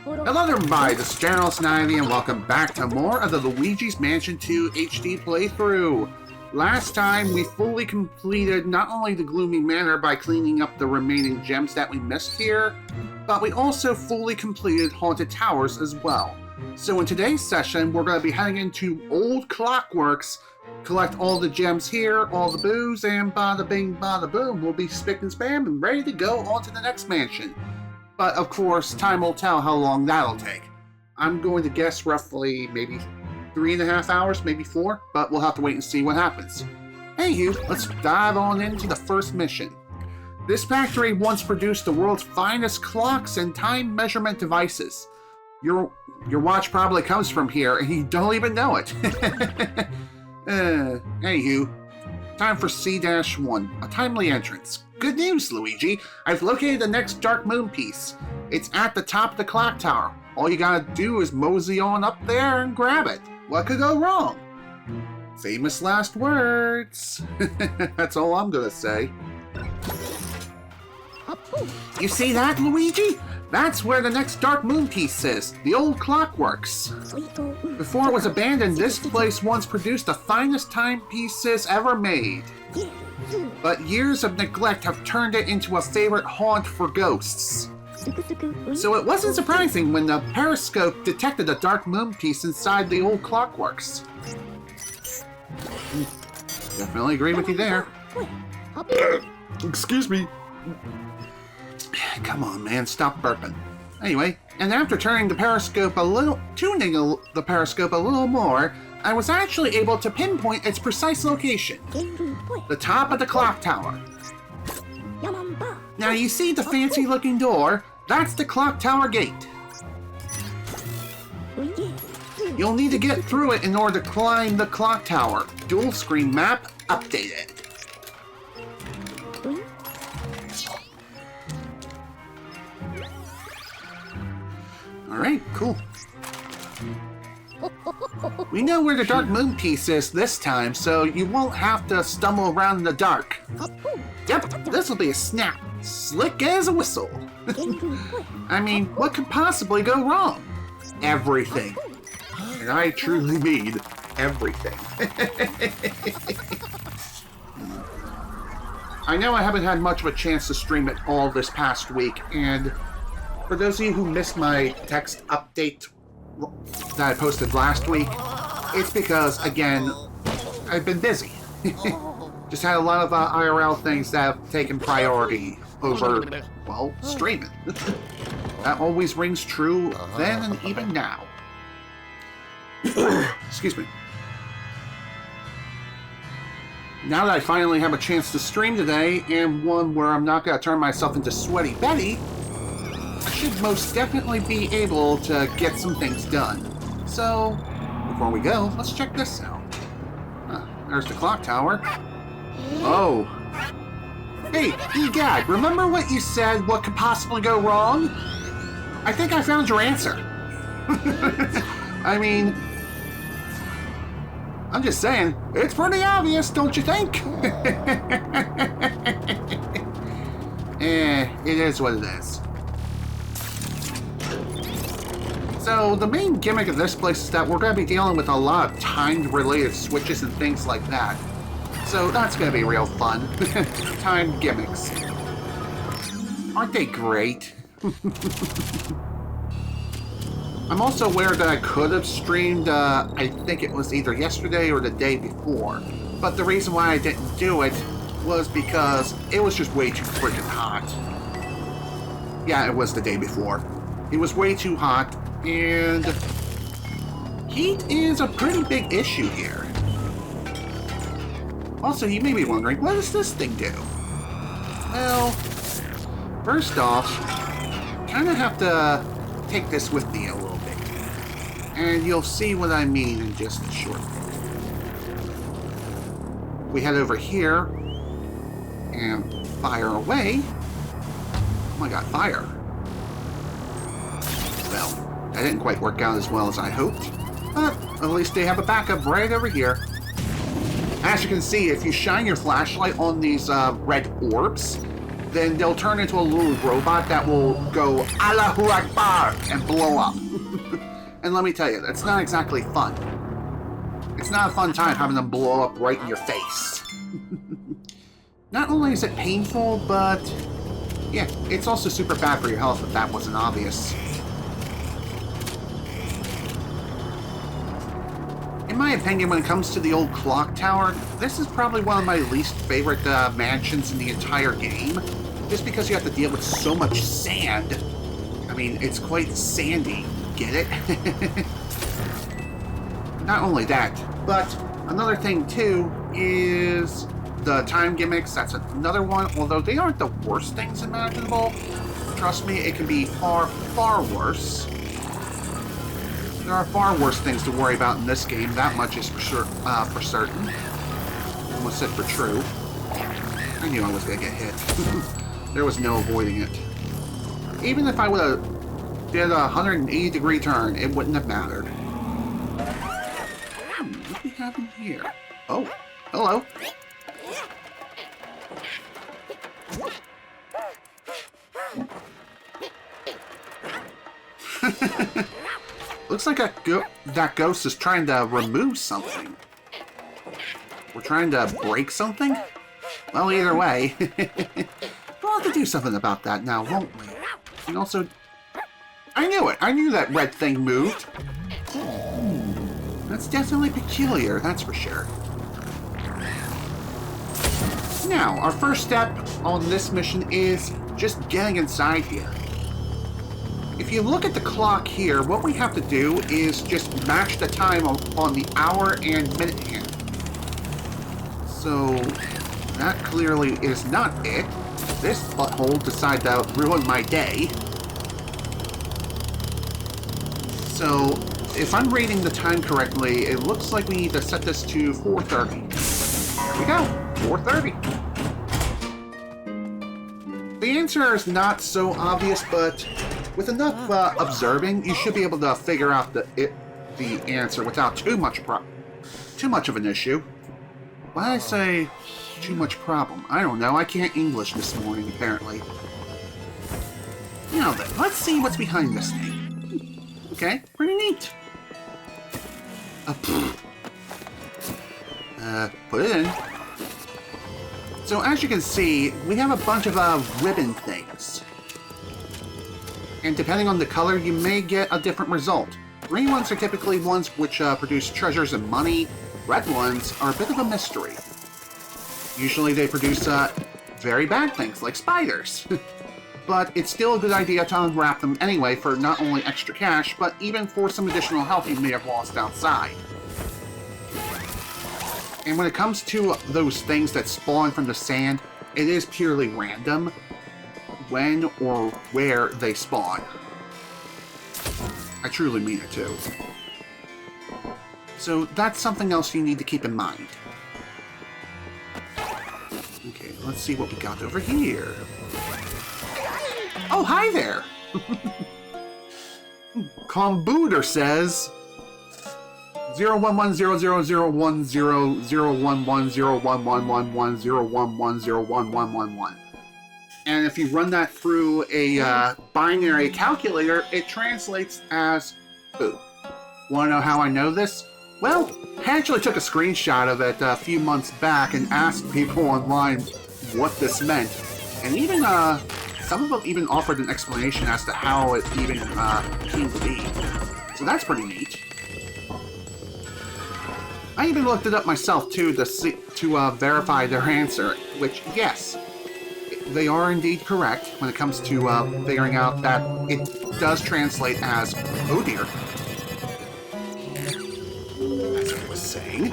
Hello everybody, this is General Snivy and welcome back to more of the Luigi's Mansion 2 HD playthrough. Last time we fully completed not only the Gloomy Manor by cleaning up the remaining gems that we missed here, but we also fully completed Haunted Towers as well. So in today's session, we're going to be heading into Old Clockworks, collect all the gems here, all the booze, and bada bing bada boom, we'll be spick and spam and ready to go on to the next mansion. But of course, time will tell how long that'll take. I'm going to guess roughly maybe 3.5 hours, maybe 4, but we'll have to wait and see what happens. Anywho, let's dive on into the first mission. This factory once produced the world's finest clocks and time measurement devices. Your watch probably comes from here and you don't even know it. Anywho, time for C-1, a timely entrance. Good news, Luigi. I've located the next Dark Moon piece. It's at the top of the clock tower. All you gotta do is mosey on up there and grab it. What could go wrong? Famous last words. That's all I'm gonna say. You see that, Luigi? That's where the next Dark Moon piece is, the old Clockworks. Before it was abandoned, this place once produced the finest timepieces ever made. But years of neglect have turned it into a favorite haunt for ghosts. So it wasn't surprising when the periscope detected a Dark Moon piece inside the old Clockworks. Definitely agree with you there. Excuse me. Come on, man, stop burping. Anyway, and after tuning the periscope a little more, I was actually able to pinpoint its precise location. The top of the clock tower. Now you see the fancy looking door? That's the clock tower gate. You'll need to get through it in order to climb the clock tower. Dual screen map updated. Alright, cool. We know where the Dark Moon piece is this time, so you won't have to stumble around in the dark. Yep, this'll be a snap. Slick as a whistle. I mean, what could possibly go wrong? Everything. And I truly mean everything. I know I haven't had much of a chance to stream it all this past week, and for those of you who missed my text update that I posted last week, it's because, again, I've been busy. Just had a lot of IRL things that have taken priority over, well, streaming. That always rings true then and even now. Excuse me. Now that I finally have a chance to stream today, and one where I'm not going to turn myself into Sweaty Betty, I should most definitely be able to get some things done. So, before we go, let's check this out. There's the clock tower. Oh. Hey, egad, remember what you said, what could possibly go wrong? I think I found your answer. I mean, I'm just saying, it's pretty obvious, don't you think? It is what it is. So, the main gimmick of this place is that we're going to be dealing with a lot of timed-related switches and things like that. So, that's going to be real fun. Timed gimmicks. Aren't they great? I'm also aware that I could have streamed, I think it was either yesterday or the day before. But the reason why I didn't do it was because it was just way too freaking hot. Yeah, it was the day before. It was way too hot. And heat is a pretty big issue here. Also, you may be wondering, what does this thing do? Well, first off, kind of have to take this with me a little bit. And you'll see what I mean in just a short bit. We head over here and fire away. Oh my god, fire. Well, that didn't quite work out as well as I hoped, but at least they have a backup right over here. As you can see, if you shine your flashlight on these red orbs, then they'll turn into a little robot that will go Allahu Akbar and blow up. And let me tell you, that's not exactly fun. It's not a fun time having them blow up right in your face. Not only is it painful, but yeah, it's also super bad for your health if that wasn't obvious. In my opinion, when it comes to the old clock tower, this is probably one of my least favorite mansions in the entire game. Just because you have to deal with so much sand. I mean, it's quite sandy. Get it? Not only that, but another thing too is the time gimmicks. That's another one, although they aren't the worst things imaginable. Trust me, it can be far, far worse. There are far worse things to worry about in this game. That much is for sure, for certain. Almost said for true. I knew I was gonna get hit. There was no avoiding it. Even if I would have did a 180-degree turn, it wouldn't have mattered. What do we have in here? Oh, hello. Looks like that ghost is trying to remove something. We're trying to break something? Well, either way. We'll have to do something about that now, won't we? And also, I knew it! I knew that red thing moved! That's definitely peculiar, that's for sure. Now, our first step on this mission is just getting inside here. If you look at the clock here, what we have to do is just match the time on the hour and minute hand. So, that clearly is not it. This butthole decided to ruin my day. So, if I'm reading the time correctly, it looks like we need to set this to 4:30. There we go, 4:30. The answer is not so obvious, but with enough observing, you should be able to figure out the answer without too much of an issue. Why did I say too much problem? I don't know. I can't English this morning, apparently. Now then, let's see what's behind this thing. Okay, pretty neat. Put it in. So as you can see, we have a bunch of ribbon things. And depending on the color, you may get a different result. Green ones are typically ones which produce treasures and money. Red ones are a bit of a mystery. Usually they produce very bad things, like spiders. But it's still a good idea to unwrap them anyway for not only extra cash, but even for some additional health you may have lost outside. And when it comes to those things that spawn from the sand, it is purely random when or where they spawn. I truly mean it too. So that's something else you need to keep in mind. Okay, let's see what we got over here. Oh, hi there! Combooter says 011001001101101110111. And if you run that through a binary calculator, it translates as boo. Want to know how I know this? Well, I actually took a screenshot of it a few months back and asked people online what this meant. And even some of them even offered an explanation as to how it even came to be. So that's pretty neat. I even looked it up myself too to verify their answer, which, yes, they are indeed correct when it comes to figuring out that it does translate as oh dear. That's what I was saying.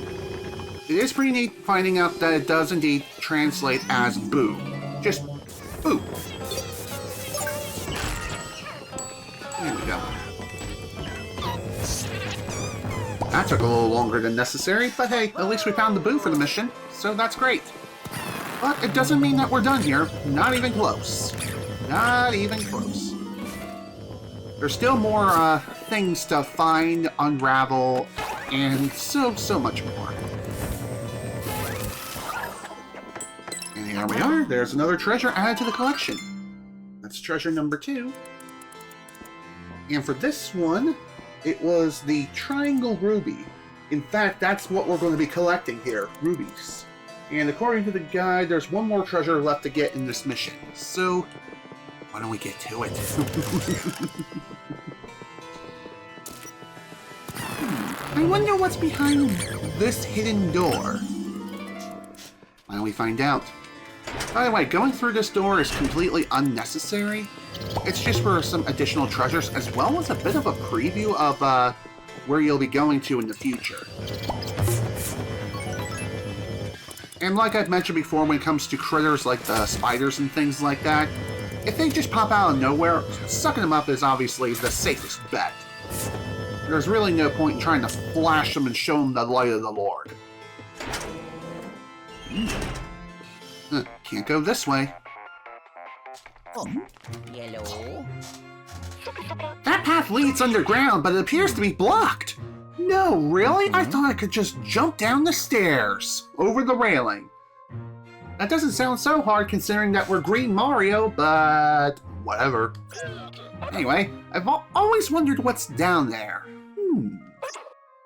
It is pretty neat finding out that it does indeed translate as boo. Just boo. There we go. That took a little longer than necessary, but hey, at least we found the boo for the mission, so that's great. But it doesn't mean that we're done here. Not even close. Not even close. There's still more things to find, unravel, and so much more. And Here we are. There's another treasure added to the collection. That's treasure number 2. And for this one, it was the Triangle Ruby. In fact, that's what we're going to be collecting here, rubies. And according to the guide, there's one more treasure left to get in this mission. So, why don't we get to it? I wonder what's behind this hidden door. Why don't we find out? By the way, going through this door is completely unnecessary. It's just for some additional treasures, as well as a bit of a preview of where you'll be going to in the future. And like I've mentioned before, when it comes to critters like the spiders and things like that, if they just pop out of nowhere, sucking them up is obviously the safest bet. There's really no point in trying to flash them and show them the light of the Lord. Can't go this way. Oh, yellow. That path leads underground, but it appears to be blocked. No, really? I thought I could just jump down the stairs, over the railing. That doesn't sound so hard considering that we're Green Mario, but whatever. Anyway, I've always wondered what's down there.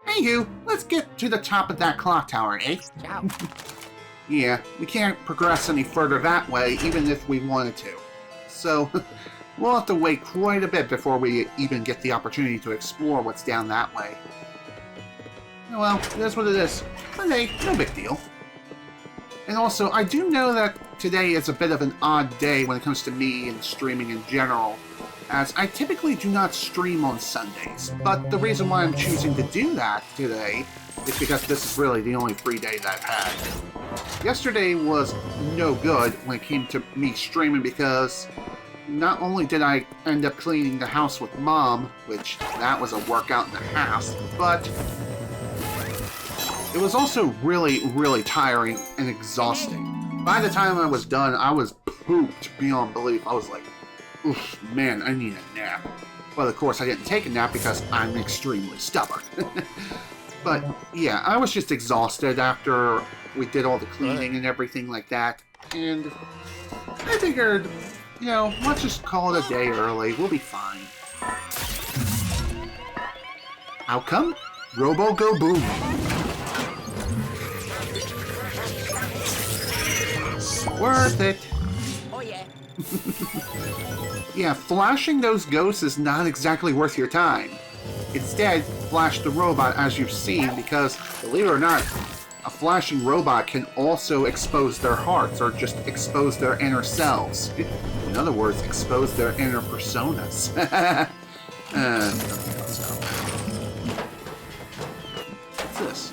Anywho, let's get to the top of that clock tower, eh? Yeah, we can't progress any further that way, even if we wanted to. So, we'll have to wait quite a bit before we even get the opportunity to explore what's down that way. Well, it is what it is. But hey, no big deal. And also, I do know that today is a bit of an odd day when it comes to me and streaming in general, as I typically do not stream on Sundays. But the reason why I'm choosing to do that today is because this is really the only free day that I've had. Yesterday was no good when it came to me streaming because not only did I end up cleaning the house with Mom, which that was a workout and a half, but it was also really, really tiring and exhausting. By the time I was done, I was pooped beyond belief. I was like, oof, man, I need a nap. But of course I didn't take a nap because I'm extremely stubborn. But yeah, I was just exhausted after we did all the cleaning and everything like that. And I figured, you know, let's just call it a day early. We'll be fine. Outcome? Robo Go Boom. Worth it. Oh yeah. Yeah, flashing those ghosts is not exactly worth your time. Instead, flash the robot as you've seen because, believe it or not, a flashing robot can also expose their hearts or just expose their inner selves. In other words, expose their inner personas. What's this?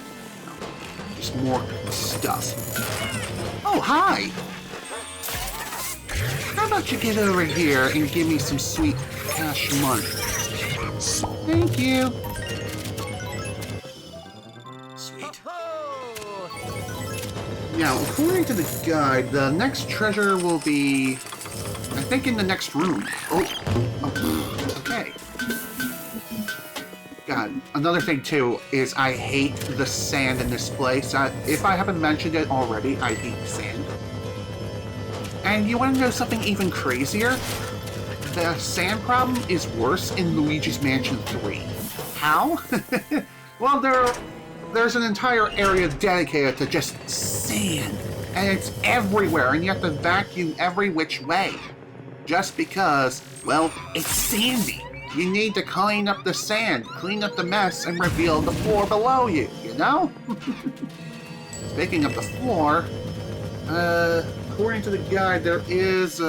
Just more stuff. Oh, hi! How about you get over here and give me some sweet cash money? Thank you. Sweet. Now, according to the guide, the next treasure will be, I think, in the next room. Oh, okay. God, another thing too is I hate the sand in this place. If I haven't mentioned it already, I hate the sand. And you want to know something even crazier? The sand problem is worse in Luigi's Mansion 3. How? Well, there's an entire area dedicated to just sand. And it's everywhere, and you have to vacuum every which way. Just because, well, it's sandy. You need to clean up the sand, clean up the mess, and reveal the floor below you, you know? Speaking of the floor, according to the guide, there is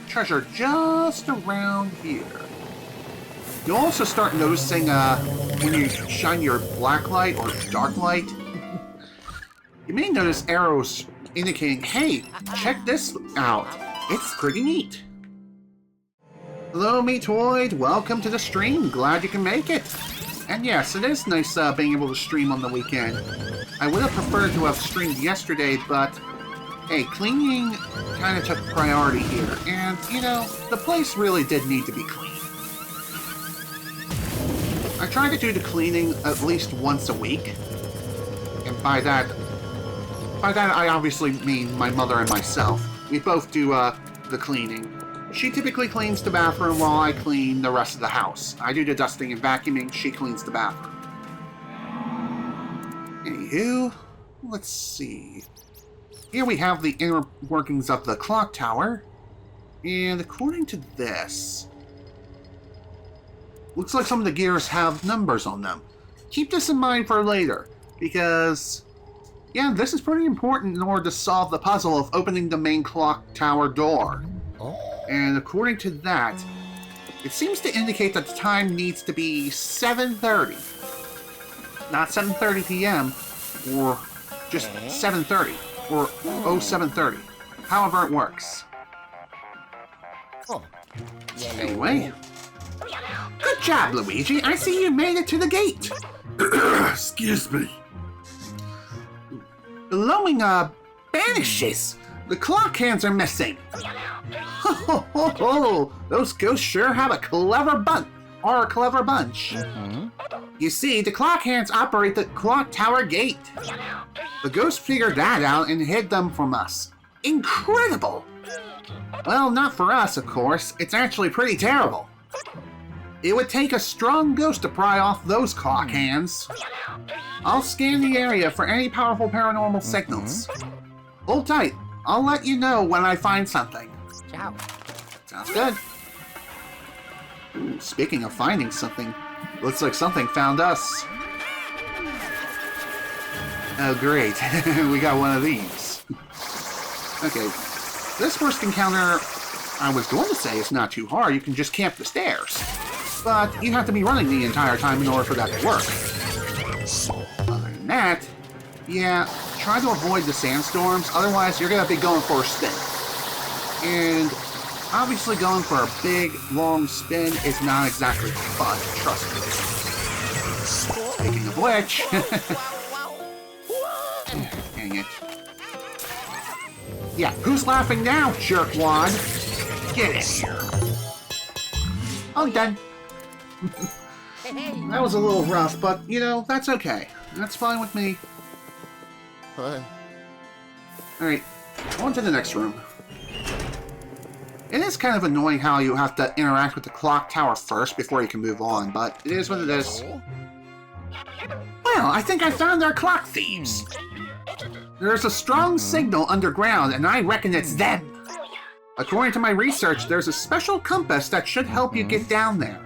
treasure just around here. You'll also start noticing when you shine your black light or dark light, you may notice arrows indicating, hey, check this out. It's pretty neat. Hello, Meatoid. Welcome to the stream. Glad you can make it. And yes, it is nice being able to stream on the weekend. I would have preferred to have streamed yesterday, but hey, cleaning kind of took priority here, and, you know, the place really did need to be clean. I try to do the cleaning at least once a week, and by that, by that I obviously mean my mother and myself. We both do, the cleaning. She typically cleans the bathroom while I clean the rest of the house. I do the dusting and vacuuming, she cleans the bathroom. Anywho, let's see. Here we have the inner workings of the clock tower. And according to this, looks like some of the gears have numbers on them. Keep this in mind for later, because, yeah, this is pretty important in order to solve the puzzle of opening the main clock tower door. And according to that, it seems to indicate that the time needs to be 7:30. Not 7:30 p.m., or just 7:30, or 07:30. However it works. Anyway. Good job, Luigi. I see you made it to the gate. Excuse me. Blowing, banishes. The clock hands are missing. Ho, ho, ho, ho. Those ghosts sure have a clever bunch. You see, the clock hands operate the clock tower gate. The ghosts figured that out and hid them from us. Incredible! Well, not for us, of course. It's actually pretty terrible. It would take a strong ghost to pry off those clock hands. I'll scan the area for any powerful paranormal signals. Hold tight. I'll let you know when I find something. Ciao. Sounds good. Ooh, speaking of finding something, looks like something found us. Oh, great. We got one of these. Okay. This first encounter, I was going to say, is not too hard. You can just camp the stairs. But you have to be running the entire time in order for that to work. Other than that, yeah, try to avoid the sandstorms, otherwise you're going to be going for a spin. And obviously going for a big, long spin is not exactly fun, trust me. Speaking of which... Dang it. Yeah, who's laughing now, jerkwad? Get in here. Oh, done. That was a little rough, but, you know, that's okay. That's fine with me. Alright, on to the next room. It is kind of annoying how you have to interact with the clock tower first before you can move on, but it is what it is. Well, I think I found our clock thieves. There's a strong signal underground, and I reckon it's them. According to my research, there's a special compass that should help you get down there.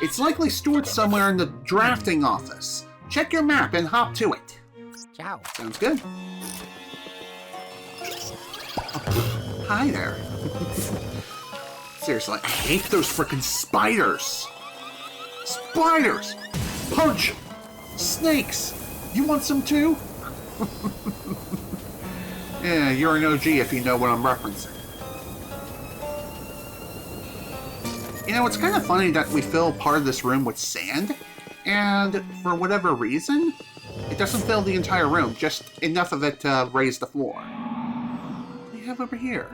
It's likely stored somewhere in the drafting office. Check your map and hop to it. Ciao. Sounds good. Oh, hi there. Seriously, I hate those frickin' spiders. Spiders! Punch! Snakes! You want some too? Yeah, you're an OG if you know what I'm referencing. You know, it's kind of funny that we fill part of this room with sand, and for whatever reason, it doesn't fill the entire room, just enough of it to raise the floor. What do we have over here?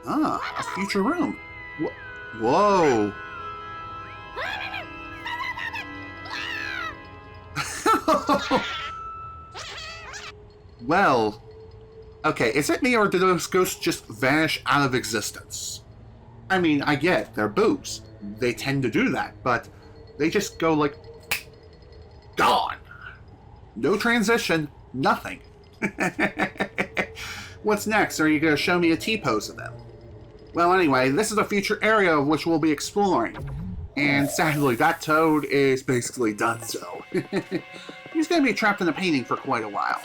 Ah, a future room. Whoa! Well, okay, is it me or did those ghosts just vanish out of existence? I mean, I get, they're boobs. They tend to do that, but they just go like... gone! No transition, nothing. What's next? Are you going to show me a T-pose of them? Well, anyway, this is a future area of which we'll be exploring. And sadly, that toad is basically done so. He's going to be trapped in a painting for quite a while.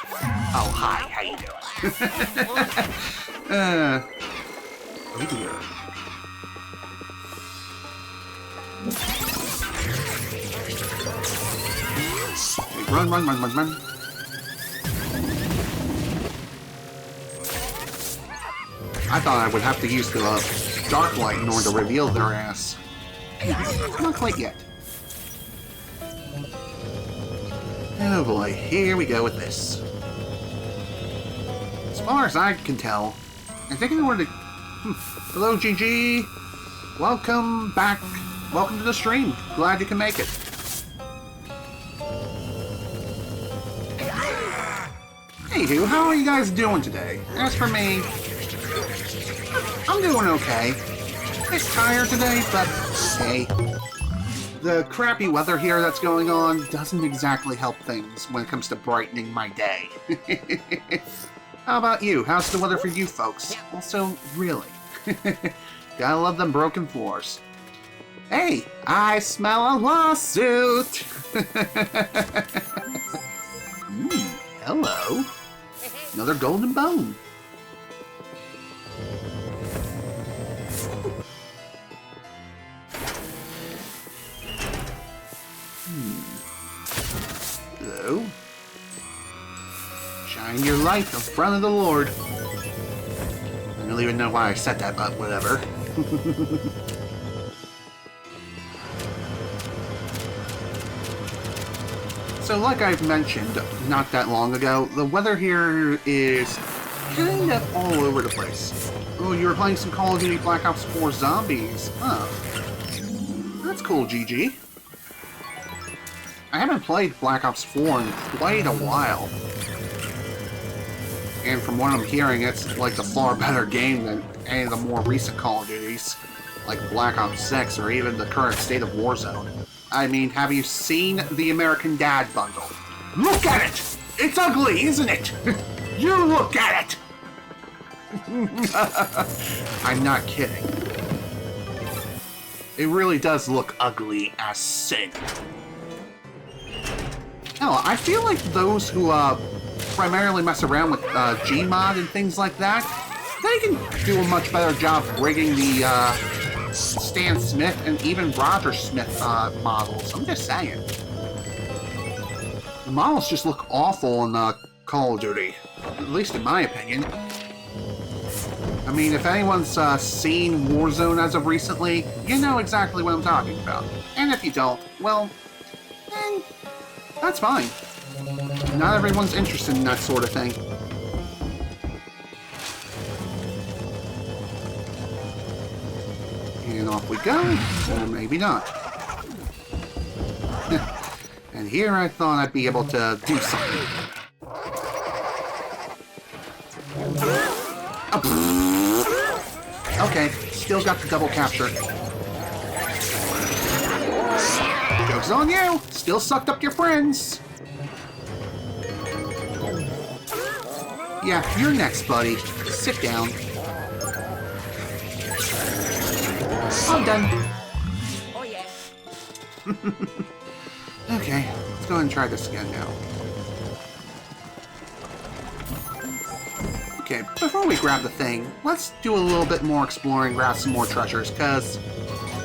Oh, hi, how you doing? Oh dear. Run, run, run, run, run. I thought I would have to use the dark light in order to reveal their ass. Not quite yet. Oh boy, here we go with this. As far as I can tell, I think in order to... Hello, GG. Welcome back. Welcome to the stream. Glad you can make it. Anywho, how are you guys doing today? As for me, I'm doing okay. It's tired today, but hey. The crappy weather here that's going on doesn't exactly help things when it comes to brightening my day. How about you? How's the weather for you folks? Also, really. Gotta love them broken floors. Hey, I smell a lawsuit! Hello. Another golden bone. Hello. Shine your light in front of the Lord. I don't even know why I said that, but whatever. So like I've mentioned not that long ago, the weather here is kind of all over the place. Oh, you were playing some Call of Duty Black Ops 4 Zombies. Huh. That's cool, GG. I haven't played Black Ops 4 in quite a while. And from what I'm hearing, it's like a far better game than any of the more recent Call of Duties, like Black Ops 6 or even the current state of Warzone. I mean, have you seen the American Dad bundle? Look at it! It's ugly, isn't it? You look at it! I'm not kidding. It really does look ugly as sin. Hell, I feel like those who primarily mess around with Gmod and things like that, they can do a much better job rigging the Stan Smith and even Roger Smith models. I'm just saying. The models just look awful in Call of Duty, at least in my opinion. I mean, if anyone's seen Warzone as of recently, you know exactly what I'm talking about. And if you don't, well, then that's fine. Not everyone's interested in that sort of thing. And off we go, or maybe not. And here I thought I'd be able to do something. Okay, still got the double capture. Joke's on you! Still sucked up your friends! Yeah, you're next, buddy. Sit down. I'm done. Oh yeah. Okay, let's go ahead and try this again now. Okay, before we grab the thing, let's do a little bit more exploring, grab some more treasures, because,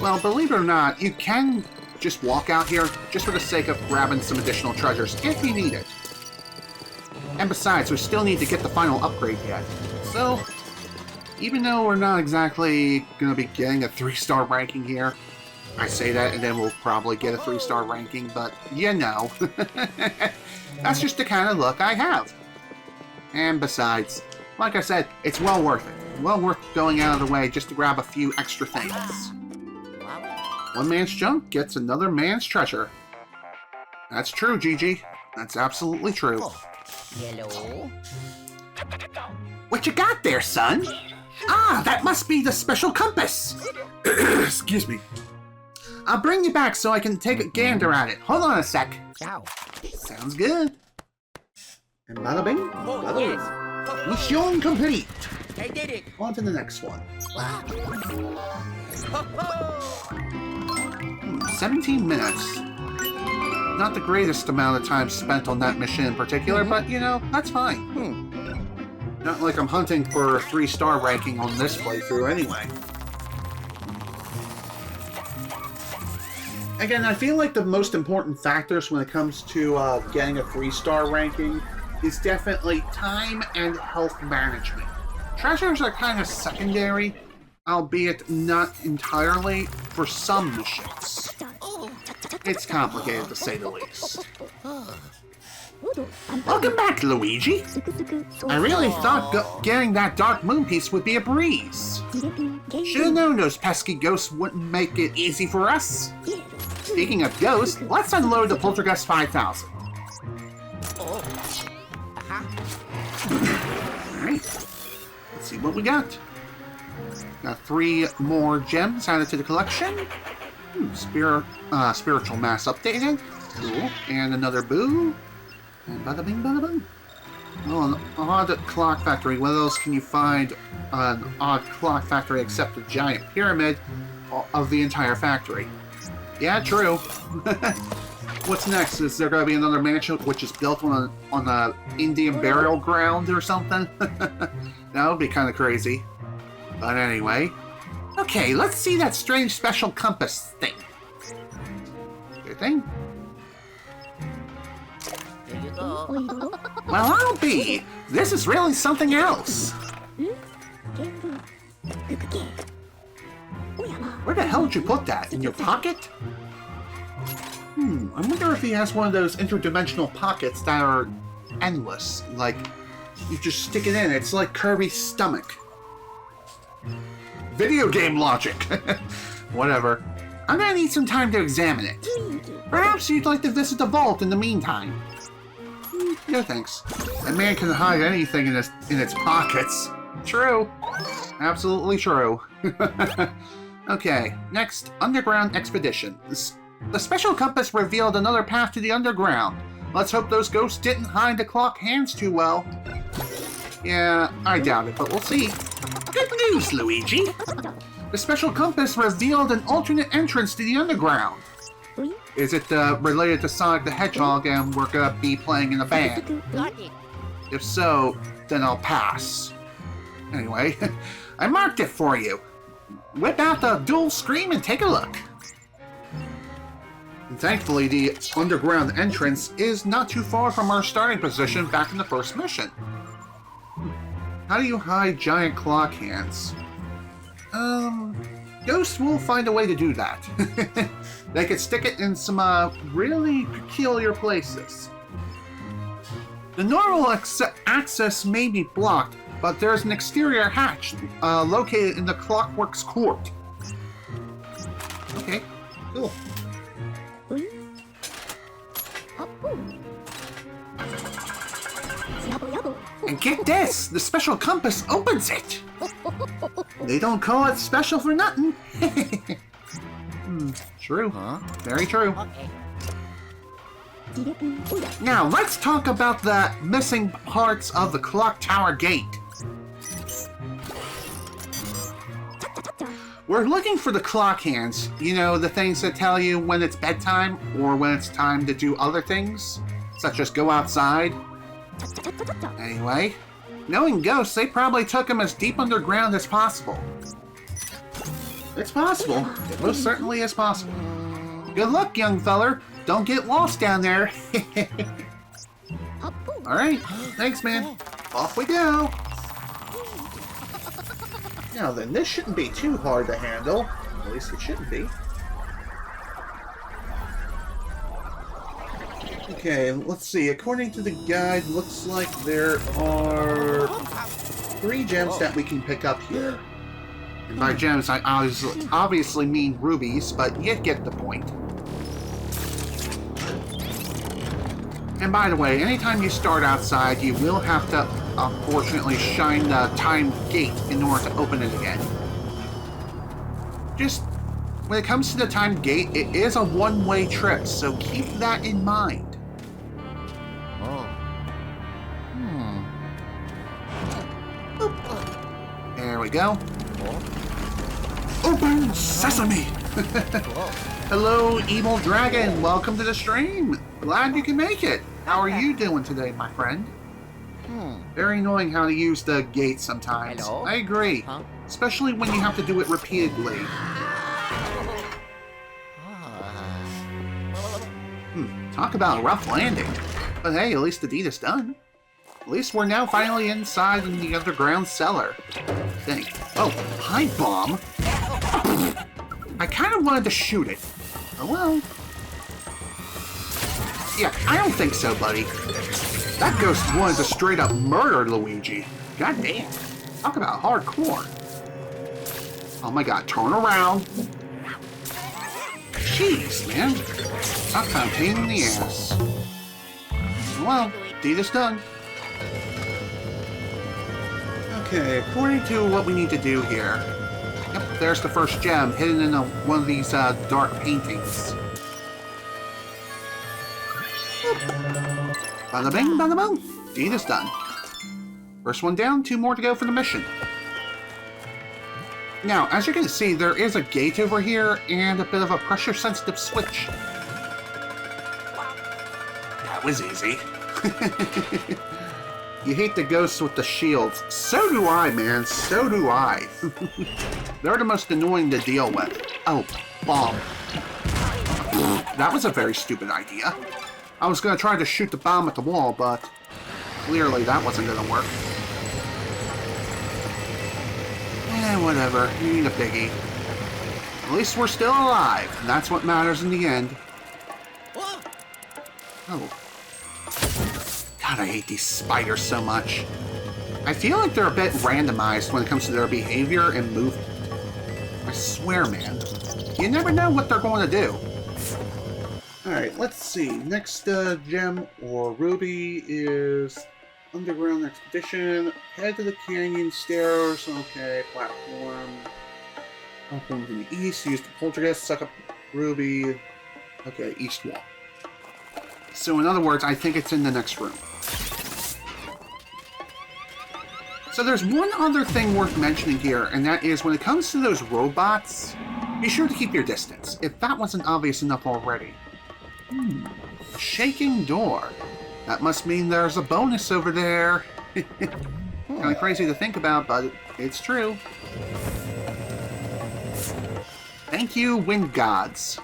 well, believe it or not, you can just walk out here just for the sake of grabbing some additional treasures if you need it. And besides, we still need to get the final upgrade yet. So, even though we're not exactly going to be getting a 3-star ranking here, I say that and then we'll probably get a 3-star ranking, but you know. That's just the kind of luck I have. And besides, like I said, it's well worth it. Well worth going out of the way just to grab a few extra things. One man's junk gets another man's treasure. That's true, Gigi. That's absolutely true. Hello? What you got there, son? Ah, that must be the special compass. Excuse me. I'll bring you back so I can take a gander at it. Hold on a sec. Ciao. Sounds good. And bada bing, Oh, bada boom. yes. Mission complete. I did it. On to the next one. Ho, ho. 17 minutes. Not the greatest amount of time spent on that mission in particular, but, you know, that's fine. Not like I'm hunting for a 3-star ranking on this playthrough anyway. Again, I feel like the most important factors when it comes to getting a 3-star ranking is definitely time and health management. Treasures are kind of secondary, albeit not entirely, for some missions. It's complicated to say the least. Welcome back, Luigi! I really thought getting that Dark Moon piece would be a breeze. Should've known those pesky ghosts wouldn't make it easy for us. Speaking of ghosts, let's unload the Poltergeist 5000. see what we got. Got 3 more gems added to the collection. Spiritual mass updated. Cool. And another boo. And bada bing, bada boom. Oh, an odd clock factory. What else can you find an odd clock factory except a giant pyramid of the entire factory? Yeah, true. What's next? Is there going to be another mansion which is built on a Indian burial ground or something? That would be kind of crazy. But anyway. Okay, let's see that strange special compass thing. Good thing? Here you go. Well, I'll be. This is really something else. Where the hell did you put that? In your pocket? I wonder if he has one of those interdimensional pockets that are endless. Like, you just stick it in. It's like Kirby's stomach. Video game logic. Whatever. I'm gonna need some time to examine it. Perhaps you'd like to visit the vault in the meantime. No thanks. A man can hide anything in its pockets. True. Absolutely true. Okay, next, underground expedition. The special compass revealed another path to the underground. Let's hope those ghosts didn't hide the clock hands too well. Yeah, I doubt it, but we'll see. Good news, Luigi! The special compass revealed an alternate entrance to the underground. Is it related to Sonic the Hedgehog and we're gonna be playing in a band? Got it. If so, then I'll pass. Anyway, I marked it for you. Whip out the dual screen and take a look. And thankfully, the underground entrance is not too far from our starting position back in the first mission. How do you hide giant clock hands? Ghosts will find a way to do that. They could stick it in some really peculiar places. The normal access may be blocked, but there's an exterior hatch located in the Clockwork's court. Okay, cool. And get this, the special compass opens it. They don't call it special for nothing. True. Huh? Very true. Okay. Now, let's talk about the missing parts of the clock tower gate. We're looking for the clock hands. You know, the things that tell you when it's bedtime or when it's time to do other things, such as go outside. Anyway, knowing ghosts, they probably took them as deep underground as possible. It's possible. It most certainly is possible. Good luck, young feller. Don't get lost down there. Alright, thanks, man. Off we go. Now then, this shouldn't be too hard to handle. At least it shouldn't be. Okay, let's see. According to the guide, looks like there are 3 gems that we can pick up here. And by gems, I obviously mean rubies, but you get the point. And by the way, anytime you start outside, you will have to, unfortunately, shine the time gate in order to open it again. Just, when it comes to the time gate, it is a one-way trip, so keep that in mind. There we go. Open sesame! Hello, evil dragon. Welcome to the stream. Glad you can make it. How are you doing today, my friend? Very annoying how to use the gate sometimes. Hello? I agree. Huh? Especially when you have to do it repeatedly. Talk about a rough landing. But hey, at least the deed is done. At least we're now finally inside in the underground cellar. Think. Oh, hi, bomb. I kind of wanted to shoot it. Oh well. Yeah, I don't think so, buddy. That ghost wanted to straight up murder Luigi. God damn. Talk about hardcore. Oh my god, turn around. Jeez, man. That kind of pain in the ass. Well, deed is done. Okay, according to what we need to do here. Yep, there's the first gem hidden in one of these dark paintings. Bada bing, bada boom. Deed is done. First one down, 2 more to go for the mission. Now, as you can see, there is a gate over here and a bit of a pressure-sensitive switch. That was easy. You hate the ghosts with the shields. So do I, man. So do I. They're the most annoying to deal with. Oh, bomb. That was a very stupid idea. I was going to try to shoot the bomb at the wall, but clearly that wasn't going to work. Whatever. You need a biggie. At least we're still alive, and that's what matters in the end. Oh. God, I hate these spiders so much. I feel like they're a bit randomized when it comes to their behavior and movement. I swear, man. You never know what they're going to do. Alright, let's see. Next gem or ruby is Underground Expedition. Head to the canyon stairs. Okay, platform. Platform to the east. Use the poltergeist. Suck up ruby. Okay, east wall. So in other words, I think it's in the next room. So there's one other thing worth mentioning here, and that is when it comes to those robots, be sure to keep your distance, if that wasn't obvious enough already. A shaking door. That must mean there's a bonus over there. Kind of crazy to think about, but it's true. Thank you, wind gods.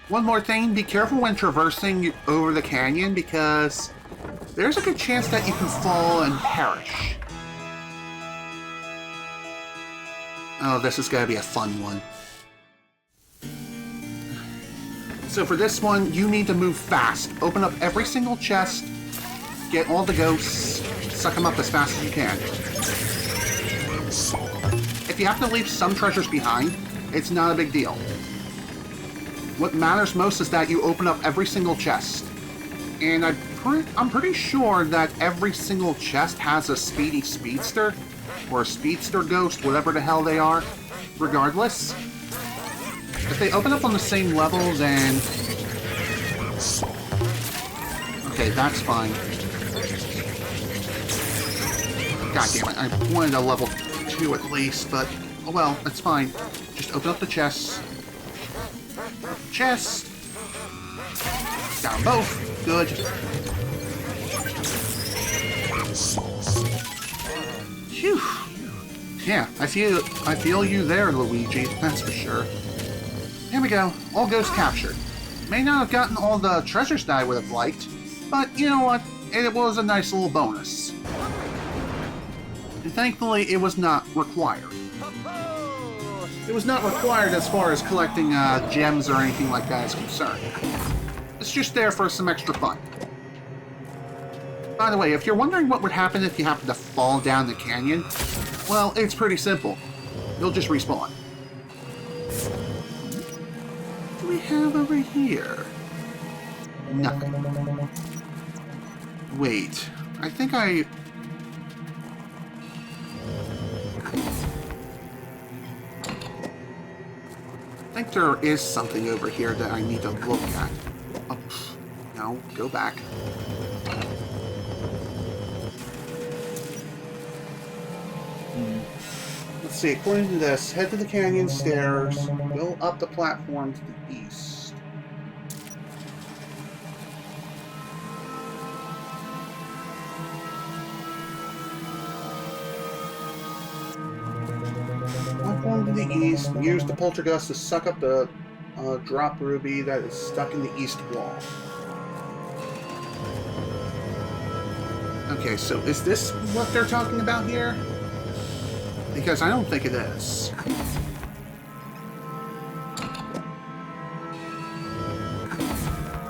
One more thing, be careful when traversing over the canyon because there's a good chance that you can fall and perish. Oh, this is going to be a fun one. So for this one, you need to move fast. Open up every single chest, get all the ghosts, suck them up as fast as you can. If you have to leave some treasures behind, it's not a big deal. What matters most is that you open up every single chest. And I'm pretty sure that every single chest has a speedy speedster, or a speedster ghost, whatever the hell they are. Regardless, if they open up on the same level, then... Okay, that's fine. God damn it, I wanted a level 2 at least, but... Oh well, that's fine. Just open up the chests. Chest. Down both. Good. Phew. Yeah, I feel you there, Luigi. That's for sure. Here we go. All ghosts captured. May not have gotten all the treasures that I would have liked, but you know what? It was a nice little bonus. And thankfully, it was not required. It was not required as far as collecting gems or anything like that is concerned. It's just there for some extra fun. By the way, if you're wondering what would happen if you happen to fall down the canyon, well, it's pretty simple. You'll just respawn. What do we have over here? Nothing. Wait, I think I think there is something over here that I need to look at. Oh, no, go back. Let's see, according to this, head to the canyon stairs, go up the platform to the east. Platform to the east, use the poltergeist to suck up the drop ruby that is stuck in the east wall. Okay, so is this what they're talking about here? Because I don't think it is.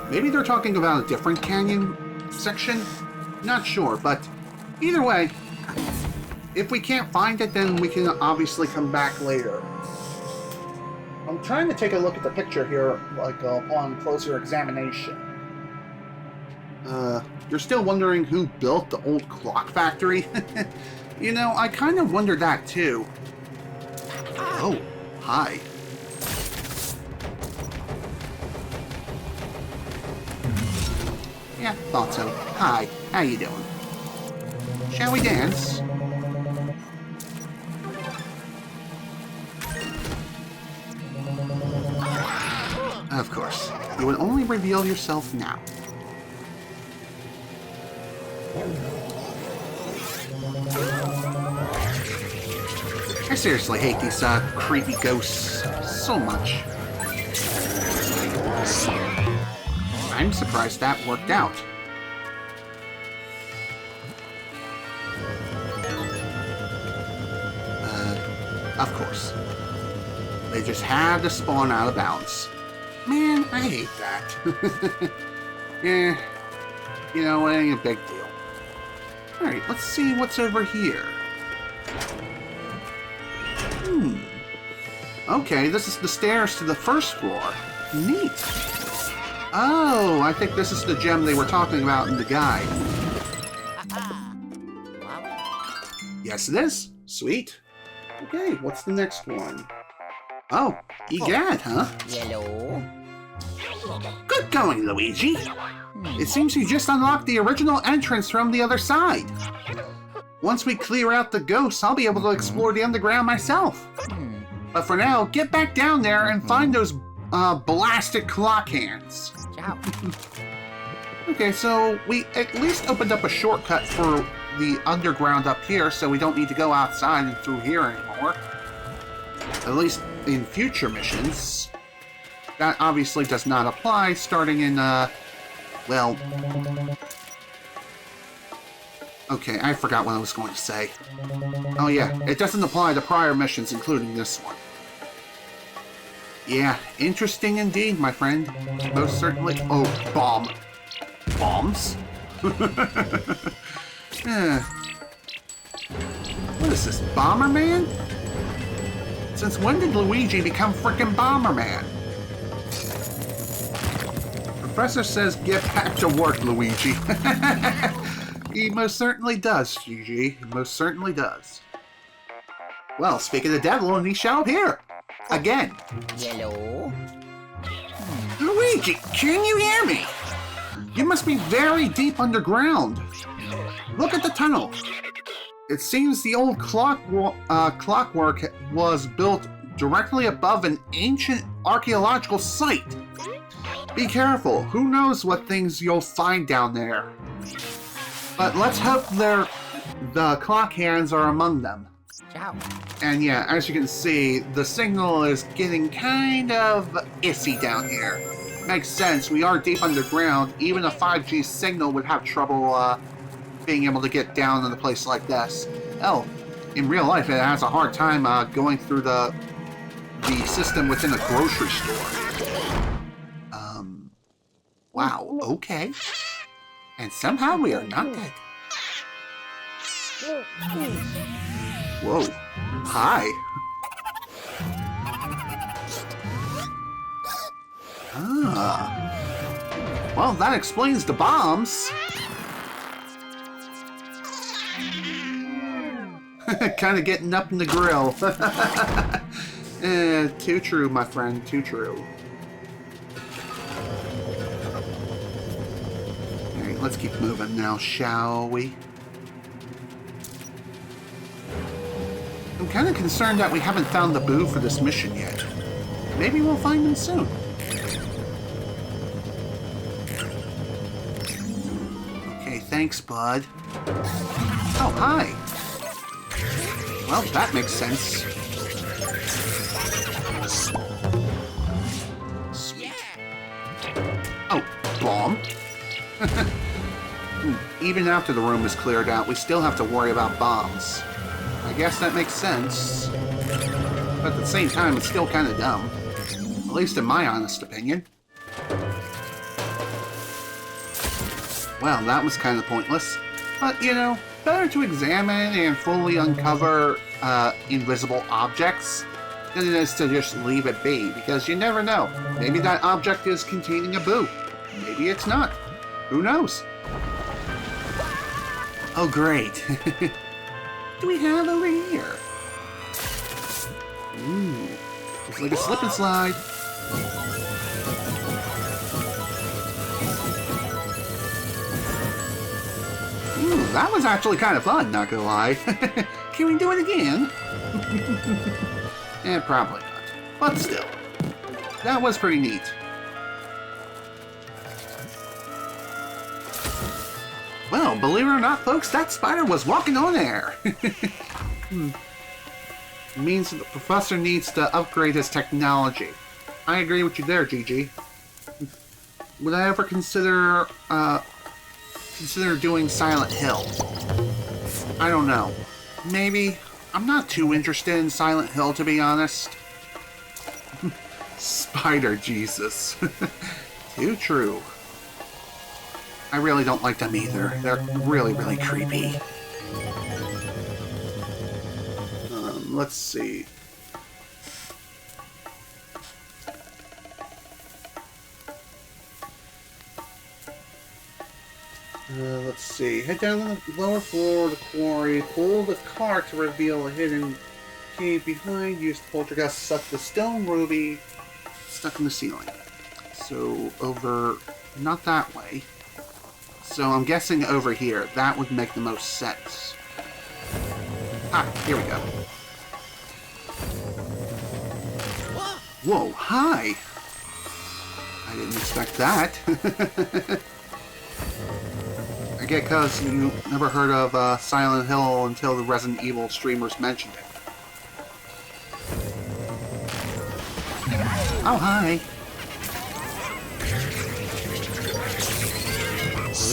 Maybe they're talking about a different canyon section? Not sure, but either way, if we can't find it, then we can obviously come back later. I'm trying to take a look at the picture here, like upon closer examination. You're still wondering who built the old clock factory? You know, I kind of wondered that too. Oh, hi. Yeah, thought so. Hi, how you doing? Shall we dance? Of course. You would only reveal yourself now. I seriously hate these creepy ghosts so much. I'm surprised that worked out. Of course. They just had to spawn out of bounds. Man, I hate that. Yeah, you know, it ain't a big deal. Alright, let's see what's over here. Okay, this is the stairs to the first floor. Neat. Oh, I think this is the gem they were talking about in the guide. Yes, it is. Sweet. Okay, what's the next one? Oh, egad, huh? Yellow. Good going, Luigi. It seems you just unlocked the original entrance from the other side. Once we clear out the ghosts, I'll be able to explore the underground myself. But for now, get back down there and find those blasted clock hands. Ciao. Okay, so we at least opened up a shortcut for the underground up here, so we don't need to go outside and through here anymore. At least in future missions. That obviously does not apply starting in, well... Okay, I forgot what I was going to say. Oh yeah, it doesn't apply to prior missions, including this one. Yeah, interesting indeed, my friend. Most certainly... Oh, bomb. Bombs? What is this, Bomberman? Since when did Luigi become frickin' Bomberman? Professor says get back to work, Luigi. He most certainly does, Gigi. He most certainly does. Well, speak of the devil, and he shall appear. Again. Yellow. Luigi, can you hear me? You must be very deep underground. Look at the tunnel. It seems the old clockwork was built directly above an ancient archaeological site. Be careful. Who knows what things you'll find down there. But let's hope the clock hands are among them. Ciao. And yeah, as you can see, the signal is getting kind of iffy down here. Makes sense, we are deep underground. Even a 5G signal would have trouble being able to get down in a place like this. Hell, in real life it has a hard time going through the system within a grocery store. Wow, okay. And somehow we are not dead. Whoa. Hi. Ah. Well, that explains the bombs. Kind of getting up in the grill. Too true, my friend, too true. Alright, let's keep moving now, shall we? I'm kind of concerned that we haven't found the boo for this mission yet. Maybe we'll find him soon. Okay, thanks, bud. Oh, hi. Well, that makes sense. Sweet. Oh, bomb. Even after the room is cleared out, we still have to worry about bombs. I guess that makes sense. But at the same time, it's still kind of dumb. At least in my honest opinion. Well, that was kind of pointless. But, you know, better to examine and fully uncover invisible objects than it is to just leave it be, because you never know. Maybe that object is containing a boo. Maybe it's not. Who knows? Oh, great. What do we have over here? Ooh, it's like a slip and slide. Ooh, that was actually kind of fun, not gonna lie. Can we do it again? Probably not. But still, that was pretty neat. Well, believe it or not, folks, that spider was walking on air. It means that the professor needs to upgrade his technology. I agree with you there, Gigi. Would I ever consider doing Silent Hill? I don't know. Maybe. I'm not too interested in Silent Hill, to be honest. Spider Jesus. Too true. I really don't like them either. They're really, really creepy. Let's see. Let's see. Head down to the lower floor of the quarry. Pull the cart to reveal a hidden cave behind. Use the poltergeist to suck the stone ruby stuck in the ceiling. So over, not that way. So I'm guessing over here. That would make the most sense. Ah, here we go. Whoa, hi! I didn't expect that. I get because you never heard of Silent Hill until the Resident Evil streamers mentioned it. Oh, hi!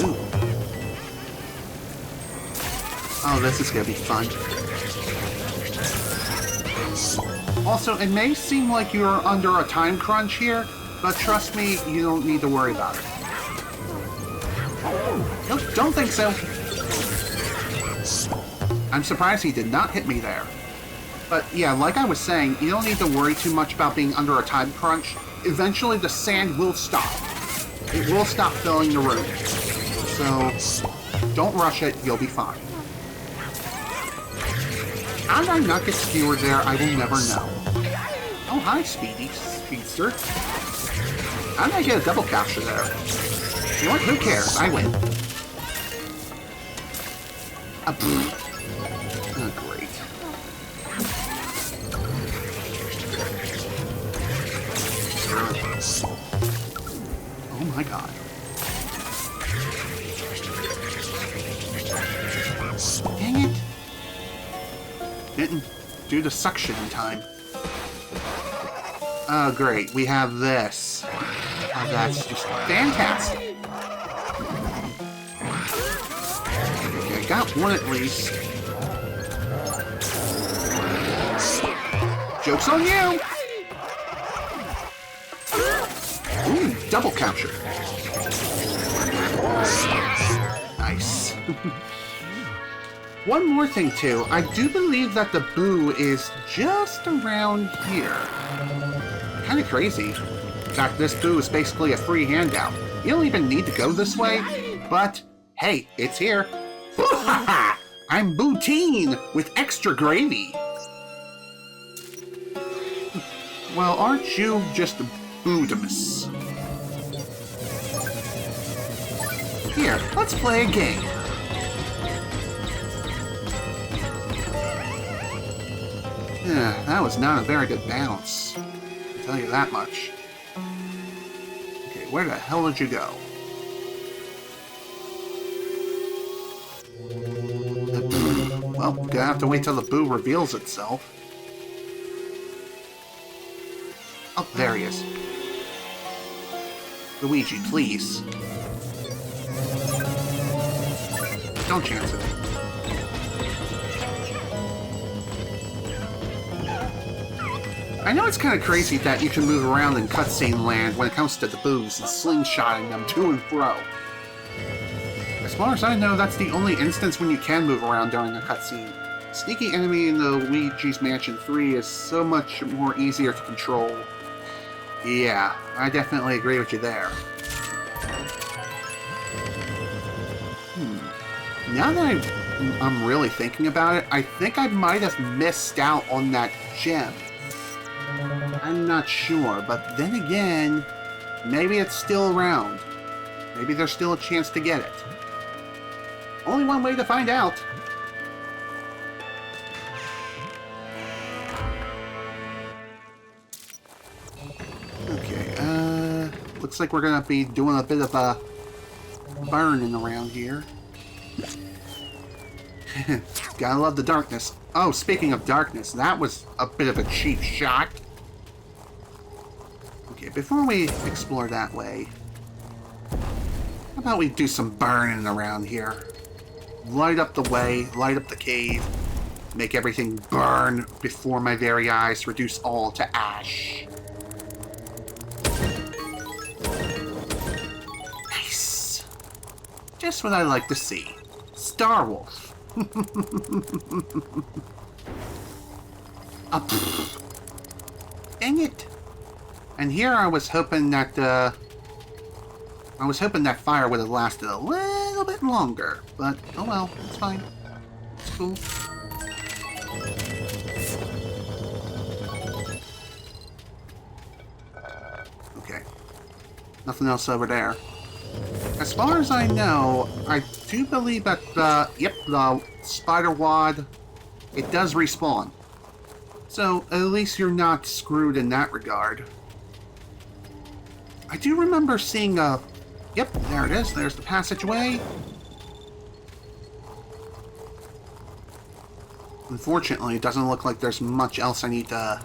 Ooh. Oh, this is gonna be fun. Also, it may seem like you're under a time crunch here, but trust me, you don't need to worry about it. Nope, don't think so. I'm surprised he did not hit me there. But yeah, like I was saying, you don't need to worry too much about being under a time crunch. Eventually the sand will stop. It will stop filling the room. So, don't rush it, you'll be fine. How did I not get skewered there, I will never know. Oh, hi, Speedster. How did I get a double capture there? You know what? Who cares? I win. Oh, great. Oh my god. Dang it. Didn't do the suction in time. Oh, great. We have this. Oh, that's just fantastic. Okay, got one at least. Joke's on you! Ooh, double capture. Nice. One more thing, too. I do believe that the boo is just around here. Kind of crazy. In fact, this boo is basically a free handout. You don't even need to go this way, but hey, it's here. I'm Bootine with extra gravy. Well, aren't you just a Boodamus? Here, let's play a game. That was not a very good bounce. I'll tell you that much. Okay, where the hell did you go? Well, we're gonna have to wait till the boo reveals itself. Oh, there he is. Luigi, please. Don't chance it. I know it's kind of crazy that you can move around in cutscene land when it comes to the boos and slingshotting them to and fro. As far as I know, that's the only instance when you can move around during a cutscene. Sneaky enemy in the Luigi's Mansion 3 is so much more easier to control. Yeah, I definitely agree with you there. Now that I'm really thinking about it, I think I might have missed out on that gem. I'm not sure, but then again, maybe it's still around. Maybe there's still a chance to get it. Only one way to find out. Okay, looks like we're gonna be doing a bit of a burning around here. Gotta love the darkness. Oh, speaking of darkness, that was a bit of a cheap shot. Okay, before we explore that way, how about we do some burning around here? Light up the way, light up the cave, make everything burn before my very eyes, reduce all to ash. Nice. Just what I like to see. Star Wolf. Dang it. And here I was hoping that fire would have lasted a little bit longer, but oh well, it's fine. It's cool. Okay. Nothing else over there. As far as I know, I do believe that the spider wad, it does respawn. So at least you're not screwed in that regard. I do remember seeing yep, there it is. There's the passageway. Unfortunately, it doesn't look like there's much else I need to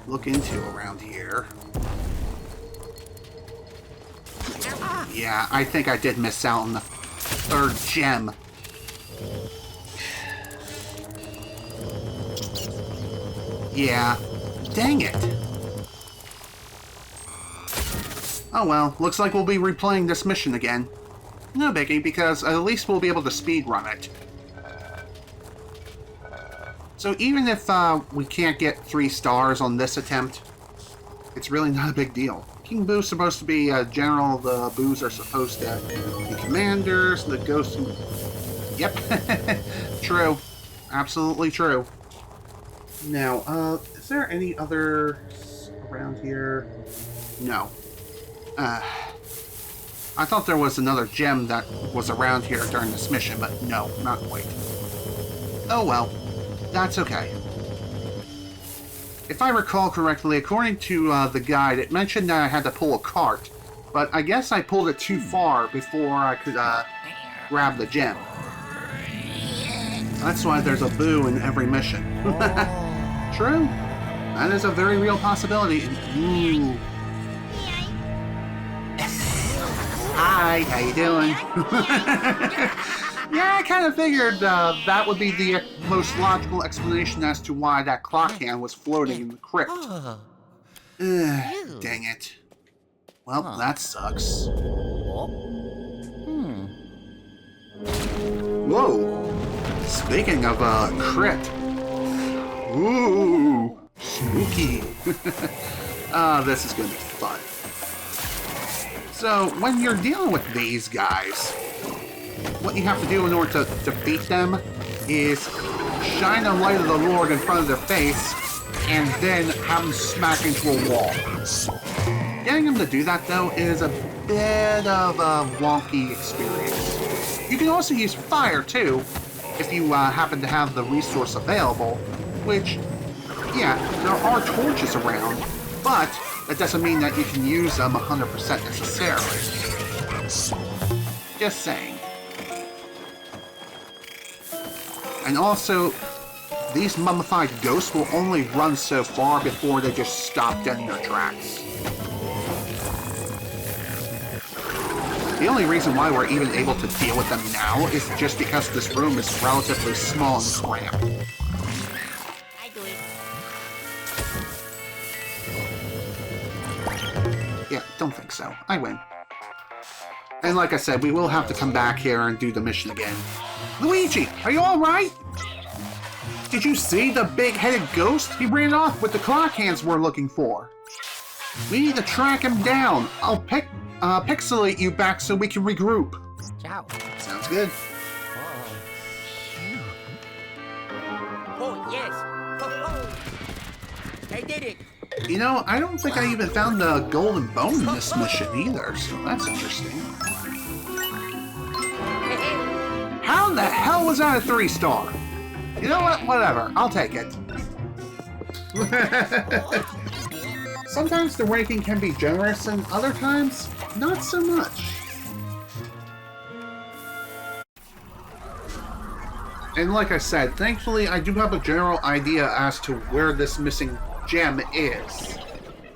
look into around here. Yeah, I think I did miss out on the third gem. Yeah, dang it. Oh well, looks like we'll be replaying this mission again. No biggie, because at least we'll be able to speedrun it. So even if we can't get 3 stars on this attempt, it's really not a big deal. King Boo's supposed to be general, the Boos are supposed to be commanders, the ghosts... Yep, true. Absolutely true. Now, is there any others around here? No. I thought there was another gem that was around here during this mission, but no, not quite. Oh well, that's okay. If I recall correctly, according to the guide, it mentioned that I had to pull a cart, but I guess I pulled it too far before I could grab the gem. That's why there's a Boo in every mission. True. That is a very real possibility. Ooh. Hi, how you doing? Yeah, I kind of figured that would be the most logical explanation as to why that clock hand was floating in the crypt. Dang it. Well, that sucks. Whoa. Speaking of crypt. Ooh, spooky. This is going to be fun. So, when you're dealing with these guys, what you have to do in order to defeat them is shine the light of the Lord in front of their face and then have them smack into a wall. Getting them to do that, though, is a bit of a wonky experience. You can also use fire, too, if you happen to have the resource available, which, yeah, there are torches around, but that doesn't mean that you can use them 100% necessarily. Just saying. And also, these mummified ghosts will only run so far before they just stop dead in their tracks. The only reason why we're even able to deal with them now is just because this room is relatively small and cramped. I do it. Yeah, don't think so. I win. And like I said, we will have to come back here and do the mission again. Luigi, are you alright? Did you see the big-headed ghost? He ran off with the clock hands we're looking for. We need to track him down. I'll pixelate you back so we can regroup. Ciao. Sounds good. You know, I don't think I even found the golden bone in this mission either, so that's interesting. How in the hell was that a 3-star? You know what? Whatever. I'll take it. Sometimes the ranking can be generous, and other times, not so much. And like I said, thankfully I do have a general idea as to where this missing gem is.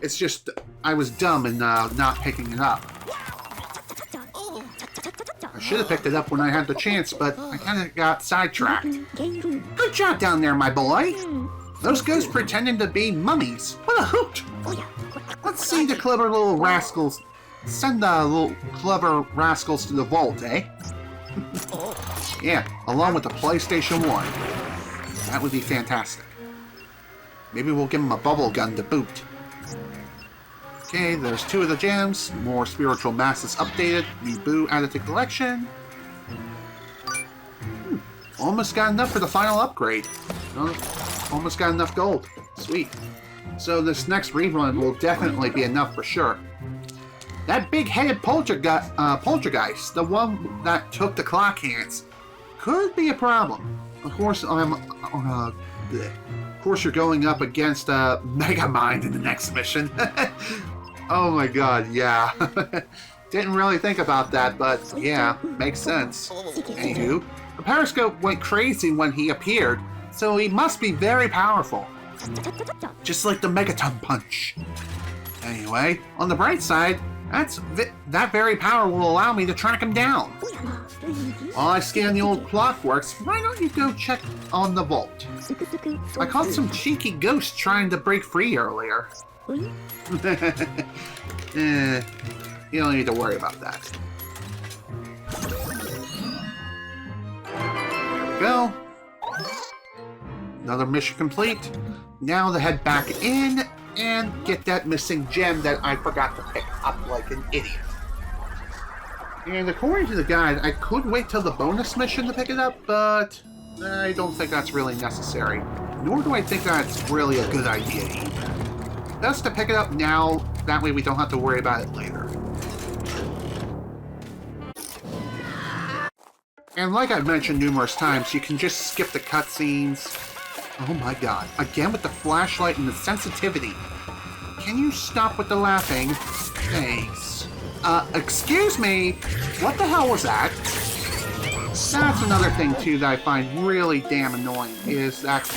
It's just, I was dumb in not picking it up. I should have picked it up when I had the chance, but I kind of got sidetracked. Good job down there, my boy! Those ghosts pretending to be mummies. What a hoot! Let's see the clever little rascals. Send the little clever rascals to the vault, eh? Yeah, along with the PlayStation 1. That would be fantastic. Maybe we'll give them a bubble gun to boot. Okay, there's 2 of the gems. More spiritual masses updated. New boo added to collection. Almost got enough for the final upgrade. Almost got enough gold. Sweet. So this next rerun will definitely be enough for sure. That big-headed poltergeist, the one that took the clock hands, could be a problem. Of course, of course you're going up against Megamind in the next mission. Oh my god, yeah. Didn't really think about that, but yeah, makes sense. Anywho, the periscope went crazy when he appeared, so he must be very powerful. Just like the Megaton Punch. Anyway, on the bright side, that very power will allow me to track him down. While I scan the old Clockworks, why don't you go check on the vault? I caught some cheeky ghosts trying to break free earlier. You don't need to worry about that. There we go. Another mission complete. Now to head back in and get that missing gem that I forgot to pick up like an idiot. And according to the guide, I could wait till the bonus mission to pick it up, but I don't think that's really necessary. Nor do I think that's really a good idea either. Best to pick it up now, that way we don't have to worry about it later. And like I've mentioned numerous times, you can just skip the cutscenes. Oh my god, again with the flashlight and the sensitivity. Can you stop with the laughing? Thanks. Excuse me? What the hell was that? That's another thing too that I find really damn annoying, is that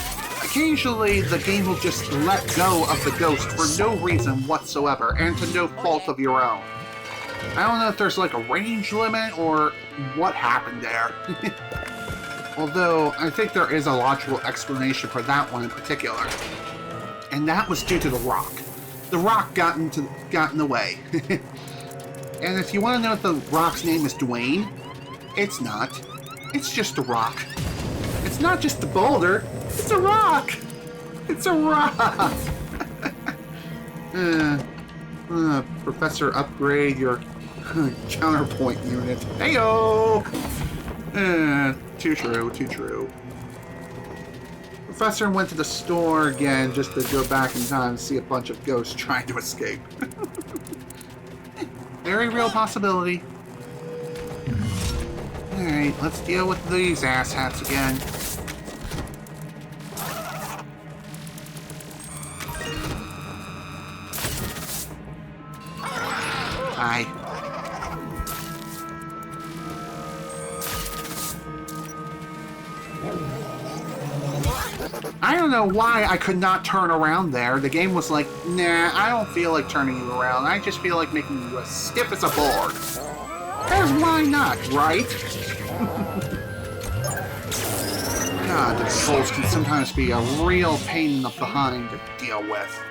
occasionally the game will just let go of the ghost for no reason whatsoever, and to no fault of your own. I don't know if there's like a range limit or what happened there. Although, I think there is a logical explanation for that one in particular. And that was due to the rock. The rock got in the way. And if you want to know if the rock's name is Dwayne, it's not. It's just a rock. It's not just a boulder, it's a rock! It's a rock! Professor, upgrade your counterpoint unit. Heyo! Too true, too true. Professor went to the store again just to go back in time to see a bunch of ghosts trying to escape. Very real possibility. Alright, let's deal with these asshats again. Hi. I don't know why I could not turn around there. The game was like, nah, I don't feel like turning you around. I just feel like making you as stiff as a board. Because why not, right? God, the controls can sometimes be a real pain in the behind to deal with.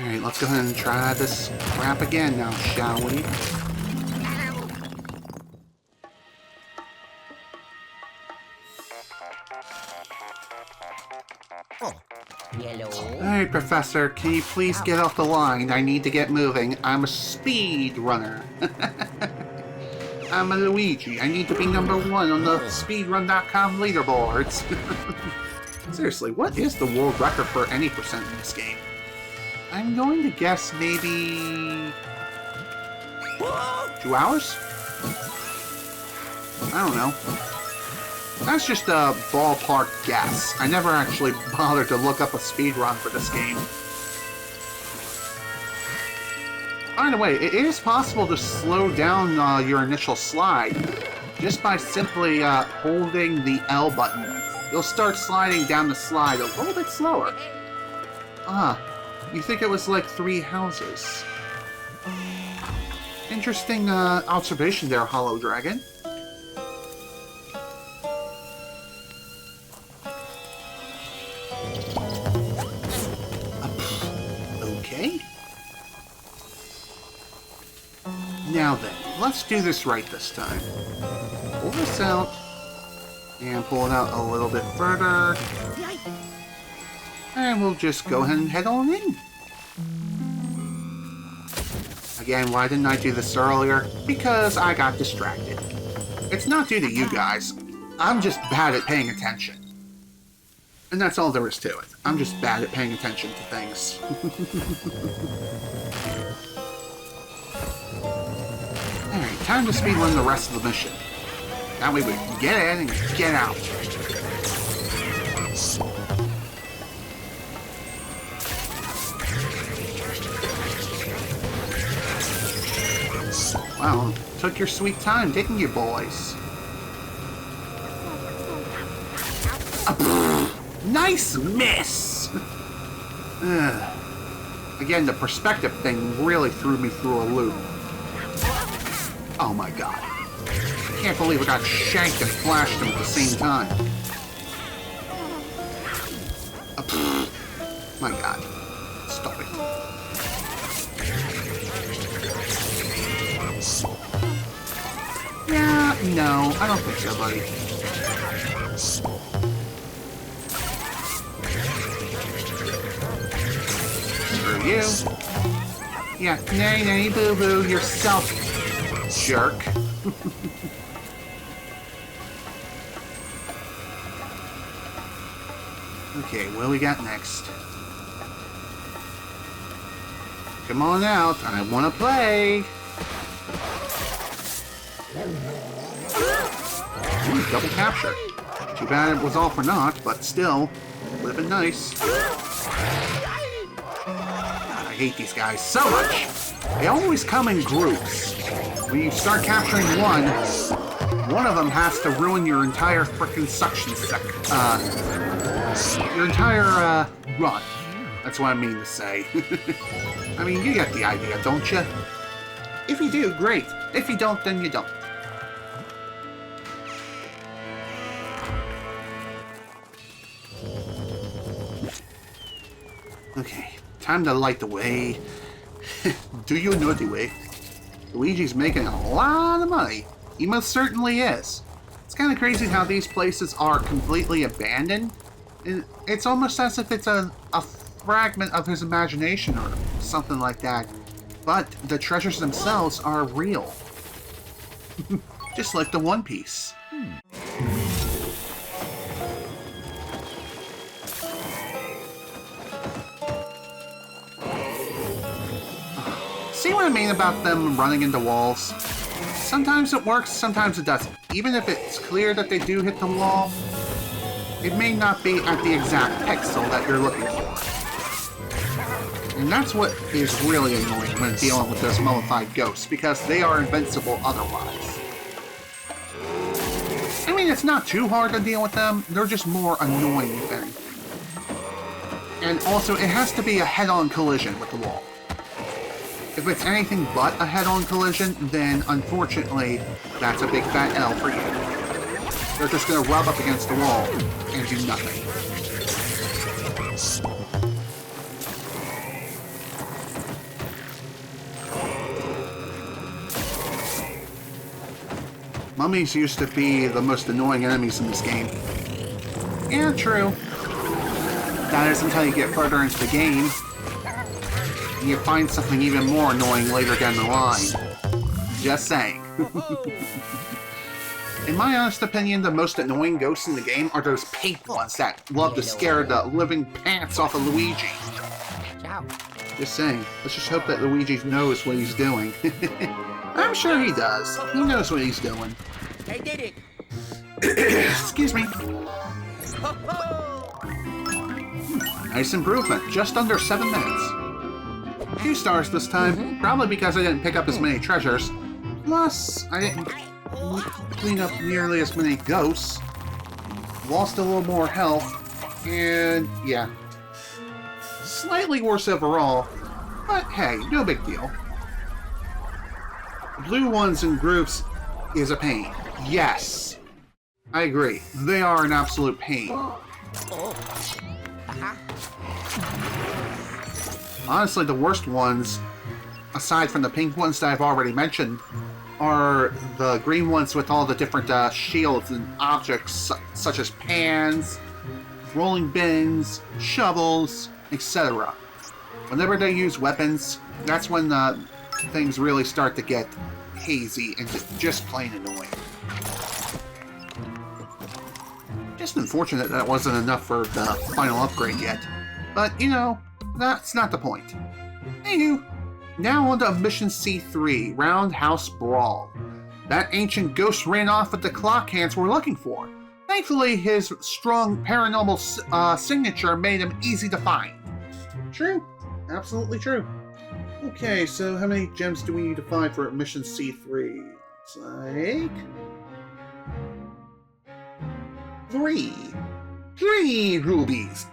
Alright, let's go ahead and try this crap again now, shall we? Alright, Professor, can you please get off the line? I need to get moving. I'm a speed runner. I'm a Luigi. I need to be #1 on the speedrun.com leaderboards. Seriously, what is the world record for any percent in this game? I'm going to guess maybe 2 hours? I don't know. That's just a ballpark guess. I never actually bothered to look up a speedrun for this game. By the way, it is possible to slow down your initial slide just by simply holding the L button. You'll start sliding down the slide a little bit slower. Ah, you think it was like 3 houses. Interesting observation there, Hollow Dragon. Okay. Now then, let's do this right this time. Pull this out, and pull it out a little bit further. And we'll just go ahead and head on in. Again, why didn't I do this earlier? Because I got distracted. It's not due to you guys. I'm just bad at paying attention. And that's all there is to it. I'm just bad at paying attention to things. Alright, time to speedrun the rest of the mission. That way we can get in and get out. Well, took your sweet time, didn't you, boys? Nice miss! Again, the perspective thing really threw me through a loop. Oh my god. I can't believe I got shanked and flashed him at the same time. My god. Stop it. Yeah, no, I don't think so, buddy. Screw you. Yeah, nay, boo-boo, yourself, jerk. Okay, what do we got next? Come on out, I want to play. Ooh, double capture. Too bad it was all for naught, but still, living nice. God, I hate these guys so much. They always come in groups. When you start capturing one of them has to ruin your entire frickin' suction your entire run. That's what I mean to say. I mean, you get the idea, don't you? If you do, great. If you don't, then you don't. Okay, time to light the way. Do you know the way? Luigi's making a lot of money. He most certainly is. It's kind of crazy how these places are completely abandoned. It's almost as if it's a fragment of his imagination or something like that. But the treasures themselves are real. Just like the One Piece. See what I mean about them running into walls? Sometimes it works, sometimes it doesn't. Even if it's clear that they do hit the wall, it may not be at the exact pixel that you're looking for. And that's what is really annoying when dealing with those mummified ghosts, because they are invincible otherwise. I mean, it's not too hard to deal with them, they're just more annoying if anything. And also, it has to be a head-on collision with the wall. If it's anything but a head-on collision, then unfortunately, that's a big fat L for you. They're just gonna rub up against the wall and do nothing. Mummies used to be the most annoying enemies in this game. Yeah, true. That is until you get further into the game. And you find something even more annoying later down the line. Just saying. In my honest opinion, the most annoying ghosts in the game are those pink ones that love to scare the living pants off of Luigi. Ciao. Just saying, let's just hope that Luigi knows what he's doing. I'm sure he does. He knows what he's doing. I did it. Excuse me. Nice improvement. Just under 7 minutes. 2 stars this time. Probably because I didn't pick up as many treasures. Plus, I didn't clean up nearly as many ghosts. Lost a little more health. And, yeah. Slightly worse overall. But hey, no big deal. Blue ones in groups is a pain. Yes. I agree. They are an absolute pain. Honestly, the worst ones, aside from the pink ones that I've already mentioned, are the green ones with all the different shields and objects, such as pans, rolling bins, shovels, etc. Whenever they use weapons, that's when things really start to get hazy and just plain annoying. Just unfortunate that wasn't enough for the final upgrade yet. But, you know, that's not the point. Anywho, now on to Mission C3, Roundhouse Brawl. That ancient ghost ran off with the clock hands we're looking for. Thankfully, his strong paranormal signature made him easy to find. True. Absolutely true. Okay, so how many gems do we need to find for Mission C3? It's like... 3. 3 rubies!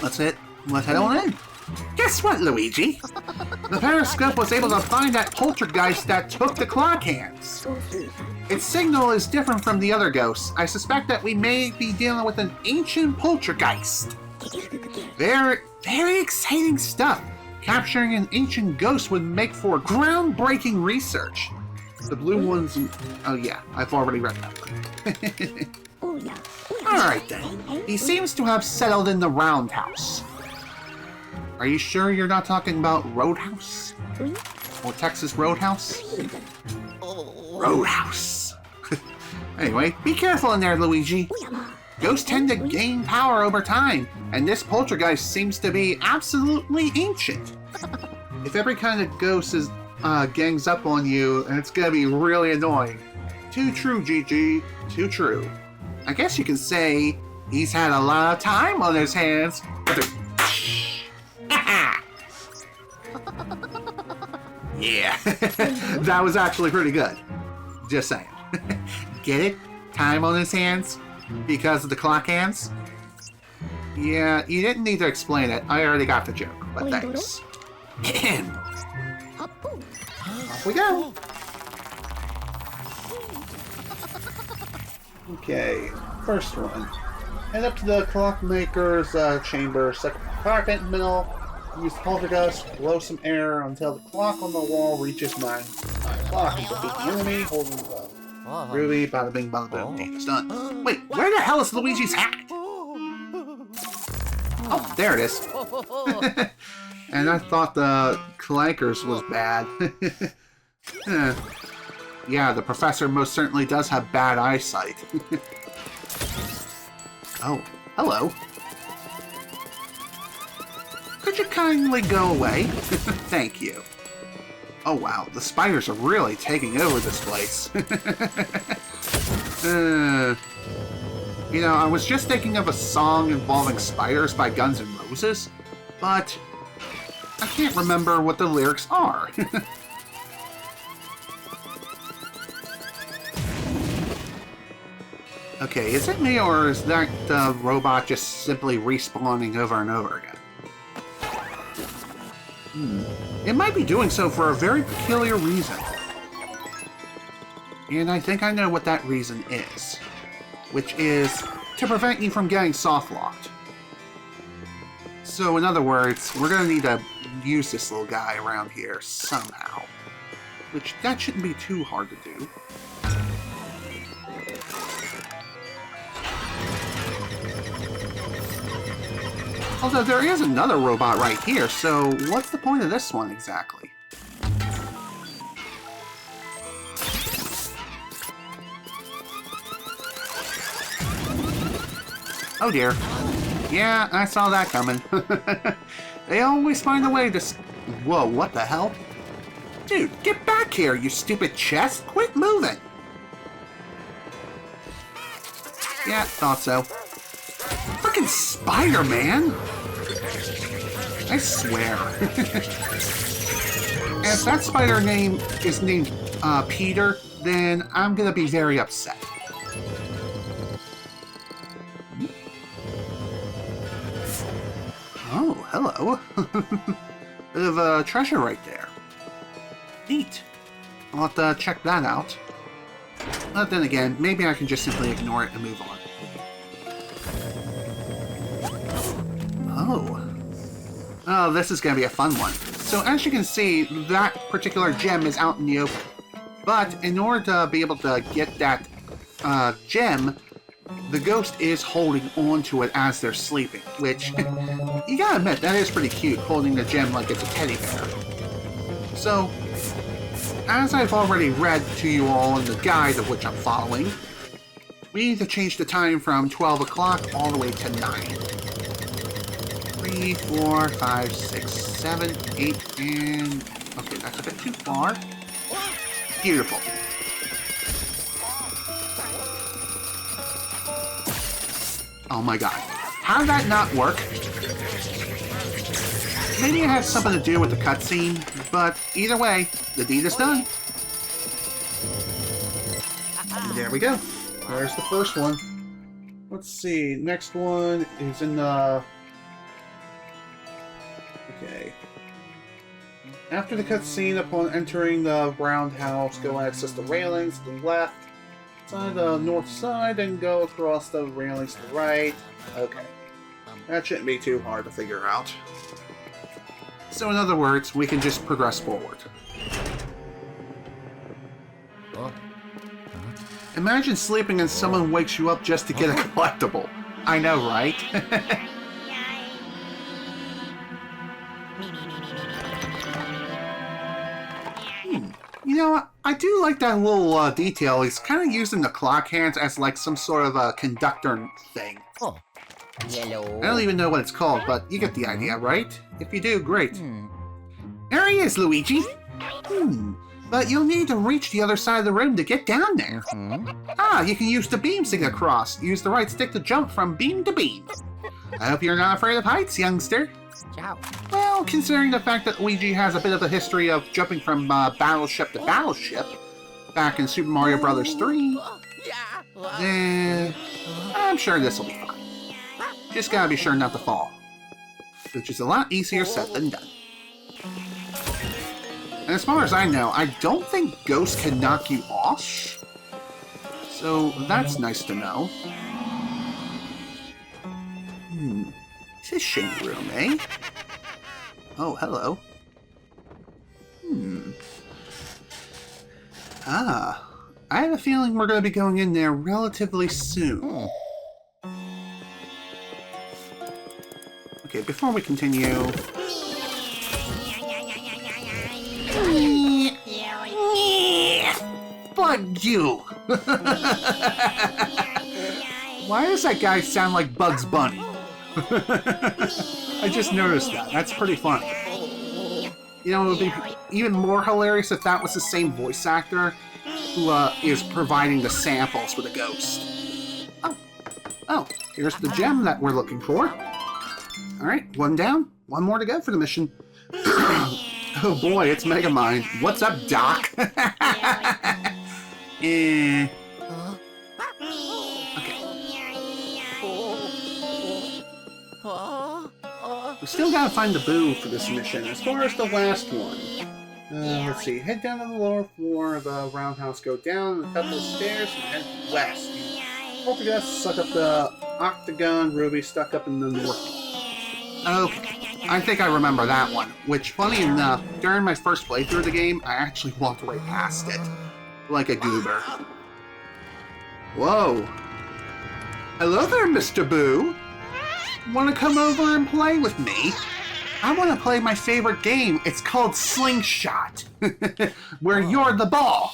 That's it. Let's head on in. Guess what, Luigi? The periscope was able to find that poltergeist that took the clock hands. Its signal is different from the other ghosts. I suspect that we may be dealing with an ancient poltergeist. Very exciting stuff. Capturing an ancient ghost would make for groundbreaking research. The blue ones... Oh yeah, I've already read that one. Alright then. He seems to have settled in the roundhouse. Are you sure you're not talking about Roadhouse? Or Texas Roadhouse? Roadhouse. Anyway, be careful in there, Luigi. Ghosts tend to gain power over time, and this poltergeist seems to be absolutely ancient. If every kind of ghost is gangs up on you, and it's gonna be really annoying. Too true, GG. Too true. I guess you can say he's had a lot of time on his hands. Yeah, that was actually pretty good. Just saying. Get it? Time on his hands? Because of the clock hands? Yeah, you didn't need to explain it. I already got the joke, but thanks. Off we go. Okay, first one. Head up to the clockmaker's chamber, second compartment in the middle. Use the poltergeist, blow some air until the clock on the wall reaches 9 o'clock and defeat the enemy holding the ruby, bada bing, bada boom. It's done. Wait, where the hell is Luigi's hat? Oh, there it is. And I thought the clankers was bad. Yeah, the professor most certainly does have bad eyesight. Oh, hello. Could you kindly go away? Thank you. Oh wow, the spiders are really taking over this place. You know, I was just thinking of a song involving spiders by Guns N' Roses, but I can't remember what the lyrics are. Okay, is it me or is that robot just simply respawning over and over again? It might be doing so for a very peculiar reason. And I think I know what that reason is. Which is to prevent you from getting soft-locked. So in other words, we're going to need to use this little guy around here somehow. Which, that shouldn't be too hard to do. Although there is another robot right here, so what's the point of this one exactly? Oh dear. Yeah, I saw that coming. They always find a way to... Whoa, what the hell? Dude, get back here, you stupid chest! Quit moving! Yeah, thought so. Frickin' Spider-Man! I swear. If that spider name is named Peter, then I'm gonna be very upset. Oh, hello. Bit of a treasure right there. Neat. I'll have to check that out. But then again, maybe I can just simply ignore it and move on. Oh. Oh, this is going to be a fun one. So as you can see, that particular gem is out in the open. But in order to be able to get that gem, the ghost is holding on to it as they're sleeping, which, you gotta admit, that is pretty cute, holding the gem like it's a teddy bear. So, as I've already read to you all in the guide of which I'm following, we need to change the time from 12 o'clock all the way to 9. 3, 4, 5, 6, 7, 8, and... Okay, that's a bit too far. Beautiful. Oh my god. How did that not work? Maybe it has something to do with the cutscene, but either way, the deed is done. There we go. There's the first one. Let's see. Next one is in the... Okay. After the cutscene, upon entering the roundhouse, go and access the railings to the left, side the north side, and go across the railings to the right. Okay. That shouldn't be too hard to figure out. So in other words, we can just progress forward. Imagine sleeping and someone wakes you up just to get a collectible. I know, right? You know, I do like that little detail. He's kind of using the clock hands as like some sort of a conductor thing. Oh. Yellow. I don't even know what it's called, but you get the idea, right? If you do, great. There he is, Luigi! But you'll need to reach the other side of the room to get down there. Ah, you can use the beam to get across. Use the right stick to jump from beam to beam. I hope you're not afraid of heights, youngster. Ciao. Well, considering the fact that Luigi has a bit of a history of jumping from battleship to battleship back in Super Mario Bros. 3, then I'm sure this will be fine. Just gotta be sure not to fall, which is a lot easier said than done. And as far as I know, I don't think ghosts can knock you off, so that's nice to know. Fishing room, eh? Oh, hello. Ah, I have a feeling we're going to be going in there relatively soon. Okay, before we continue... Fuck you! Why does that guy sound like Bugs Bunny? I just noticed that. That's pretty funny. You know, it would be even more hilarious if that was the same voice actor who is providing the samples for the ghost. Oh, here's the gem that we're looking for. Alright, one down, one more to go for the mission. Oh boy, it's Megamind. What's up, Doc? Okay. We still gotta find the boo for this mission, as far as the last one. Let's see, head down to the lower floor of the roundhouse, go down a couple of stairs, and head west. Poltergeist suck up the octagon, Ruby stuck up in the north. Okay, I think I remember that one, which, funny enough, during my first playthrough of the game, I actually walked right past it. Like a goober. Whoa. Hello there, Mr. Boo. Want to come over and play with me? I want to play my favorite game. It's called Slingshot, where you're the ball.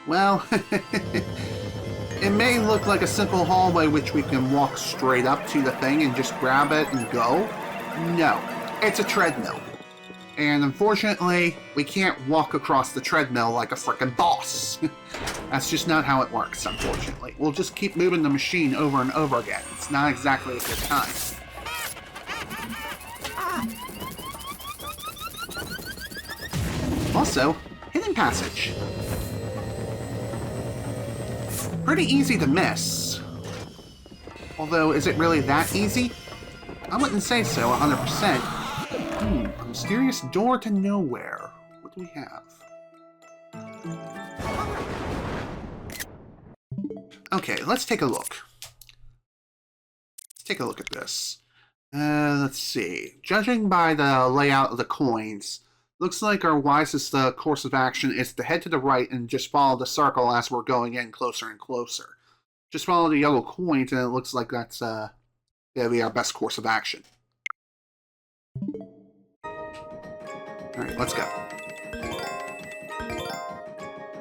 Well, It may look like a simple hallway which we can walk straight up to the thing and just grab it and go. No, it's a treadmill. And unfortunately, we can't walk across the treadmill like a frickin' boss. That's just not how it works, unfortunately. We'll just keep moving the machine over and over again. It's not exactly a good time. Also, hidden passage. Pretty easy to miss. Although, is it really that easy? I wouldn't say so, 100%. A mysterious door to nowhere. What do we have? Okay, let's take a look. Let's take a look at this. Let's see. Judging by the layout of the coins, looks like our wisest course of action is to head to the right and just follow the circle as we're going in closer and closer. Just follow the yellow coins and it looks like that's gonna be our best course of action. Alright, let's go.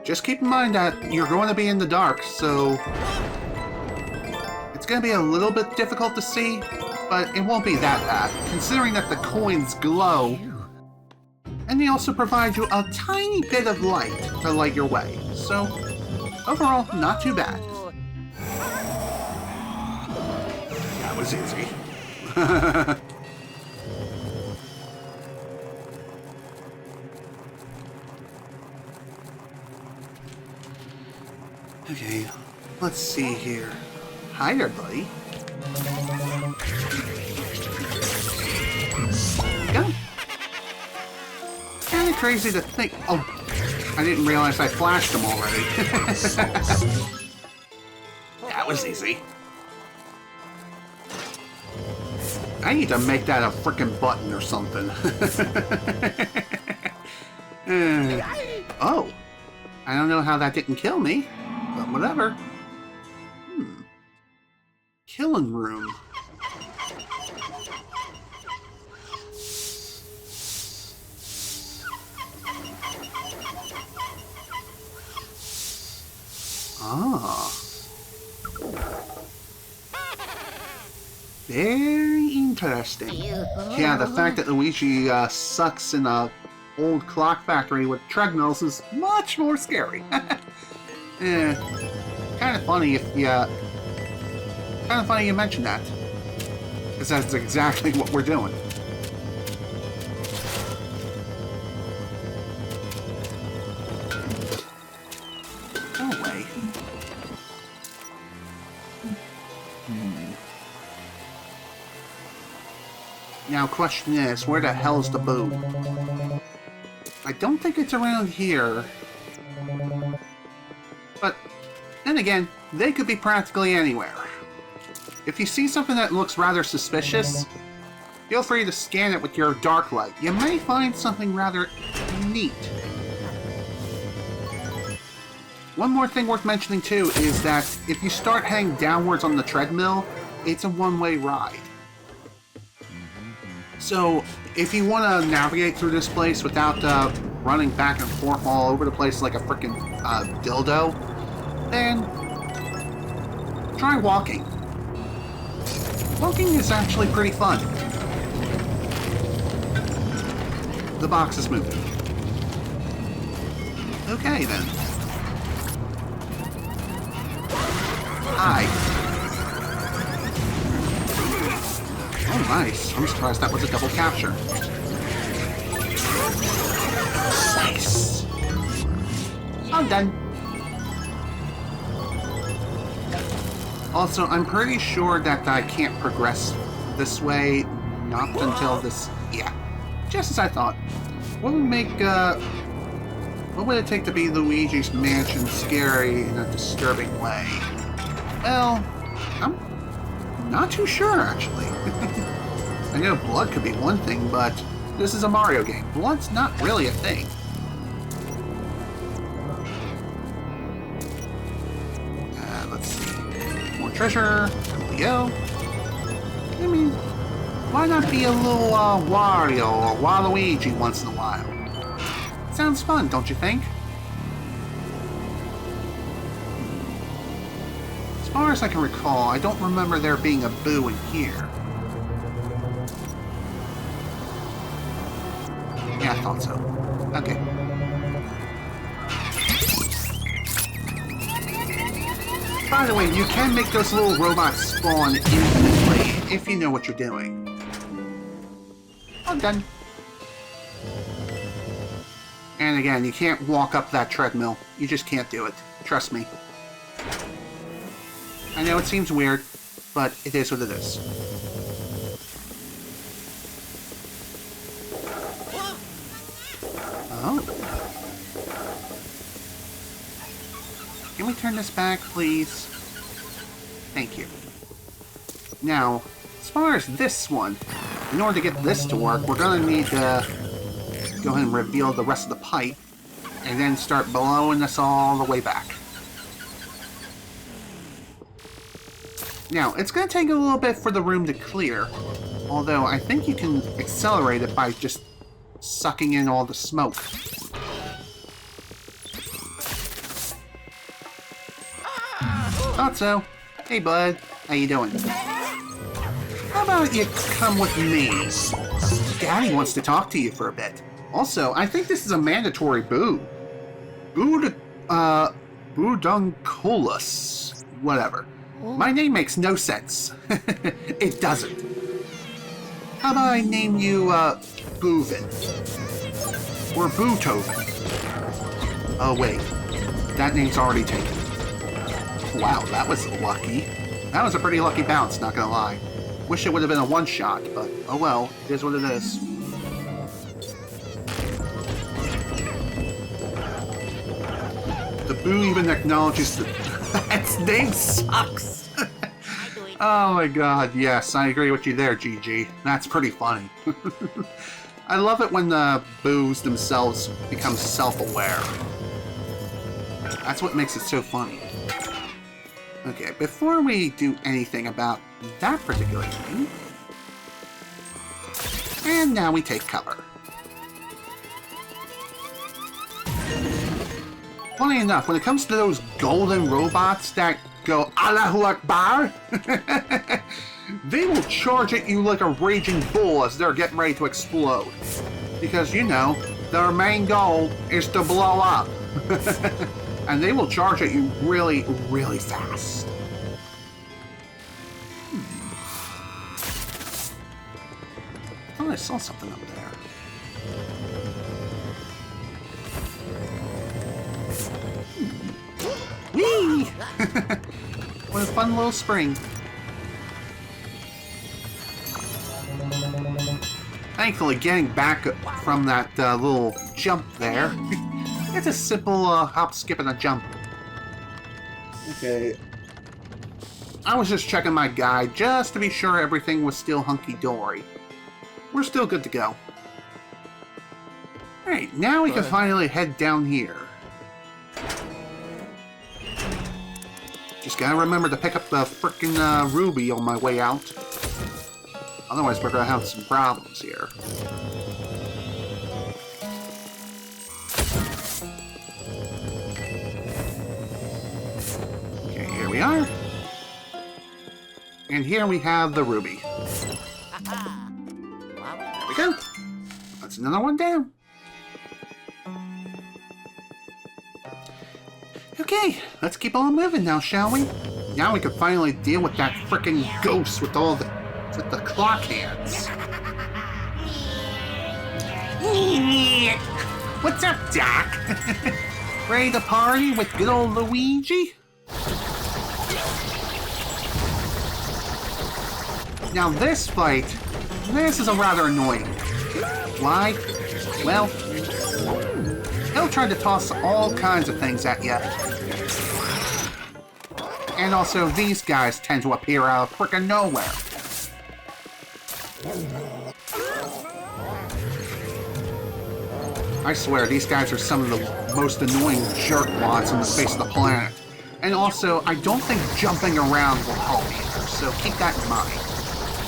Just keep in mind that you're going to be in the dark, so it's going to be a little bit difficult to see, but it won't be that bad, considering that the coins glow, and they also provide you a tiny bit of light to light your way. So, overall, not too bad. That was easy. Okay, let's see here. Hi there, buddy. Go. Kinda crazy to think. Oh, I didn't realize I flashed him already. That was easy. I need to make that a frickin' button or something. Oh. I don't know how that didn't kill me, but whatever. Killing room. Ah. Very interesting. Yeah, the fact that Luigi sucks in a old clock factory with treadmills is much more scary. Kind of funny if you... kind of funny you mentioned that. Because that's exactly what we're doing. Go away. Now, question is, where the hell's the boo? I don't think it's around here. But, then again, they could be practically anywhere. If you see something that looks rather suspicious, feel free to scan it with your dark light. You may find something rather neat. One more thing worth mentioning too is that if you start heading downwards on the treadmill, it's a one-way ride. So, if you want to navigate through this place without running back and forth all over the place like a freaking dildo, then try walking. Walking is actually pretty fun. The box is moving. Okay, then. Hi. Oh, nice. I'm surprised that was a double capture. Nice. I'm done. Also, I'm pretty sure that I can't progress this way, not until this... Yeah, just as I thought. What would it take to be Luigi's Mansion scary in a disturbing way? Well, I'm not too sure, actually. I know blood could be one thing, but this is a Mario game. Blood's not really a thing. Let's see. More treasure. There we go. I mean, why not be a little Wario or Waluigi once in a while? Sounds fun, don't you think? far as I can recall, I don't remember there being a boo in here. Yeah, I thought so. Okay. By the way, you can make those little robots spawn infinitely if you know what you're doing. I'm done. And again, you can't walk up that treadmill. You just can't do it. Trust me. I know it seems weird, but it is what it is. Oh. Can we turn this back, please? Thank you. Now, as far as this one, in order to get this to work, we're going to need to go ahead and reveal the rest of the pipe, and then start blowing this all the way back. Now, it's going to take a little bit for the room to clear, although I think you can accelerate it by just sucking in all the smoke. Thought so. Hey, bud. How you doing? How about you come with me? Daddy wants to talk to you for a bit. Also, I think this is a mandatory boo. Budunculus. Whatever. My name makes no sense. It doesn't. How about I name you, Boovin? Or Bootoven? Oh, wait. That name's already taken. Wow, that was lucky. That was a pretty lucky bounce, not gonna lie. Wish it would have been a one-shot, but oh well, it is what it is. The Boo even acknowledges that its name sucks. Oh my god, yes, I agree with you there, GG. That's pretty funny. I love it when the Boos themselves become self-aware. That's what makes it so funny. Okay, before we do anything about that particular thing... And now we take cover. Funny enough, when it comes to those golden robots that go Allahu Akbar, they will charge at you like a raging bull as they're getting ready to explode. Because, you know, their main goal is to blow up. And they will charge at you really, really fast. Oh, I saw something up there. Whee! What a fun little spring. Thankfully, getting back from that little jump there, it's a simple hop, skip, and a jump. Okay. I was just checking my guide just to be sure everything was still hunky-dory. We're still good to go. Alright, now we can finally head down here. Just gotta remember to pick up the frickin' ruby on my way out. Otherwise, we're gonna have some problems here. Okay, here we are. And here we have the ruby. There we go. That's another one down. Okay, let's keep on moving now, shall we? Now we can finally deal with that frickin' ghost with all the clock hands. What's up, Doc? Ready to party with good old Luigi? Now this fight, this is a rather annoying. Why? Well, he'll try to toss all kinds of things at you. And also, these guys tend to appear out of frickin' nowhere. I swear, these guys are some of the most annoying jerkwads on the face of the planet. And also, I don't think jumping around will help either, so keep that in mind.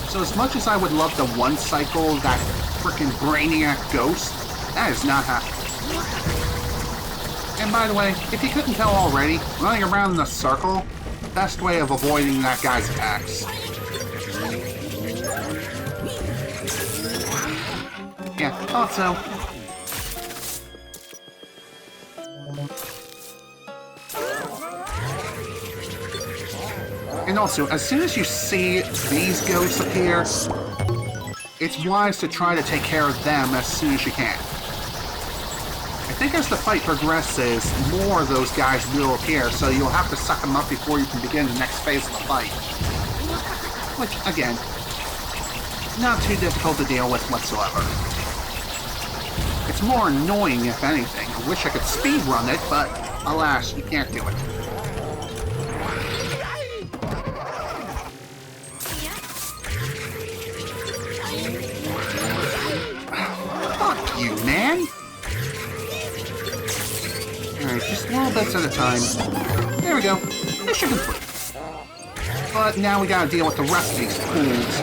So as much as I would love to one-cycle that frickin' Brainiac ghost, that is not happening. And by the way, if you couldn't tell already, running around in a circle best way of avoiding that guy's attacks. Yeah, thought so. And also, as soon as you see these ghosts appear, it's wise to try to take care of them as soon as you can. I think as the fight progresses, more of those guys will appear, so you'll have to suck them up before you can begin the next phase of the fight. Which, again, not too difficult to deal with whatsoever. It's more annoying, if anything. I wish I could speedrun it, but alas, you can't do it. Fuck you, man! Alright, just little bits at a time. There we go. Mission complete. But now we gotta deal with the rest of these fools.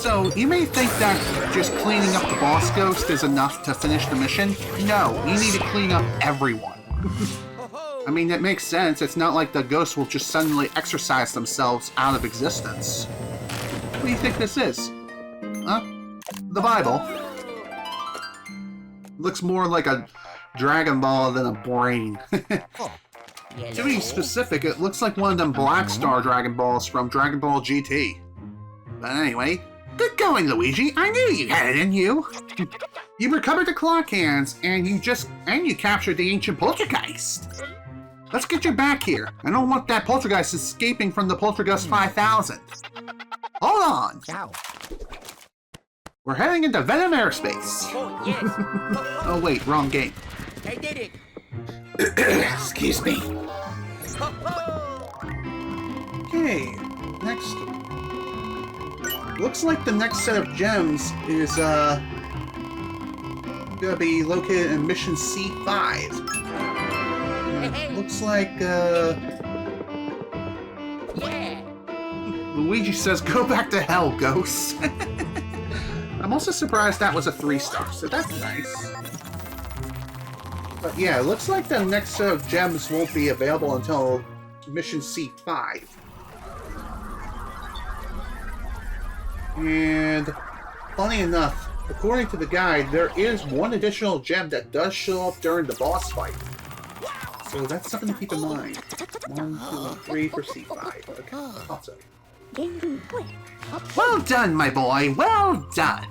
So, you may think that just cleaning up the boss ghost is enough to finish the mission. No, you need to clean up everyone. I mean, it makes sense. It's not like the ghosts will just suddenly exorcise themselves out of existence. What do you think this is? Huh? The Bible. Looks more like a Dragon Ball than a brain. To be specific, it looks like one of them Black Star Dragon Balls from Dragon Ball GT. But anyway, good going, Luigi. I knew you had it in you. You recovered the clock hands, and you captured the ancient poltergeist. Let's get you back here. I don't want that poltergeist escaping from the Poltergeist 5000. Hold on. We're heading into Venom Airspace. Oh, yes. Oh wait, wrong game. I did it. Excuse me. Okay, next. Looks like the next set of gems is gonna be located in Mission C5. Looks like Yeah. Luigi says, "Go back to hell, ghosts." I'm also surprised that was a 3-star, so that's nice. But yeah, it looks like the next set of gems won't be available until Mission C5. And funny enough, according to the guide, there is one additional gem that does show up during the boss fight. So that's something to keep in mind. 1, 2, 3 for C5. Okay, awesome. Well done, my boy. Well done.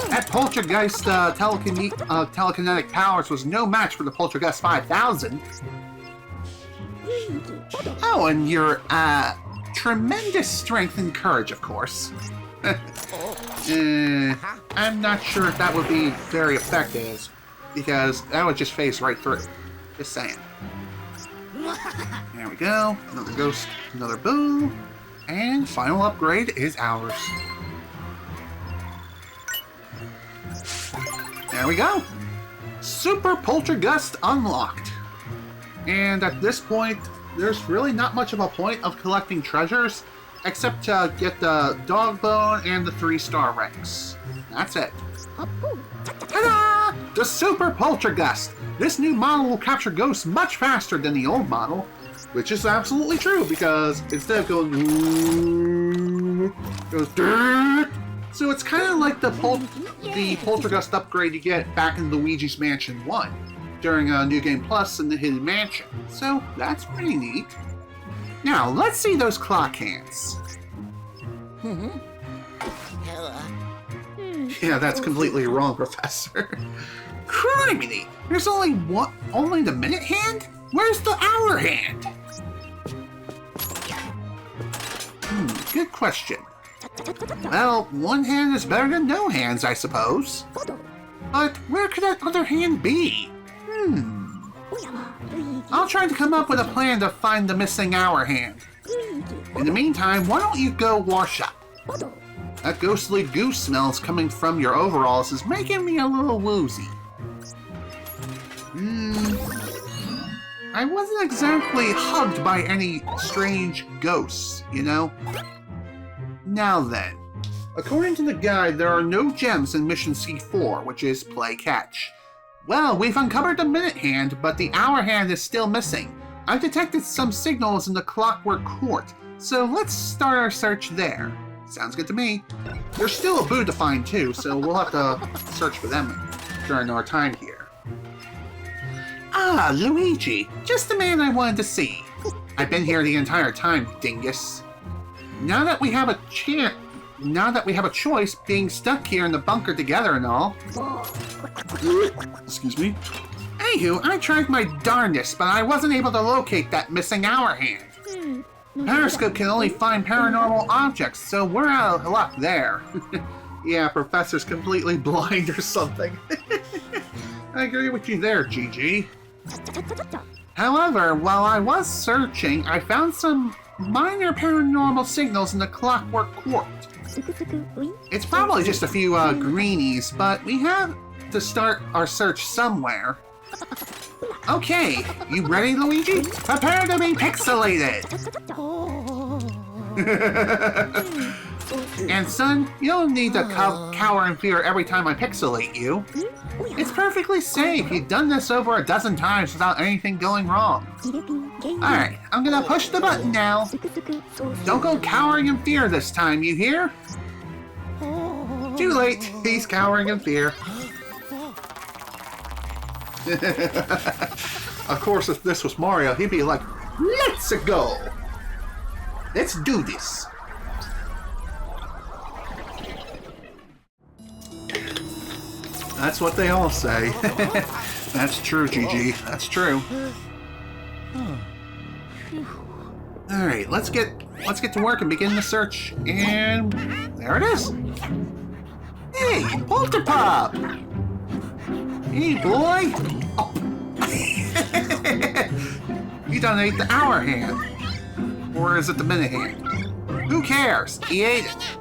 That Poltergeist telekinetic powers was no match for the Poltergeist 5000. Oh, and your tremendous strength and courage, of course. I'm not sure if that would be very effective, because that would just phase right through. Just saying. There we go. Another ghost, another boo. And final upgrade is ours. There we go. Super Poltergeist unlocked. And at this point, there's really not much of a point of collecting treasures, except to get the dog bone and the 3-star ranks. That's it. Ta-da! The Super Poltergeist! This new model will capture ghosts much faster than the old model, which is absolutely true, because instead of going, it goes, so it's kind of like the Poltergeist upgrade you get back in Luigi's Mansion 1 during New Game Plus and the Hidden Mansion. So that's pretty neat. Now let's see those clock hands. Yeah, that's completely wrong, Professor. Criminy! There's only the minute hand? Where's the hour hand? Good question. Well, one hand is better than no hands, I suppose. But where could that other hand be? I'll try to come up with a plan to find the missing hour hand. In the meantime, why don't you go wash up? That ghostly goose smells coming from your overalls is making me a little woozy. I wasn't exactly hugged by any strange ghosts, you know? Now then, according to the guide, there are no gems in Mission C4, which is Play Catch. Well, we've uncovered the minute hand, but the hour hand is still missing. I've detected some signals in the Clockwork Court, so let's start our search there. Sounds good to me. There's still a boo to find too, so we'll have to search for them during our time here. Ah, Luigi, just the man I wanted to see. I've been here the entire time, dingus. Now that we have a choice, being stuck here in the bunker together and all. Excuse me? Anywho, I tried my darndest, but I wasn't able to locate that missing hour hand. Periscope can only find paranormal objects, so we're out of luck there. Yeah, Professor's completely blind or something. I agree with you there, Gigi. However, while I was searching, I found some minor paranormal signals in the Clockwork Court. It's probably just a few greenies, but we have to start our search somewhere. Okay, you ready, Luigi? Prepare to be pixelated! And son, you don't need to cower in fear every time I pixelate you. It's perfectly safe. You've done this over a dozen times without anything going wrong. Alright, I'm gonna push the button now. Don't go cowering in fear this time, you hear? Too late, he's cowering in fear. Of course, if this was Mario, he'd be like, let's go! Let's do this! That's what they all say. That's true, Gigi. That's true. Alright, let's get to work and begin the search. And there it is! Hey, Polterpop! Hey, boy! Oh. You done ate the hour hand. Or is it the minute hand? Who cares? He ate it.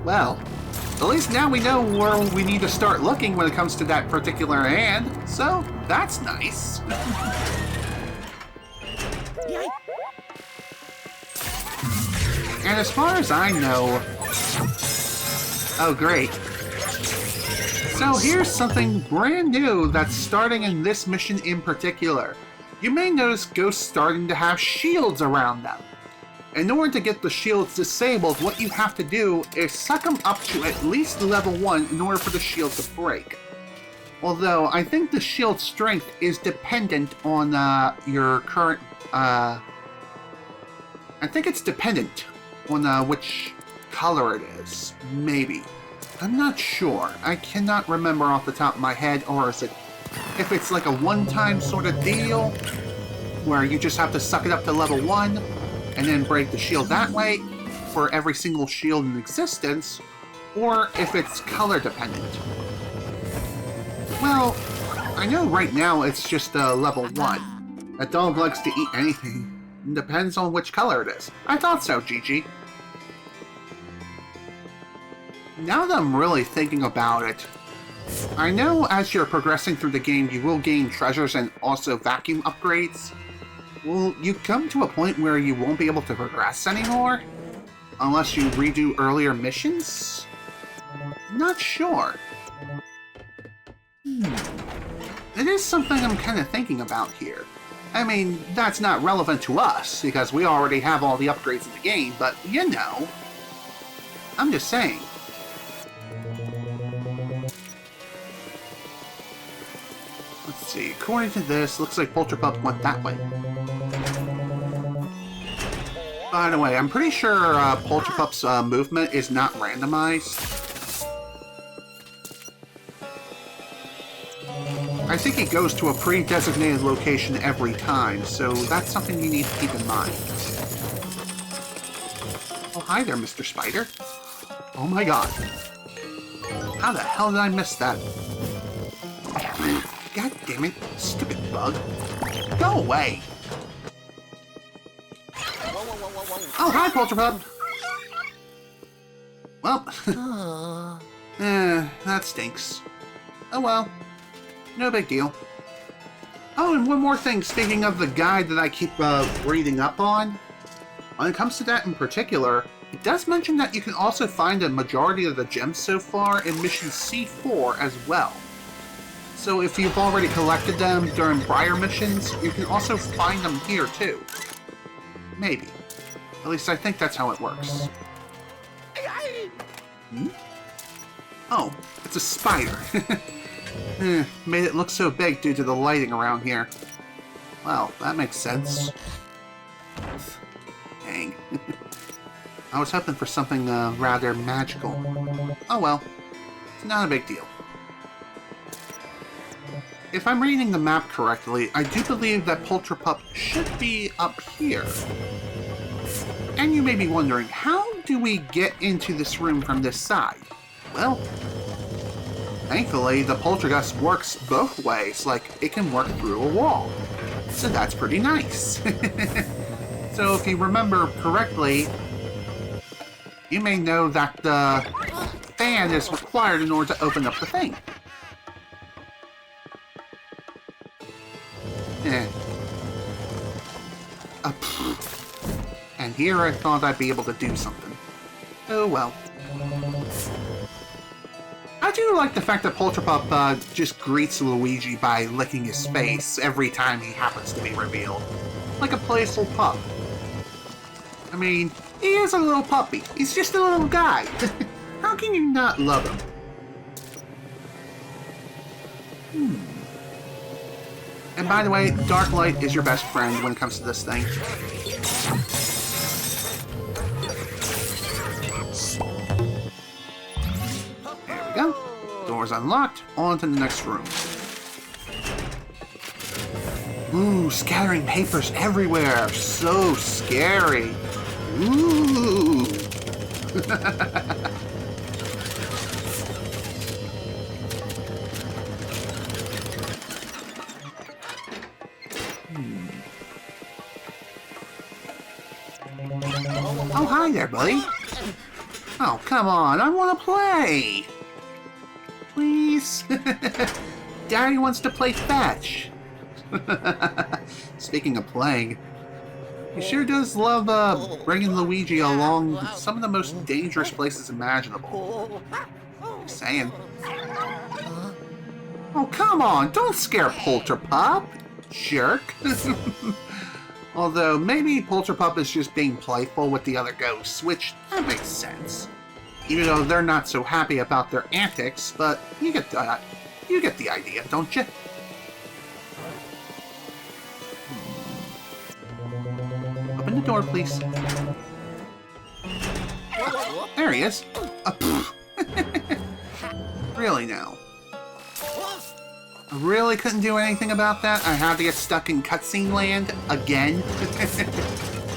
Well, at least now we know where we need to start looking when it comes to that particular hand, so that's nice. And as far as I know... Oh, great. So here's something brand new that's starting in this mission in particular. You may notice ghosts starting to have shields around them. In order to get the shields disabled, what you have to do is suck them up to at least level 1 in order for the shield to break. Although, I think the shield strength is dependent on your current... I think it's dependent on which color it is. Maybe. I'm not sure. I cannot remember off the top of my head, or is it... If it's like a one-time sort of deal, where you just have to suck it up to level 1, and then break the shield that way for every single shield in existence, or if it's color dependent. Well, I know right now it's just level 1. A dog likes to eat anything. It depends on which color it is. I thought so, Gigi. Now that I'm really thinking about it, I know as you're progressing through the game you will gain treasures and also vacuum upgrades. Will you come to a point where you won't be able to progress anymore? Unless you redo earlier missions? Not sure. It is something I'm kind of thinking about here. I mean, that's not relevant to us, because we already have all the upgrades in the game, but you know. I'm just saying. Let's see, according to this, looks like Polterpup went that way. By the way, I'm pretty sure Polterpup's movement is not randomized. I think he goes to a pre-designated location every time, so that's something you need to keep in mind. Oh, hi there, Mr. Spider. Oh my god. How the hell did I miss that? God damn it, stupid bug. Go away! Oh, hi, Polterpup! Well, that stinks. Oh well. No big deal. Oh, and one more thing, speaking of the guide that I keep reading up on. When it comes to that in particular, It does mention that you can also find a majority of the gems so far in Mission C4 as well. So if you've already collected them during prior missions, you can also find them here too. Maybe. At least I think that's how it works. Hmm? Oh, it's a spider. Made it look so big due to the lighting around here. Well, that makes sense. Dang. I was hoping for something rather magical. Oh well, it's not a big deal. If I'm reading the map correctly, I do believe that Polterpup should be up here. And you may be wondering, how do we get into this room from this side? Well, thankfully, the Poltergust works both ways, like it can work through a wall. So that's pretty nice. So if you remember correctly, you may know that the fan is required in order to open up the thing. And here I thought I'd be able to do something. Oh well. I do like the fact that Polterpup just greets Luigi by licking his face every time he happens to be revealed. Like a playful pup. I mean, he is a little puppy. He's just a little guy. How can you not love him? And by the way, dark light is your best friend when it comes to this thing. There we go. Door's unlocked. On to the next room. Ooh, scattering papers everywhere. So scary. Ooh. Oh, hi there, buddy. Oh, come on. I want to play. Please. Daddy wants to play fetch. Speaking of playing, he sure does love bringing Luigi along some of the most dangerous places imaginable. Just saying. Oh, come on. Don't scare Polterpup. Jerk. Although, maybe Polterpup is just being playful with the other ghosts, which, that makes sense. Even though they're not so happy about their antics, but you get the idea, don't you? Open the door, please. There he is. Really now? I really couldn't do anything about that? I had to get stuck in cutscene land again?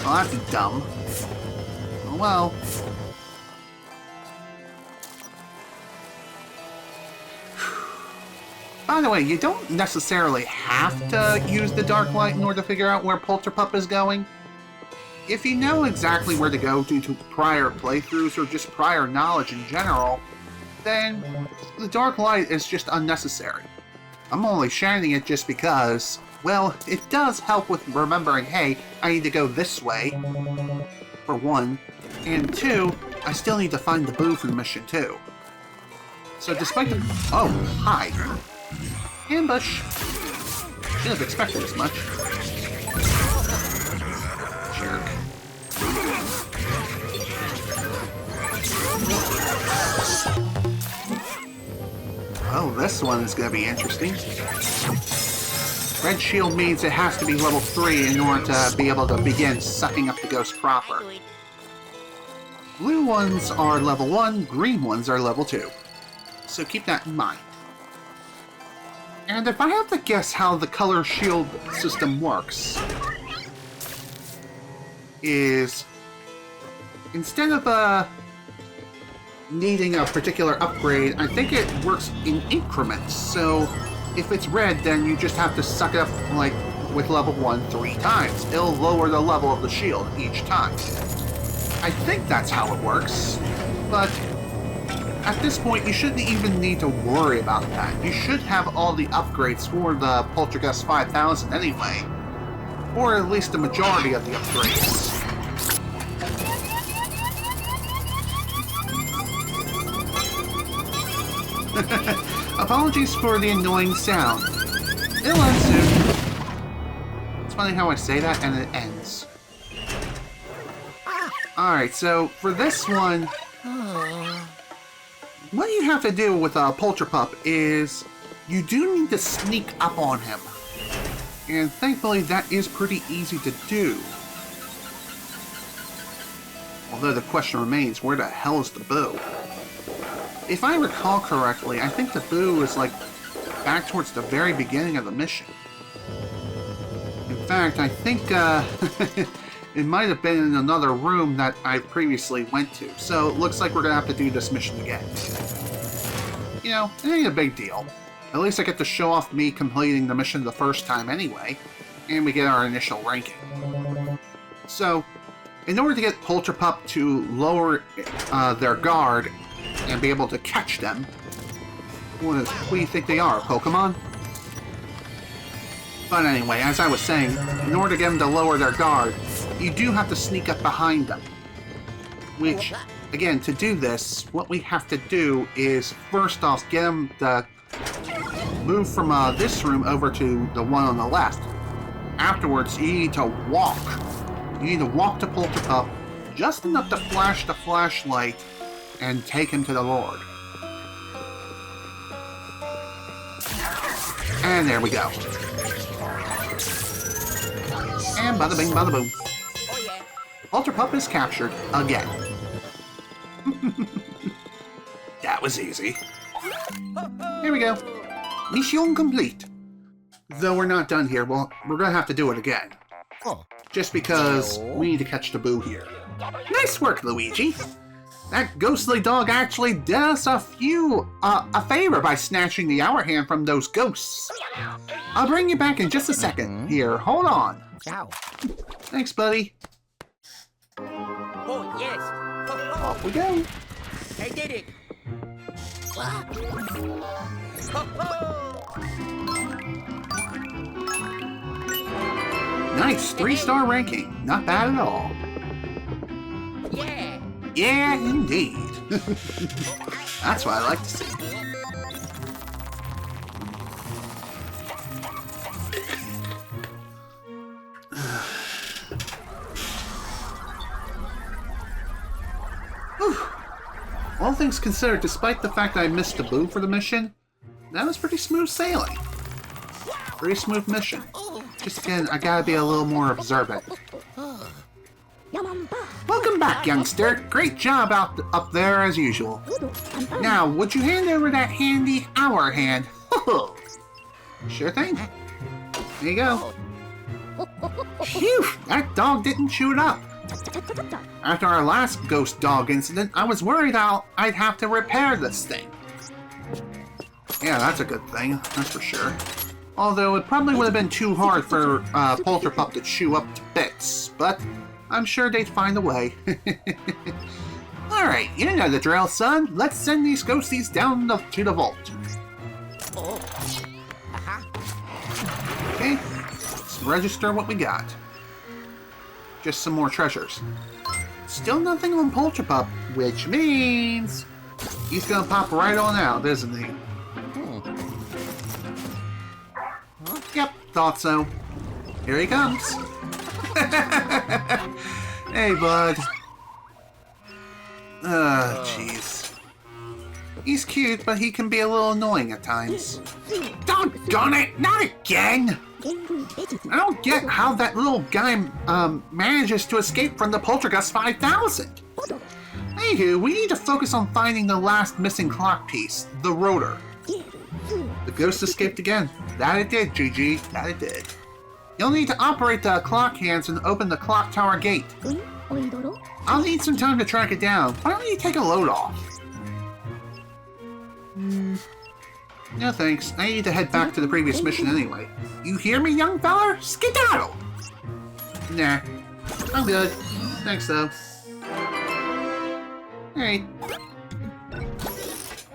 Well, that's dumb. Oh well. By the way, you don't necessarily have to use the dark light in order to figure out where Polterpup is going. If you know exactly where to go due to prior playthroughs or just prior knowledge in general, then the dark light is just unnecessary. I'm only shining it just because, well, it does help with remembering, hey, I need to go this way, for one, and two, I still need to find the boo for the mission too. So despite the... Oh, hi. Ambush. Should have expected as much. Jerk. Oh, this one is going to be interesting. Red shield means it has to be level 3 in order to be able to begin sucking up the ghost proper. Blue ones are level 1, green ones are level 2. So keep that in mind. And if I have to guess how the color shield system works, is instead of needing a particular upgrade, I think it works in increments. So if it's red, then you just have to suck it up like with level 1 3 times. It'll lower the level of the shield each time. I think that's how it works, but at this point you shouldn't even need to worry about that. You should have all the upgrades for the Poltergust 5000 anyway, or at least the majority of the upgrades. Apologies for the annoying sound. It'll end soon. It's funny how I say that and it ends. Alright, so for this one, what you have to do with a Polterpup is you do need to sneak up on him. And thankfully that is pretty easy to do. Although the question remains, where the hell is the boo? If I recall correctly, I think the boo is like back towards the very beginning of the mission. In fact, I think it might have been in another room that I previously went to. So it looks like we're gonna have to do this mission again. You know, it ain't a big deal. At least I get to show off me completing the mission the first time anyway, and we get our initial ranking. So, in order to get Polterpup to lower their guard and be able to catch them, what do you think they are, Pokemon? But anyway, as I was saying, in order to get them to lower their guard, you do have to sneak up behind them. Which, again, to do this, what we have to do is, first off, get them to move from this room over to the one on the left. Afterwards, you need to walk. You need to walk to Polterpup just enough to flash the flashlight and take him to the Lord. And there we go. And bada bing, bada boom. Oh yeah. Polterpup is captured again. That was easy. Here we go. Mission complete. Though we're not done here, well, we're gonna have to do it again. Just because we need to catch the boo here. Nice work, Luigi. That ghostly dog actually did us a favor by snatching the hour hand from those ghosts. I'll bring you back in just a second. Here, hold on. Ciao. Thanks, buddy. Oh yes. Off we go. I did it. Nice, 3-star ranking. Not bad at all. Yeah. Yeah, indeed. That's what I like to see. All things considered, despite the fact that I missed the boo for the mission, that was pretty smooth sailing. Pretty smooth mission. Just again, I gotta be a little more observant. Welcome back, youngster. Great job up there as usual. Now, would you hand over that handy hour hand? Sure thing. There you go. Phew, that dog didn't chew it up. After our last ghost dog incident, I was worried I'd have to repair this thing. Yeah, that's a good thing, that's for sure. Although it probably would have been too hard for Polterpup to chew up to bits, but I'm sure they'd find a way. Alright, you know the drill, son. Let's send these ghosties down to the vault. Okay, let's register what we got. Just some more treasures. Still nothing on Polterpup, which means he's gonna pop right on out, isn't he? Yep, thought so. Here he comes. Hey, bud. Jeez. He's cute, but he can be a little annoying at times. Doggone it! Not again! I don't get how that little guy manages to escape from the Poltergust 5000. Anywho, we need to focus on finding the last missing clock piece, the rotor. The ghost escaped again. That it did, GG. That it did. You'll need to operate the clock hands and open the clock tower gate. I'll need some time to track it down. Why don't you take a load off? No thanks. I need to head back to the previous mission anyway. You hear me, young feller? Skedaddle! Nah. I'm good. Thanks, though. Alright.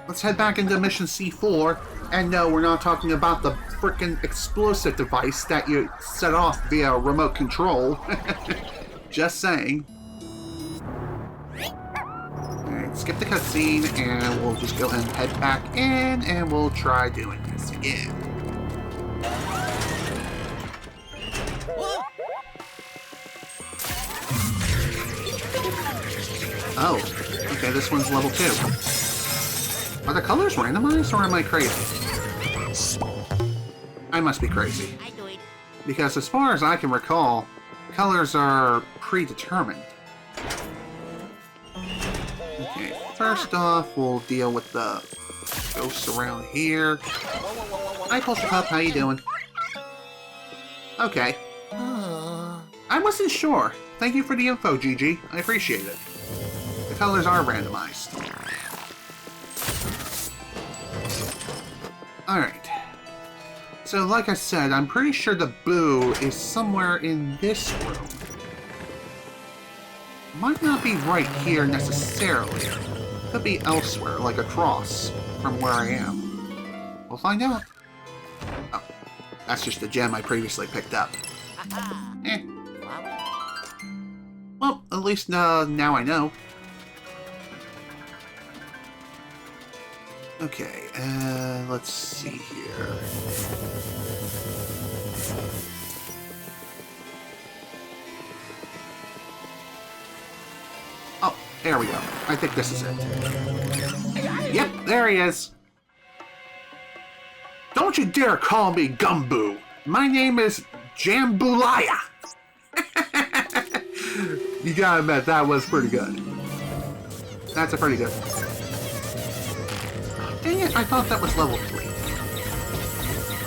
Let's head back into mission C4. And no, we're not talking about the frickin' explosive device that you set off via remote control. Just saying. Alright, skip the cutscene, and we'll just go ahead and head back in, and we'll try doing this again. Oh, okay, this one's level 2. Are the colors randomized, or am I crazy? I must be crazy. I do it. Because as far as I can recall, colors are predetermined. Okay, first off, we'll deal with the ghosts around here. Hi, Culture Pup, how you doing? Okay. I wasn't sure. Thank you for the info, Gigi. I appreciate it. The colors are randomized. Alright. So, like I said, I'm pretty sure the boo is somewhere in this room. Might not be right here necessarily. Could be elsewhere, like across from where I am. We'll find out. Oh, that's just a gem I previously picked up. Eh. Well, at least now I know. Okay, let's see here. Oh, there we go. I think this is it. Yep, there he is. Don't you dare call me Gumbo. My name is Jambalaya. You gotta admit, that was pretty good. That's a pretty good one. Dang it, I thought that was level 3.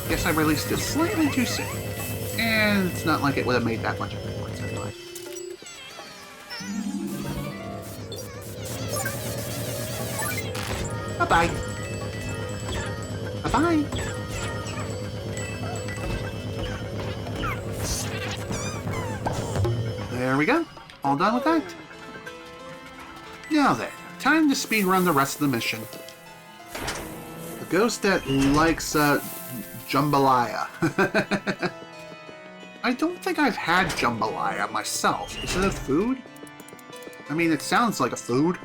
Guess I released it slightly too soon. And it's not like it would have made that much of a difference anyway. Bye-bye. Bye-bye. There we go. All done with that. Now then, time to speedrun the rest of the mission. The ghost that likes, jambalaya. I don't think I've had jambalaya myself. Is it a food? I mean, it sounds like a food.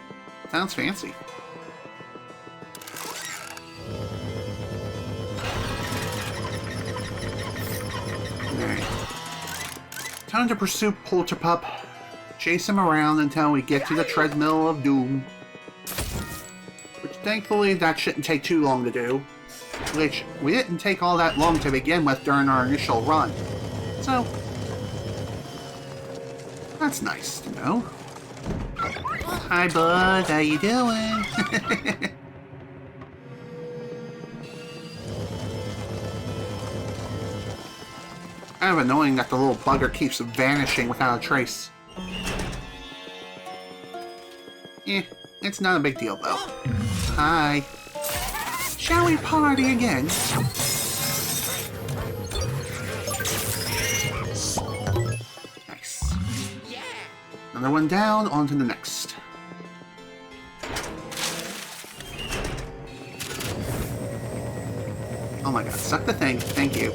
Sounds fancy. Alright. Time to pursue Polterpup. Chase him around until we get to the treadmill of doom. Which, thankfully, that shouldn't take too long to do. Which, we didn't take all that long to begin with during our initial run. So, that's nice to know. Hi, bud. How you doing? Kind of annoying that the little bugger keeps vanishing without a trace. Eh, it's not a big deal, though. Hi. Shall we party again? Nice. Yeah. Another one down, on to the next. Oh my god, suck the thing. Thank you.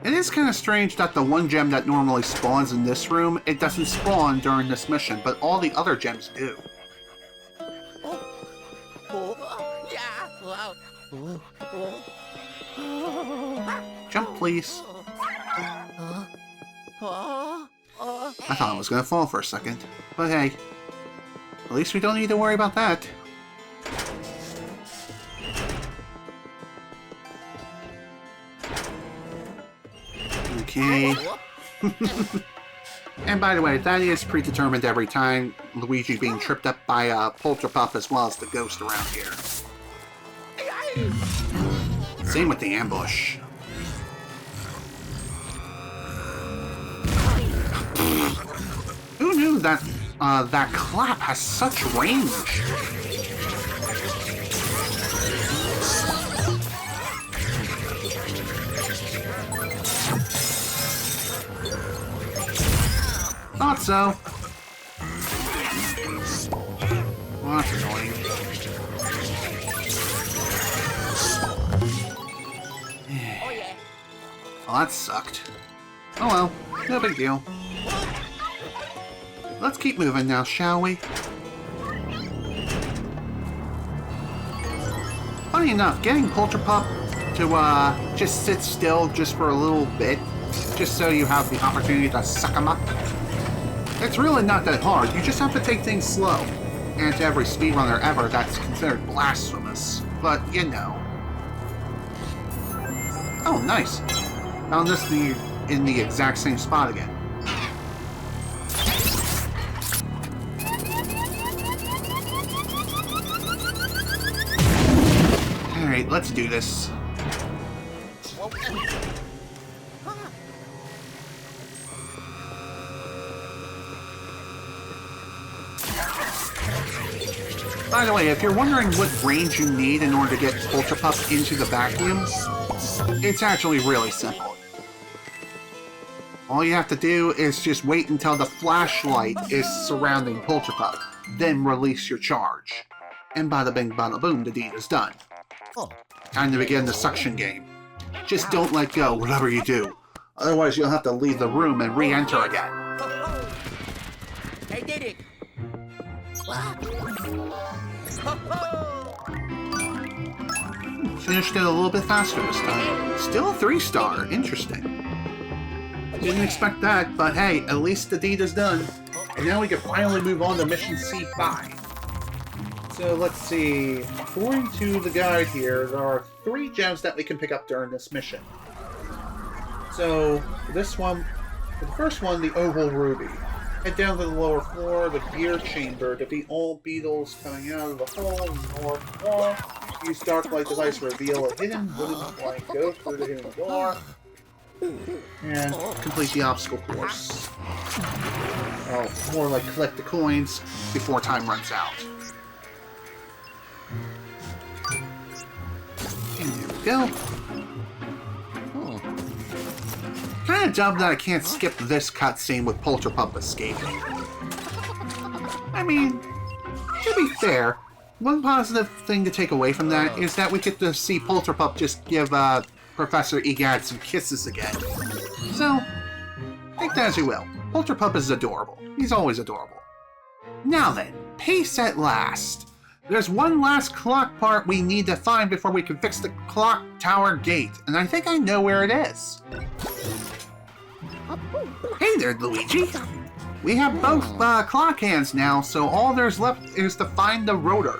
It is kind of strange that the one gem that normally spawns in this room, it doesn't spawn during this mission, but all the other gems do. Jump, please. I thought I was going to fall for a second, but hey, at least we don't need to worry about that. Okay. And by the way, that is predetermined every time. Luigi being tripped up by a Polterpup as well as the ghost around here. Same with the ambush. Who knew that that clap has such range? Thought so. Well, that's annoying. Oh yeah. Well, that sucked. Oh well, no big deal. Let's keep moving now, shall we? Funny enough, getting Polterpup to just sit still just for a little bit, just so you have the opportunity to suck him up. It's really not that hard. You just have to take things slow. And to every speedrunner ever, that's considered blasphemous. But, you know. Oh, nice. Found this in the exact same spot again. Alright, let's do this. By the way, if you're wondering what range you need in order to get Polterpup into the vacuum, it's actually really simple. All you have to do is just wait until the flashlight is surrounding Polterpup, then release your charge. And bada bing bada boom, the deed is done. Time to begin the suction game. Just don't let go, whatever you do. Otherwise you'll have to leave the room and re-enter again. I did it! Finished it a little bit faster this time. Still a 3-star. Interesting. Didn't expect that, but hey, at least the deed is done. And now we can finally move on to mission C5. So let's see. According to the guide here, there are 3 gems that we can pick up during this mission. So, this one, for the first one, the Oval Ruby. Head down to the lower floor, the gear chamber, defeat all beetles coming out of the hole in the north wall. Use dark light device to reveal a hidden wooden plank. Go through the hidden door. And complete the obstacle course. Oh, more like collect the coins before time runs out. And there we go. Kinda dumb that I can't skip this cutscene with Polterpup escaping. I mean, to be fair, one positive thing to take away from that is that we get to see Polterpup just give Professor Egad some kisses again. So, take that as you will. Polterpup is adorable. He's always adorable. Now then, peace at last. There's one last clock part we need to find before we can fix the clock tower gate, and I think I know where it is. Hey there, Luigi. We have both clock hands now, so all there's left is to find the rotor.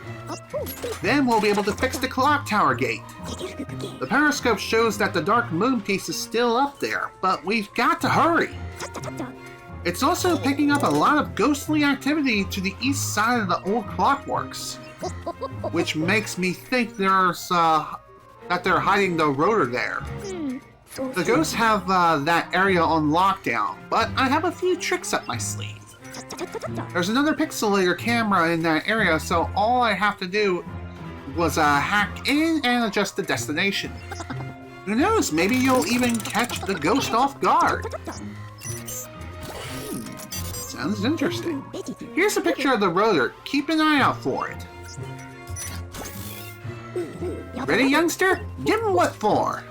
Then we'll be able to fix the clock tower gate. The periscope shows that the dark moon piece is still up there, but we've got to hurry. It's also picking up a lot of ghostly activity to the east side of the old Clockworks, which makes me think there's that they're hiding the rotor there. The ghosts have that area on lockdown, but I have a few tricks up my sleeve. There's another pixelator camera in that area, so all I have to do was hack in and adjust the destination. Who knows, maybe you'll even catch the ghost off guard. Sounds interesting. Here's a picture of the rotor. Keep an eye out for it. Ready, youngster? Give him what for.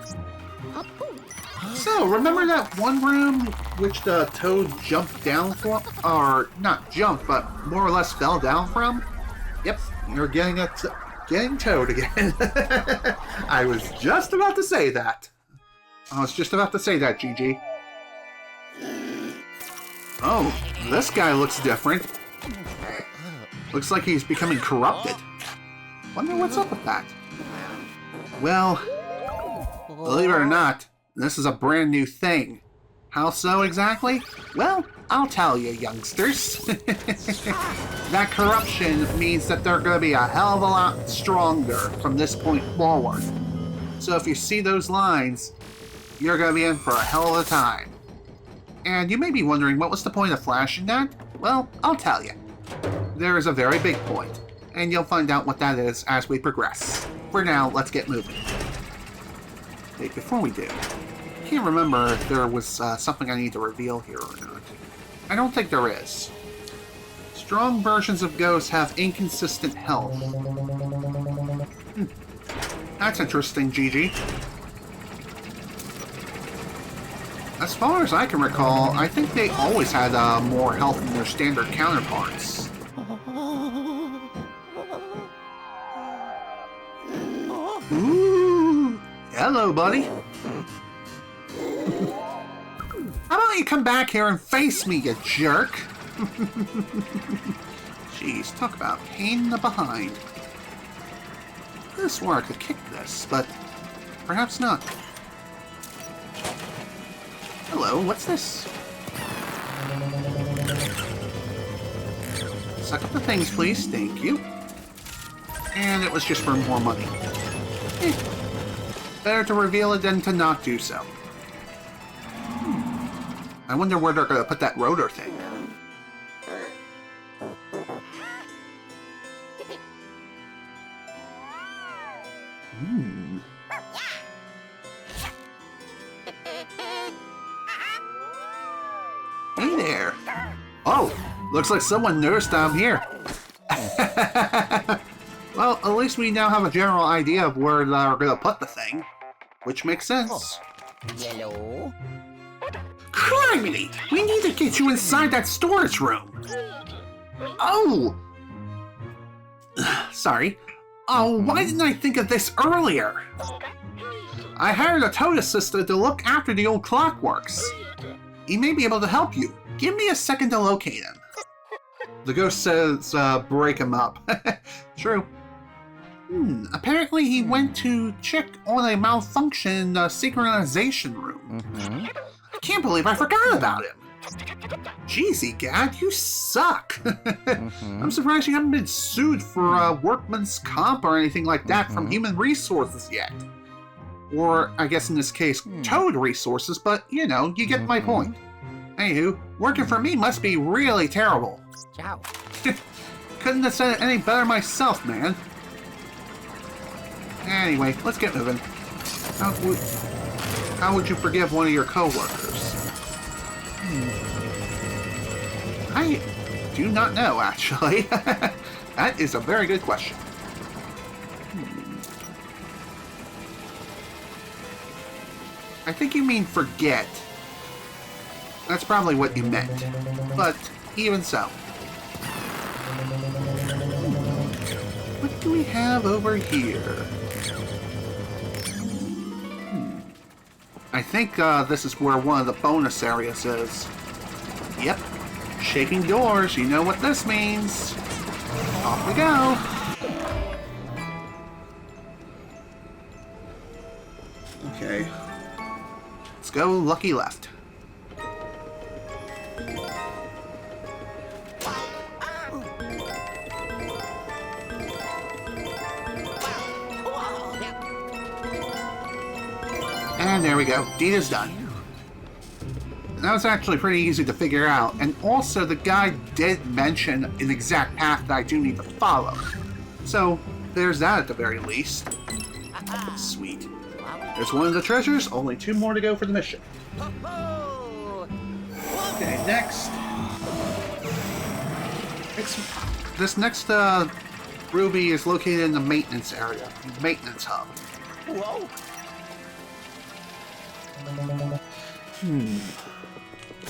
So, remember that one room which the toad jumped down from? Or, not jumped, but more or less fell down from? Yep, you're getting toad again. I was just about to say that. Gigi. Oh, this guy looks different. Looks like he's becoming corrupted. Wonder what's up with that. Well, believe it or not, this is a brand new thing. How so exactly? Well, I'll tell you, youngsters. That corruption means that they're going to be a hell of a lot stronger from this point forward. So if you see those lines, you're going to be in for a hell of a time. And you may be wondering, what was the point of flashing that? Well, I'll tell you. There is a very big point, and you'll find out what that is as we progress. For now, let's get moving. Wait, before we do, I can't remember if there was something I need to reveal here or not. I don't think there is. Strong versions of ghosts have inconsistent health. That's interesting, Gigi. As far as I can recall, I think they always had more health than their standard counterparts. Ooh, hello, buddy. How about you come back here and face me, you jerk? Jeez, talk about pain in the behind. I could have swore I could kick this, but perhaps not. Hello, what's this? Suck up the things, please. Thank you. And it was just for more money. Better to reveal it than to not do so. I wonder where they're going to put that rotor thing. Hey there. Oh, looks like someone noticed I'm here. Well, at least we now have a general idea of where they're going to put the thing, which makes sense. Yellow. Criminy! We need to get you inside that storage room. Oh! Sorry. Oh, why didn't I think of this earlier? I hired a toad assistant to look after the old Clockworks. He may be able to help you. Give me a second to locate him. The ghost says, break him up. True. Apparently he went to check on a malfunction in the synchronization room. I can't believe I forgot about him. Jeez, Egad, you suck. I'm surprised you haven't been sued for workman's comp or anything like that from Human Resources yet. Or, I guess in this case, Toad Resources, but, you know, you get my point. Anywho, working for me must be really terrible. Ciao. Couldn't have said it any better myself, man. Anyway, let's get moving. How would you forgive one of your co-workers? I do not know, actually. That is a very good question. I think you mean forget. That's probably what you meant. But even so. What do we have over here? I think this is where one of the bonus areas is. Yep. Shaking doors, you know what this means. Off we go. Okay. Let's go lucky left. And there we go. Deed is done. That was actually pretty easy to figure out, and also the guy did mention an exact path that I do need to follow. So, there's that at the very least. Sweet. There's one of the treasures, only 2 more to go for the mission. Okay, next. This next ruby is located in the maintenance area, maintenance hub. Whoa.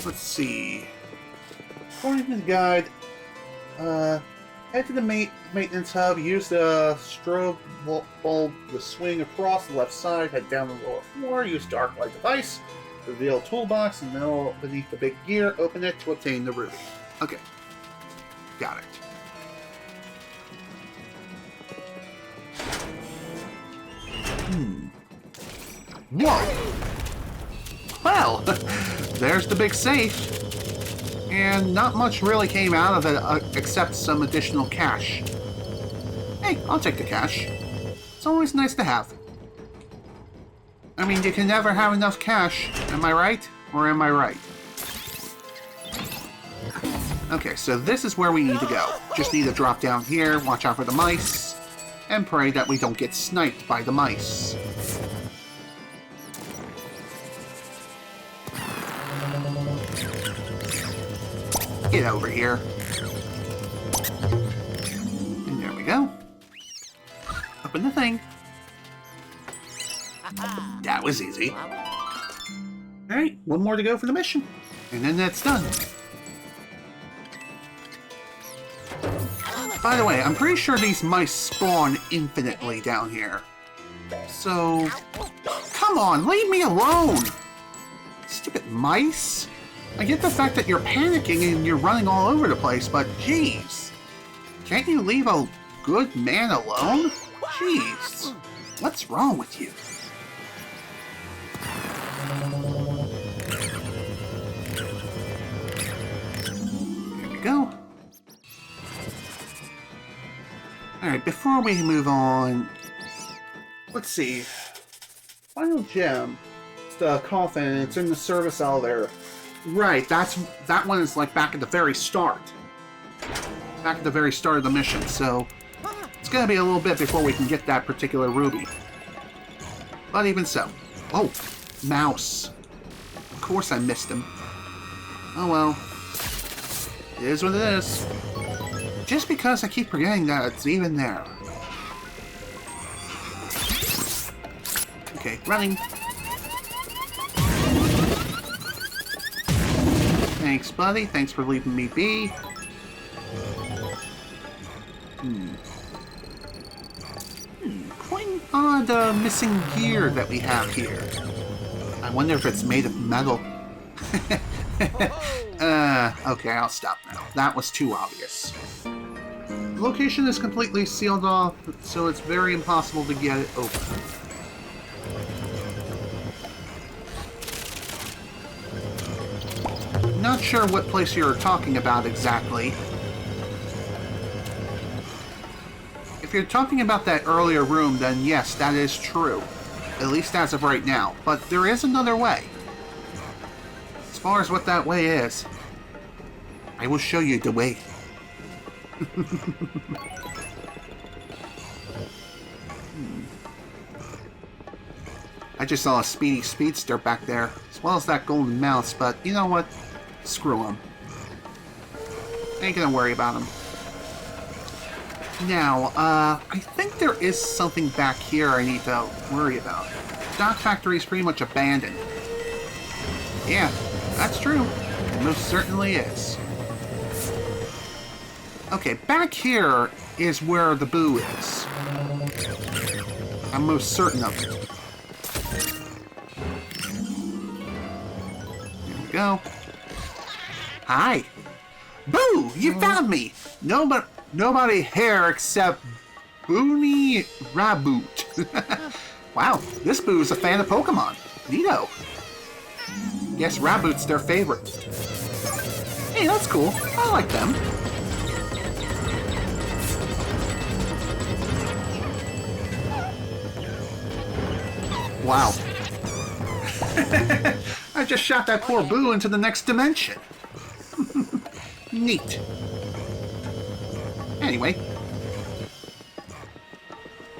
Let's see. According to the guide, head to the maintenance hub, use the strobe bulb to swing across the left side, head down the lower floor, use dark light device, reveal toolbox, and now beneath the big gear, open it to obtain the ruby. Okay. Got it. Whoa! Well, there's the big safe. And not much really came out of it except some additional cash. Hey, I'll take the cash. It's always nice to have. I mean, you can never have enough cash. Am I right? Or am I right? Okay, so this is where we need to go. Just need to drop down here, watch out for the mice, and pray that we don't get sniped by the mice. Get over here. And there we go. Open the thing. That was easy. Alright, one more to go for the mission. And then that's done. By the way, I'm pretty sure these mice spawn infinitely down here. So... Come on, leave me alone! Stupid mice. I get the fact that you're panicking and you're running all over the place, but jeez. Can't you leave a good man alone? Jeez. What's wrong with you? There we go. Alright, before we move on... Let's see. Final gem. It's the coffin, it's in the service elevator. Right, that one is like back at the very start. Back at the very start of the mission, so... It's gonna be a little bit before we can get that particular ruby. But even so. Oh, mouse. Of course I missed him. Oh well. It is what it is. Just because I keep forgetting that it's even there. Okay, running. Thanks, buddy. Thanks for leaving me be. Quite an odd missing gear that we have here. I wonder if it's made of metal. Okay, I'll stop now. That was too obvious. The location is completely sealed off, so it's very impossible to get it open. Not sure what place you're talking about exactly. If you're talking about that earlier room, then yes, that is true. At least as of right now. But there is another way. As far as what that way is, I will show you the way. I just saw a speedy speedster back there, as well as that golden mouse, but you know what? Screw him. Ain't gonna worry about him. Now, I think there is something back here I need to worry about. Dock Factory is pretty much abandoned. Yeah, that's true. It most certainly is. Okay, back here is where the boo is. I'm most certain of it. There we go. Hi. Boo! You found me! Nobody here except Boony Raboot. Wow, this Boo's a fan of Pokemon. Neato. Guess Raboot's their favorite. Hey, that's cool. I like them. Wow. I just shot that poor Boo into the next dimension. Neat. Anyway.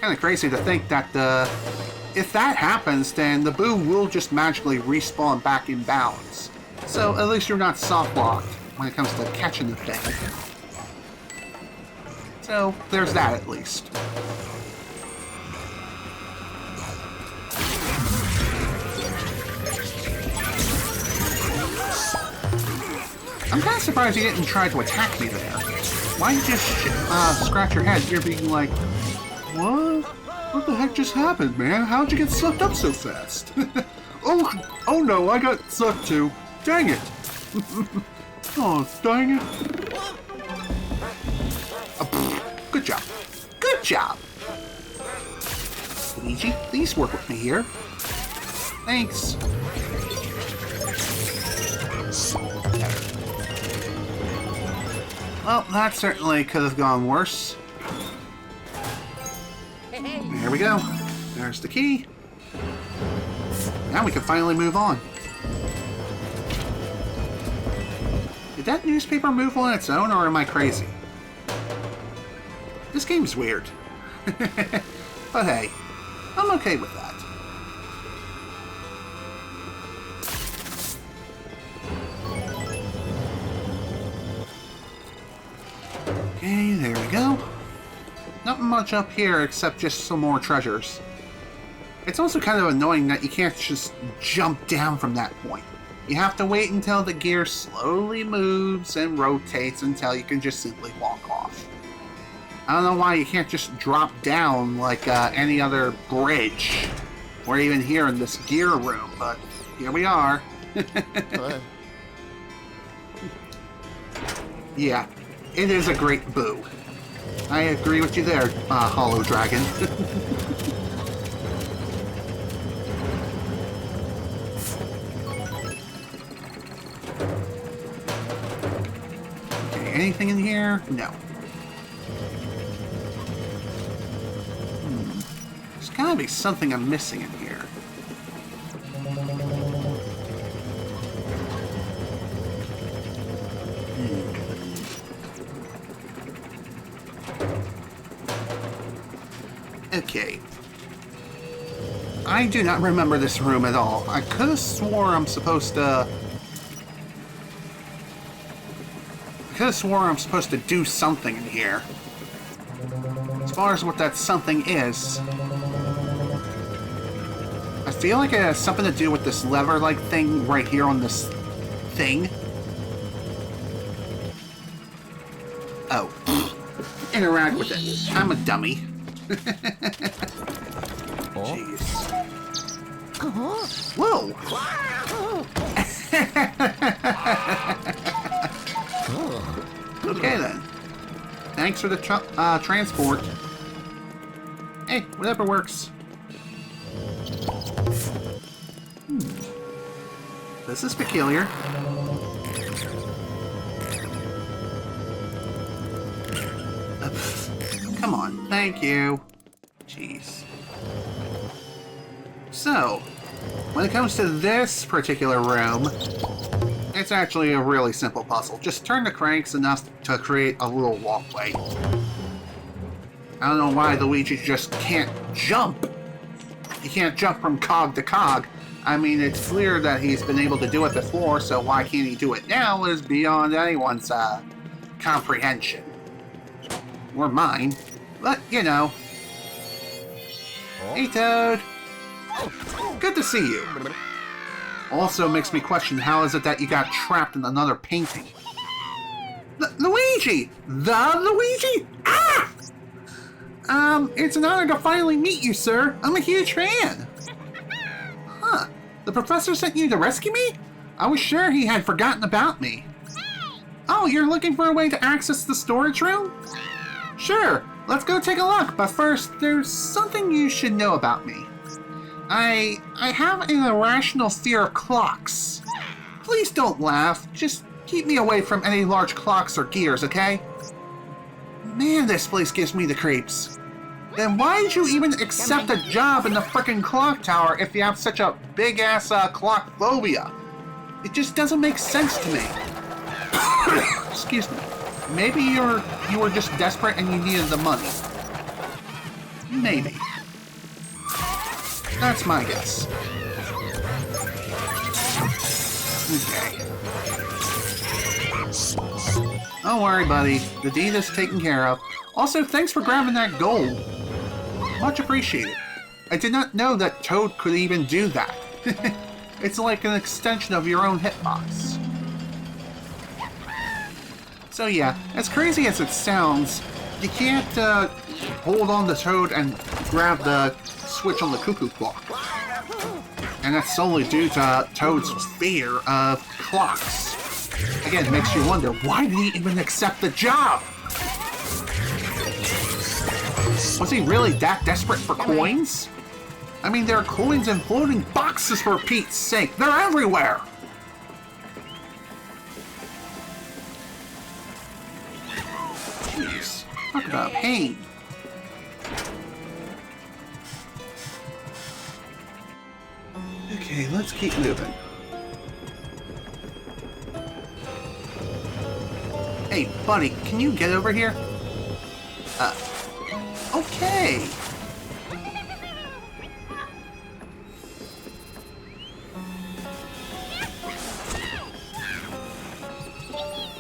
Kinda crazy to think that, if that happens, then the Boo will just magically respawn back in bounds. So, at least you're not soft-locked when it comes to catching the thing. So, there's that at least. I'm kind of surprised you didn't try to attack me there. Why don't you just scratch your head? You're being like, what? What the heck just happened, man? How'd you get sucked up so fast? oh no, I got sucked too. Dang it. Oh, dang it. Good job. Good job. Luigi, please work with me here. Thanks. Well, that certainly could have gone worse. There we go. There's the key. Now we can finally move on. Did that newspaper move on its own, or am I crazy? This game's weird. But hey, I'm okay with that. Okay, there we go. Not much up here except just some more treasures. It's also kind of annoying that you can't just jump down from that point. You have to wait until the gear slowly moves and rotates until you can just simply walk off. I don't know why you can't just drop down like any other bridge, or even here in this gear room, but here we are. Yeah, it is a great boo. I agree with you there, Hollow Dragon. Okay, anything in here? No. There's gotta be something I'm missing in here. Okay. I do not remember this room at all. I could have swore I'm supposed to... do something in here. As far as what that something is... I feel like it has something to do with this lever-like thing right here on this thing. Oh. Interact with it. I'm a dummy. Jeez. Whoa! Okay then. Thanks for the transport. Hey, whatever works. This is peculiar. Come on, thank you. Jeez. So, when it comes to this particular room, it's actually a really simple puzzle. Just turn the cranks enough to create a little walkway. I don't know why Luigi just can't jump. He can't jump from cog to cog. I mean, it's clear that he's been able to do it before, so why can't he do it now is beyond anyone's comprehension. Or mine. But, you know. Hey, Toad. Good to see you. Also makes me question how is it that you got trapped in another painting. Luigi! The Luigi? Ah! It's an honor to finally meet you, sir. I'm a huge fan. Huh. The professor sent you to rescue me? I was sure he had forgotten about me. Oh, you're looking for a way to access the storage room? Sure, let's go take a look, but first, there's something you should know about me. I have an irrational fear of clocks. Please don't laugh, just keep me away from any large clocks or gears, okay? Man, this place gives me the creeps. Then why did you even accept a job in the frickin' clock tower if you have such a big-ass clock phobia? It just doesn't make sense to me. Excuse me. Maybe you were just desperate and you needed the money. Maybe. That's my guess. Okay. Don't worry, buddy. The deed is taken care of. Also, thanks for grabbing that gold. Much appreciated. I did not know that Toad could even do that. It's like an extension of your own hitbox. So yeah, as crazy as it sounds, you can't hold on to Toad and grab the switch on the cuckoo clock. And that's solely due to Toad's fear of clocks. Again, it makes you wonder, why did he even accept the job? Was he really that desperate for coins? I mean, there are coins in floating boxes for Pete's sake. They're everywhere! Jeez, talk about pain. Okay, let's keep moving. Hey, buddy, can you get over here? Okay.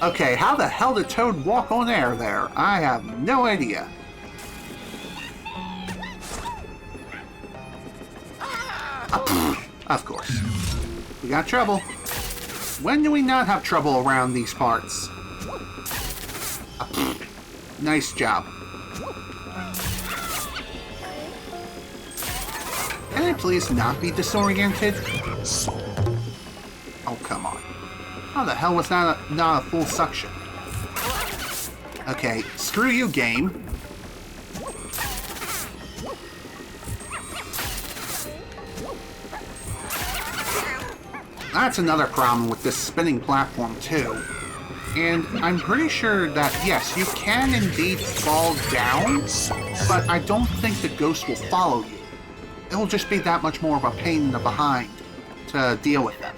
Okay, how the hell did Toad walk on air there? I have no idea. Of course. We got trouble. When do we not have trouble around these parts? Nice job. Can I please not be disoriented? Oh, come on. How the hell was that not a full suction? Okay, screw you, game. That's another problem with this spinning platform, too. And I'm pretty sure that, yes, you can indeed fall down, but I don't think the ghost will follow you. It'll just be that much more of a pain in the behind to deal with them.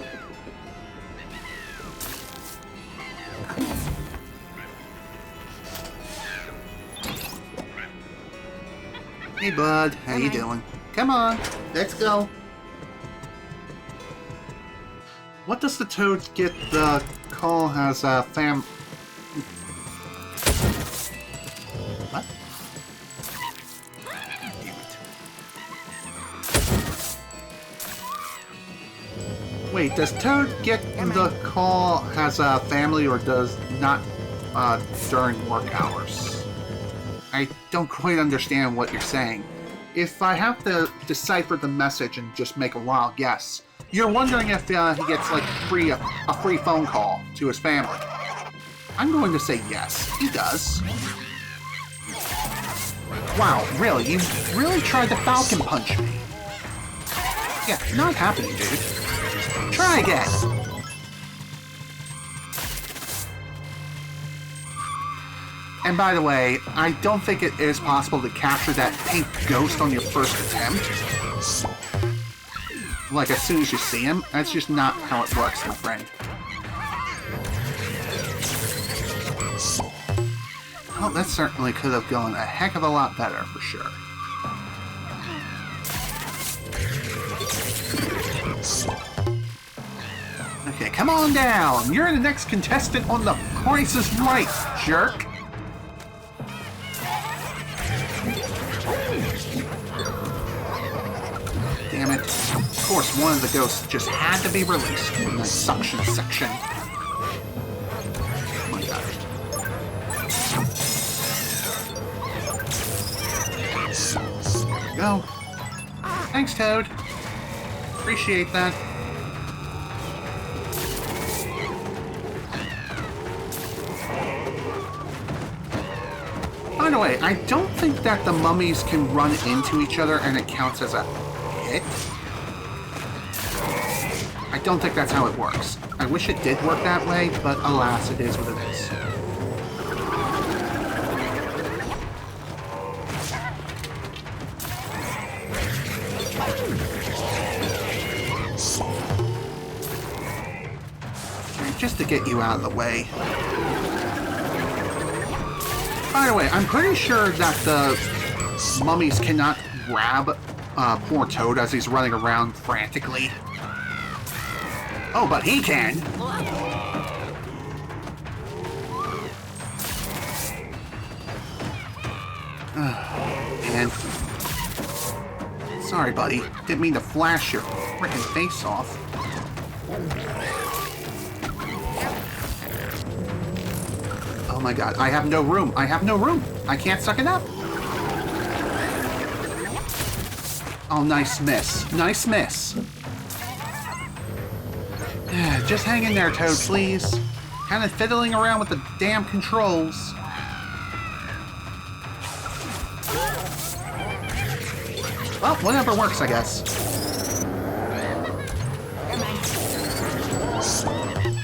Hey, bud. How you doing? Come on. Let's go. What does the toad get the call as a fam... What? Damn it. Wait, does Toad get the call as a family or does not during work hours? I don't quite understand what you're saying. If I have to decipher the message and just make a wild guess, you're wondering if he gets like a free phone call to his family. I'm going to say yes, he does. Wow, really? You really tried to Falcon Punch me? Yeah, not happening, dude. Try again. And by the way, I don't think it is possible to capture that pink ghost on your first attempt. Like, as soon as you see him, that's just not how it works, my friend. Well, that certainly could have gone a heck of a lot better, for sure. Okay, come on down! You're the next contestant on The Price is Right, jerk! Damn it. Of course, one of the ghosts just had to be released from the suction section. Oh my god. There we go. Thanks, Toad. Appreciate that. By the way, I don't think that the mummies can run into each other and it counts as a hit. I don't think that's how it works. I wish it did work that way, but alas, it is what it is. Okay, just to get you out of the way. By the way, I'm pretty sure that the mummies cannot grab poor Toad as he's running around frantically. Oh, but he can! Man. Sorry, buddy. Didn't mean to flash your frickin' face off. Oh my god, I have no room. I have no room. I can't suck it up. Oh, nice miss. Nice miss. Just hang in there, Toad, please. Kind of fiddling around with the damn controls. Well, whatever works, I guess.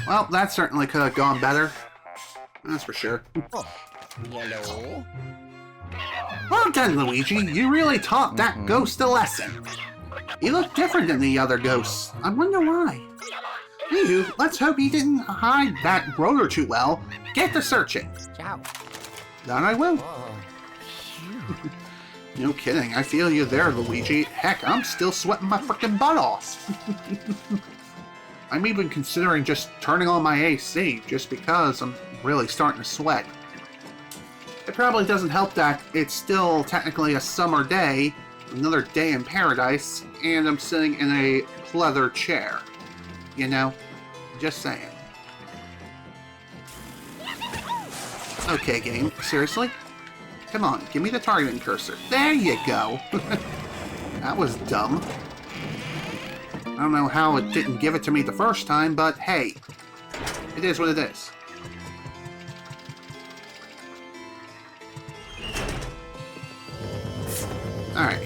Well, that certainly could have gone better. That's for sure. Yellow. Well done, Luigi. You really taught that ghost a lesson. You look different than the other ghosts. I wonder why. Anywho, let's hope he didn't hide that rotor too well. Get to searching. Ciao. That I will. Oh. No kidding. I feel you there, Luigi. Heck, I'm still sweating my frickin' butt off. I'm even considering just turning on my AC, just because I'm really starting to sweat. It probably doesn't help that it's still technically a summer day, another day in paradise, and I'm sitting in a leather chair. You know? Just saying. Okay, game. Seriously? Come on, give me the targeting cursor. There you go! That was dumb. I don't know how it didn't give it to me the first time, but hey. It is what it is. Alright.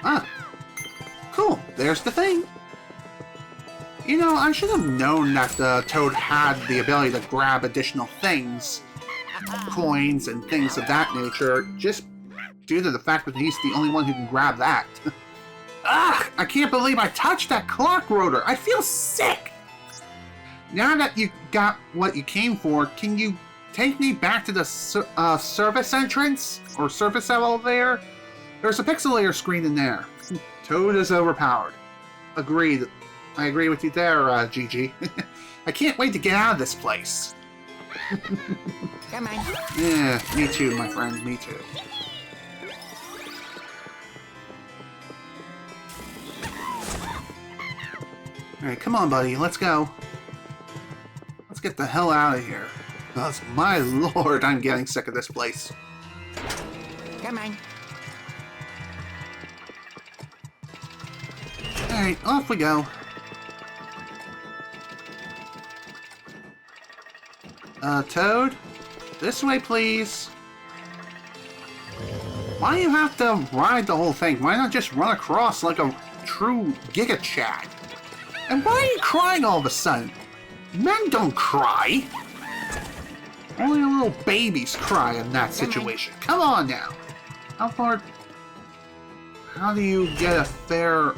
Ah! Cool, there's the thing! You know, I should have known that the Toad had the ability to grab additional things. Coins and things of that nature, just due to the fact that he's the only one who can grab that. Ugh! I can't believe I touched that clock rotor! I feel sick! Now that you got what you came for, can you take me back to the service entrance? Or service elevator? There's a pixelator screen in there. Toad is overpowered. Agreed. I agree with you there, GG. I can't wait to get out of this place. Come on. Yeah, me too, my friend. Me too. Alright, come on, buddy. Let's go. Let's get the hell out of here. Because, my lord, I'm getting sick of this place. Come on. Alright, off we go. Toad? This way, please. Why do you have to ride the whole thing? Why not just run across like a true Giga Chad? And why are you crying all of a sudden? Men don't cry. Only little babies cry in that situation. Come on now. How far... How do you get a fair...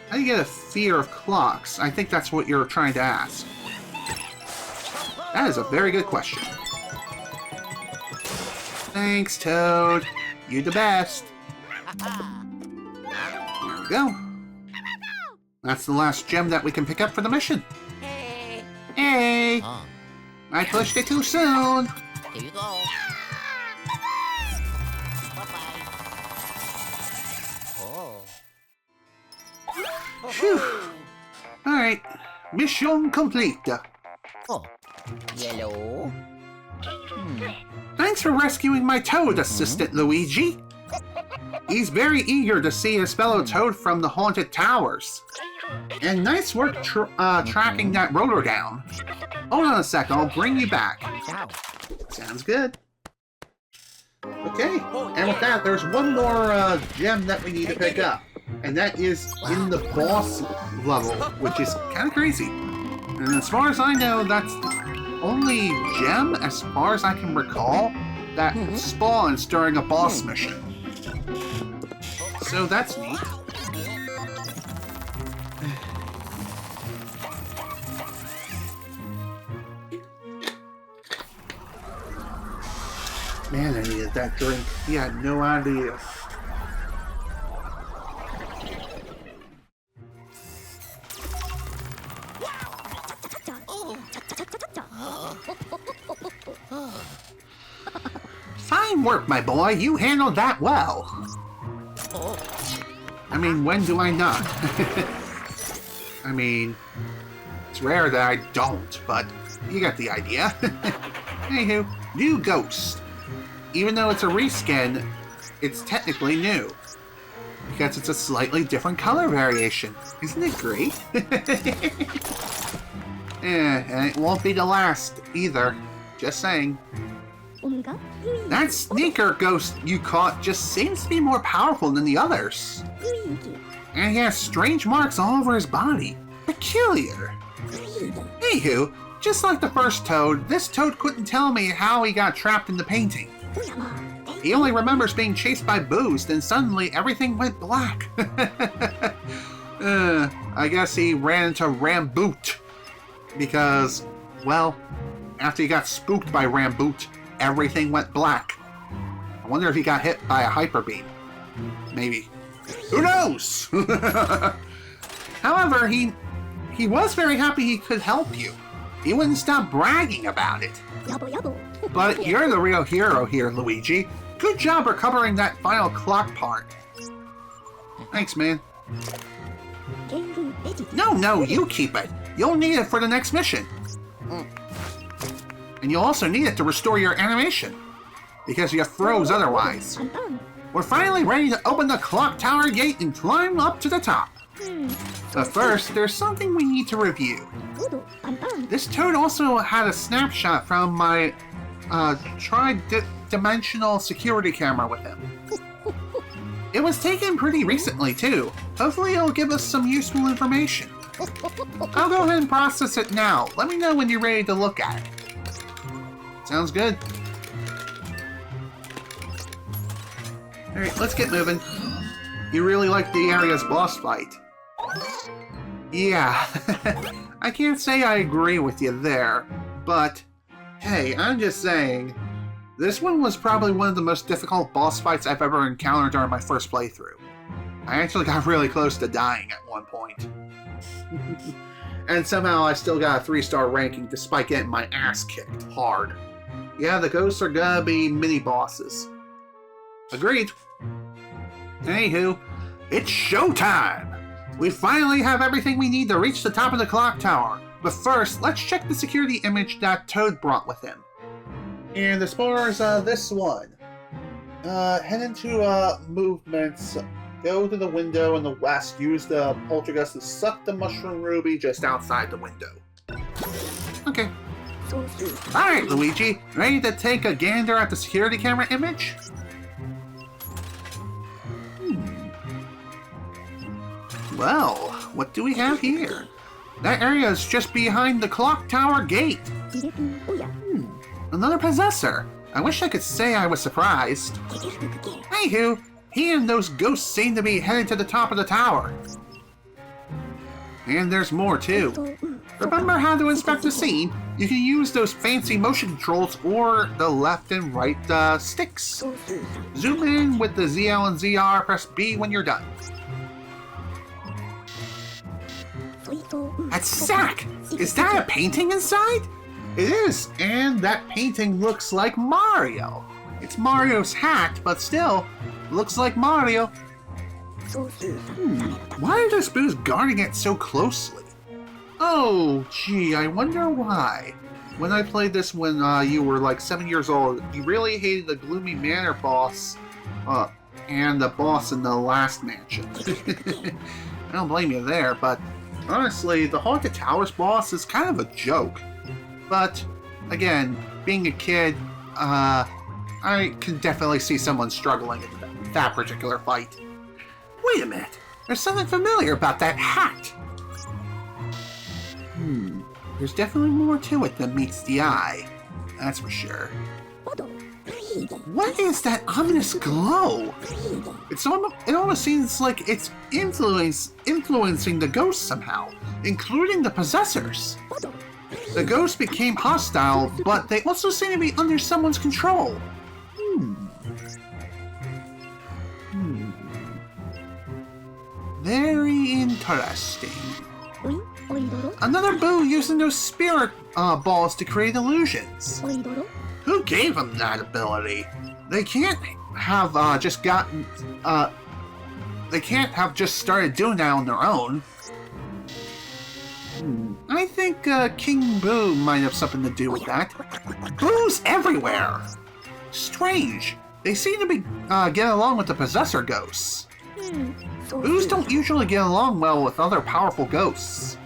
How do you get a fear of clocks? I think that's what you're trying to ask. That is a very good question. Thanks, Toad. You the best. There we go. That's the last gem that we can pick up for the mission. Hey. Hey! I pushed it too soon. Here you go. Bye-bye. Oh. Phew. Alright. Mission complete. Oh. Yellow. Thanks for rescuing my Toad, Assistant Luigi. He's very eager to see his fellow Toad from the haunted towers. And nice work tracking that rotor down. Hold on a sec, I'll bring you back. Ciao. Sounds good. Okay, and with that, there's one more gem that we need to pick up. And that is in the boss level, which is kind of crazy. And as far as I know, that's the only gem, as far as I can recall, that spawns during a boss mission. So that's neat. Man, I needed that drink. He had no idea. Fine work, my boy. You handled that well. I mean, when do I not? I mean, it's rare that I don't, but you got the idea. Anywho, new ghost. Even though it's a reskin, it's technically new. Because it's a slightly different color variation. Isn't it great? And it won't be the last either. Just saying. That sneaker ghost you caught just seems to be more powerful than the others. And he has strange marks all over his body. Peculiar. Anywho, just like the first Toad, this Toad couldn't tell me how he got trapped in the painting. He only remembers being chased by Booze, then suddenly everything went black. I guess he ran into Ramboot. Because, well, after he got spooked by Ramboot, everything went black. I wonder if he got hit by a hyper beam. Maybe. Who knows? However, he was very happy he could help you. he wouldn't stop bragging about it. But you're the real hero here, Luigi. Good job recovering that final clock part. Thanks, man. No, you keep it. You'll need it for the next mission. And you'll also need it to restore your animation, because you froze otherwise. We're finally ready to open the clock tower gate and climb up to the top. But first, there's something we need to review. This Toad also had a snapshot from my tri-dimensional security camera with him. It was taken pretty recently, too. Hopefully it'll give us some useful information. I'll go ahead and process it now. Let me know when you're ready to look at it. Sounds good. Alright, let's get moving. You really like the area's boss fight. Yeah, I can't say I agree with you there, but hey, I'm just saying, this one was probably one of the most difficult boss fights I've ever encountered during my first playthrough. I actually got really close to dying at one point. And somehow I still got a 3-star ranking despite getting my ass kicked hard. Yeah, the ghosts are gonna be mini-bosses. Agreed. Anywho, it's showtime! We finally have everything we need to reach the top of the clock tower. But first, let's check the security image that Toad brought with him. And as far as this one, head into movements, go to the window in the west, use the poltergust to suck the mushroom ruby just outside the window. Okay. Alright, Luigi, ready to take a gander at the security camera image? Well, what do we have here? That area is just behind the clock tower gate. Another possessor. I wish I could say I was surprised. Anywho, he and those ghosts seem to be headed to the top of the tower. And there's more too. Remember how to inspect the scene? You can use those fancy motion controls or the left and right sticks. Zoom in with the ZL and ZR, press B when you're done. That's Zack! Is that a painting inside? It is, and that painting looks like Mario. It's Mario's hat, but still, looks like Mario. Why are those boos guarding it so closely? Oh, gee, I wonder why. When I played this when you were like 7 years old, you really hated the Gloomy Manor boss, and the boss in the last mansion. I don't blame you there, but honestly, the Haunted Towers boss is kind of a joke. But, again, being a kid, I can definitely see someone struggling in that particular fight. Wait a minute, there's something familiar about that hat. There's definitely more to it than meets the eye, that's for sure. What is that ominous glow? It almost seems like it's influencing the ghosts somehow, including the possessors. The ghosts became hostile, but they also seem to be under someone's control. Very interesting. Another boo using those spirit balls to create illusions. Who gave them that ability? They can't have They can't have just started doing that on their own. I think King Boo might have something to do with that. Boos everywhere! Strange. They seem to be get along with the possessor ghosts. Boos don't usually get along well with other powerful ghosts.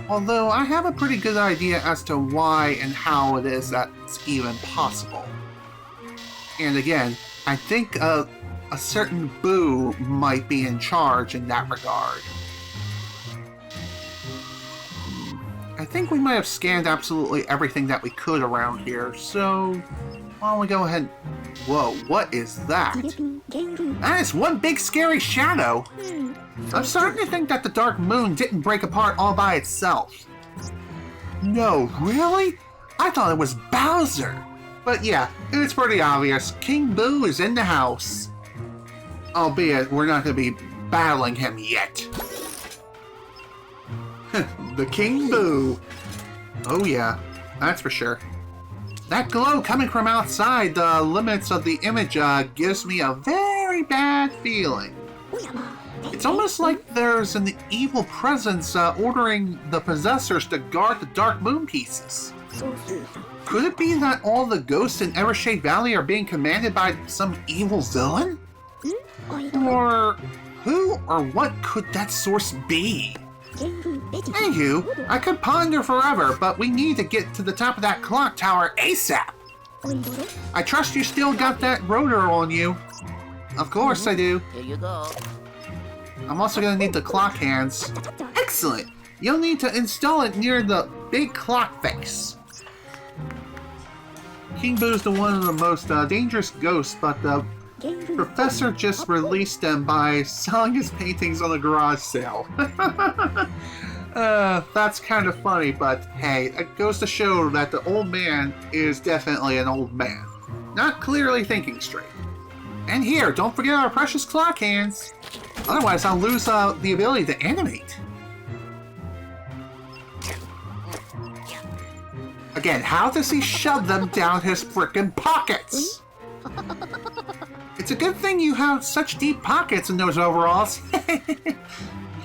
Although I have a pretty good idea as to why and how it is that's even possible. And again, I think a certain Boo might be in charge in that regard. I think we might have scanned absolutely everything that we could around here, so why don't we go ahead and... Whoa, what is that? That is one big scary shadow! I'm starting to think that the Dark Moon didn't break apart all by itself. No, really? I thought it was Bowser! But yeah, it's pretty obvious. King Boo is in the house. Albeit, we're not going to be battling him yet. The King Boo. Oh yeah, that's for sure. That glow coming from outside the limits of the image gives me a very bad feeling. It's almost like there's an evil presence ordering the possessors to guard the Dark Moon pieces. Could it be that all the ghosts in Evershade Valley are being commanded by some evil villain? Or who or what could that source be? Anywho, I could ponder forever, but we need to get to the top of that clock tower ASAP. I trust you still got that rotor on you. Of course I do. Here you go. I'm also going to need the clock hands. Excellent! You'll need to install it near the big clock face. King Boo's one of the most dangerous ghosts, but the professor just released them by selling his paintings on a garage sale. That's kind of funny, but hey, it goes to show that the old man is definitely an old man. Not clearly thinking straight. And here, don't forget our precious clock hands. Otherwise, I'll lose the ability to animate. Again, how does he shove them down his frickin' pockets? It's a good thing you have such deep pockets in those overalls.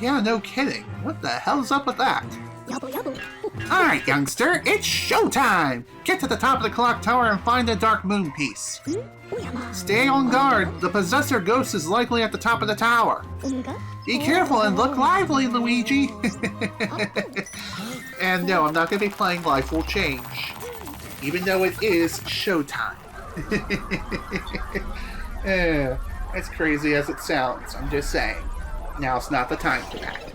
Yeah, no kidding. What the hell's up with that? Alright, youngster, it's showtime! Get to the top of the clock tower and find the Dark Moon piece. Stay on guard. The possessor ghost is likely at the top of the tower. Be careful and look lively, Luigi. And no, I'm not going to be playing Life Will Change, even though it is showtime. As crazy as it sounds, I'm just saying. Now's not the time for that.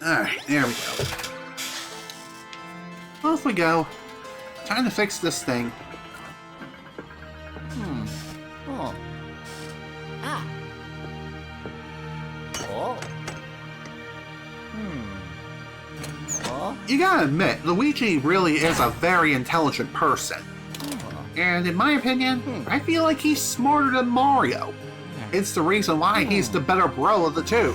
Alright, there we go. Off we go. Time to fix this thing. Oh. Ah. Oh. Oh. You gotta admit, Luigi really is a very intelligent person. And in my opinion, I feel like he's smarter than Mario. It's the reason why he's the better bro of the two.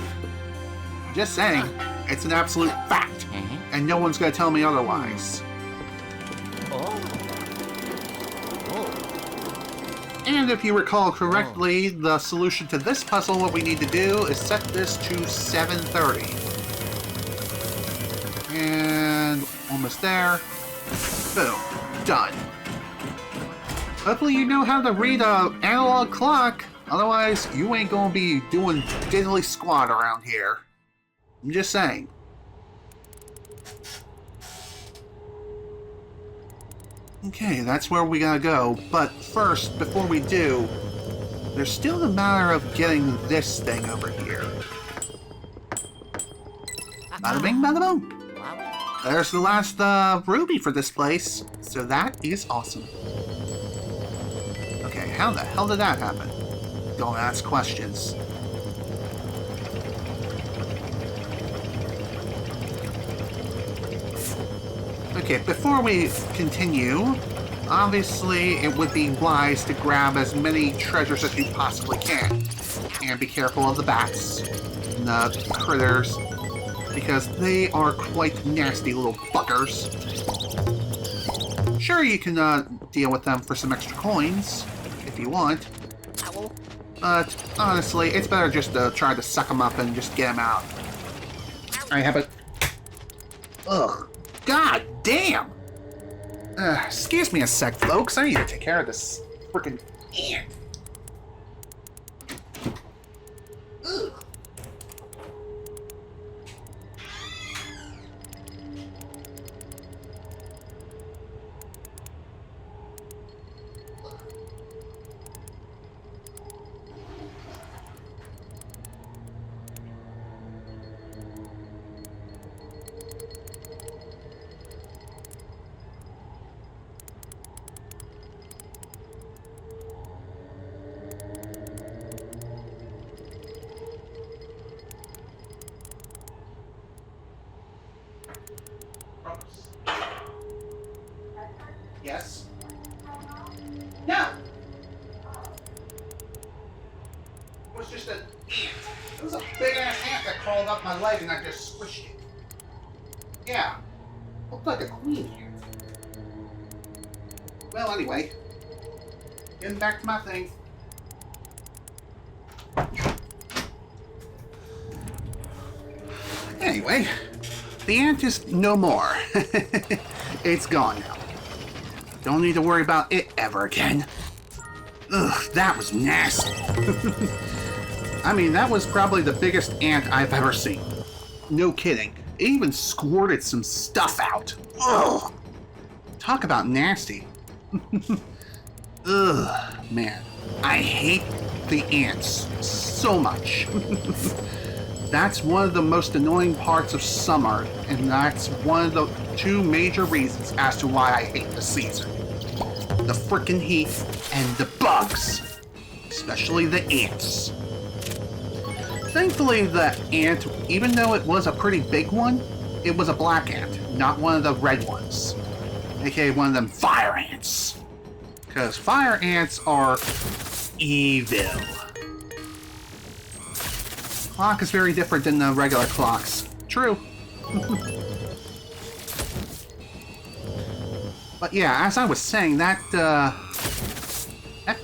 Just saying, it's an absolute fact, and no one's gonna tell me otherwise. And if you recall correctly, the solution to this puzzle, what we need to do is set this to 7:30. And almost there. Boom. Done. Hopefully you know how to read an analog clock, otherwise you ain't gonna be doing diddly squat around here. I'm just saying. Okay, that's where we gotta go, but first, before we do, there's still the matter of getting this thing over here. Bada bing, bada boom! There's the last ruby for this place, so that is awesome. Okay, how the hell did that happen? Don't ask questions. Okay, before we continue, obviously it would be wise to grab as many treasures as you possibly can. And be careful of the bats and the critters, because they are quite nasty little fuckers. Sure, you can deal with them for some extra coins, if you want. But honestly, it's better just to try to suck them up and just get them out. I have a... Ugh. God damn! Excuse me a sec, folks. I need to take care of this freaking ant. Ugh. Yes? No! It was just an ant. It was a big-ass ant that crawled up my leg and I just squished it. Yeah. Looked like a queen ant. Well, anyway. Getting back to my thing. Anyway, the ant is no more. It's gone now. Don't need to worry about it ever again. Ugh, that was nasty. I mean, that was probably the biggest ant I've ever seen. No kidding. It even squirted some stuff out. Ugh. Talk about nasty. Ugh, man. I hate the ants so much. That's one of the most annoying parts of summer, and that's one of the two major reasons as to why I hate the season. The frickin' heat and the bugs. Especially the ants. Thankfully, the ant, even though it was a pretty big one, it was a black ant, not one of the red ones. AKA one of them fire ants. Because fire ants are evil. Clock is very different than the regular clocks. True. But yeah, as I was saying, that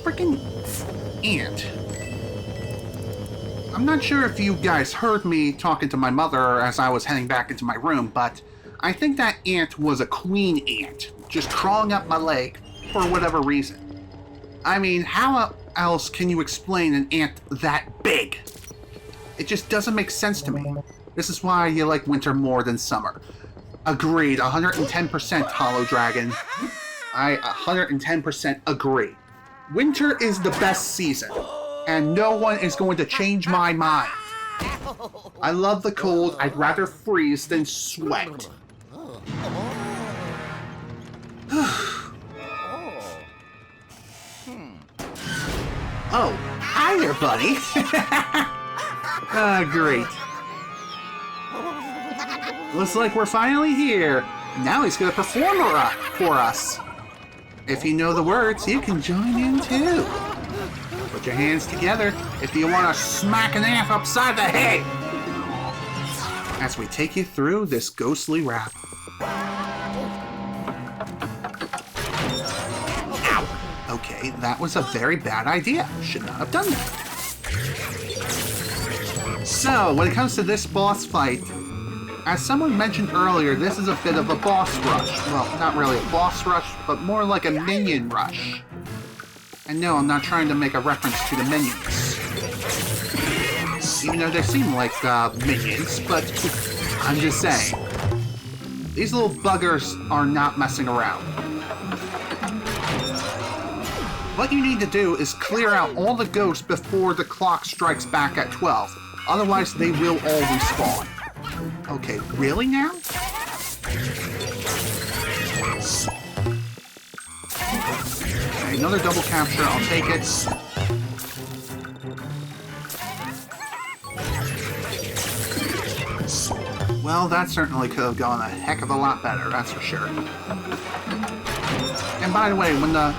freaking ant. I'm not sure if you guys heard me talking to my mother as I was heading back into my room, but I think that ant was a queen ant, just crawling up my leg for whatever reason. I mean, how else can you explain an ant that big? It just doesn't make sense to me. This is why you like winter more than summer. Agreed, 110% Hollow Dragon. I 110% agree. Winter is the best season, and no one is going to change my mind. I love the cold. I'd rather freeze than sweat. Oh, hi there, buddy. Great. Looks like we're finally here. Now he's gonna perform for us. If you know the words, you can join in too. Put your hands together if you want to smack an ant upside the head. As we take you through this ghostly rap. Ow! Okay, that was a very bad idea. Should not have done that. So, when it comes to this boss fight, as someone mentioned earlier, this is a bit of a boss rush. Well, not really a boss rush, but more like a minion rush. And no, I'm not trying to make a reference to the minions. Even though they seem like minions, but I'm just saying. These little buggers are not messing around. What you need to do is clear out all the ghosts before the clock strikes back at 12. Otherwise, they will all respawn. Okay, really now? Okay, another double capture, I'll take it. Well, that certainly could have gone a heck of a lot better, that's for sure. And by the way, when the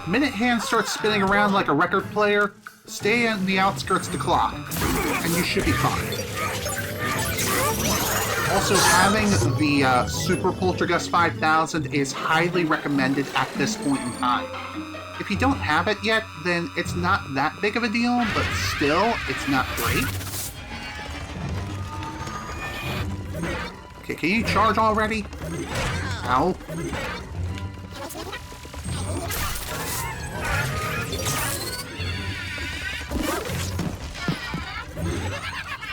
minute hand starts spinning around like a record player, stay in the outskirts of the clock, and you should be fine. Also, having the Super Poltergust 5000 is highly recommended at this point in time. If you don't have it yet, then it's not that big of a deal, but still, it's not great. Okay, can you charge already? Ow.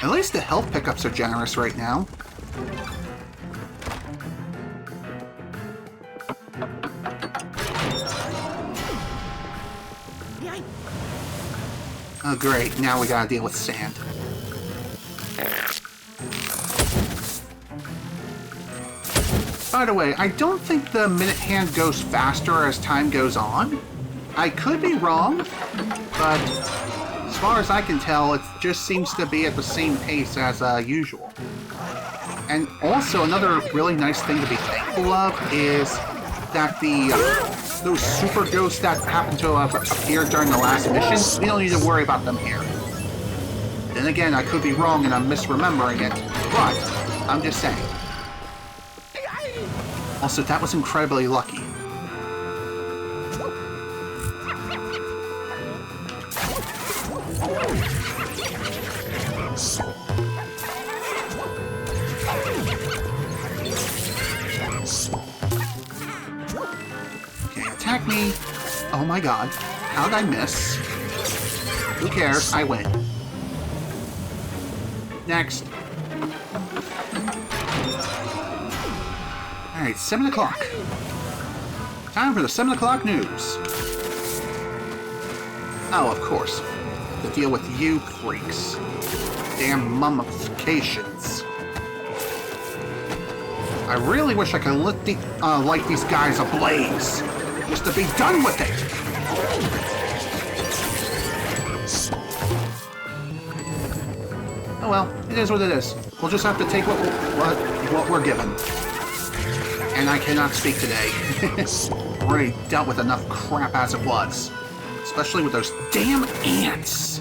At least the health pickups are generous right now. Oh great, now we gotta deal with sand. By the way, I don't think the minute hand goes faster as time goes on. I could be wrong, but as far as I can tell, it just seems to be at the same pace as usual. And also, another really nice thing to be thankful of is that the those super ghosts that happened to have appeared during the last mission, we don't need to worry about them here. Then again, I could be wrong and I'm misremembering it, but I'm just saying. Also, that was incredibly lucky. Okay, attack me. Oh my god. How did I miss? Who cares? I win. Next. Alright, 7 o'clock. Time for the 7 o'clock news. Oh, of course. To deal with you freaks. Damn mummifications. I really wish I could light these guys ablaze. Just to be done with it. Oh well, it is what it is. We'll just have to take what we're given. And I cannot speak today. Already dealt with enough crap as it was. Especially with those damn ants.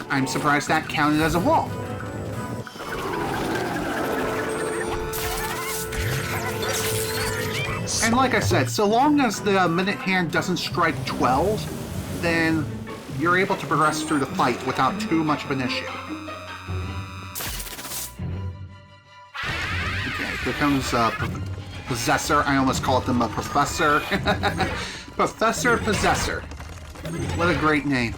I'm surprised that counted as a wall. And like I said, so long as the minute hand doesn't strike 12, then you're able to progress through the fight without too much of an issue. Okay, here comes Possessor. I almost called them a Professor. Professor Possessor. What a great name.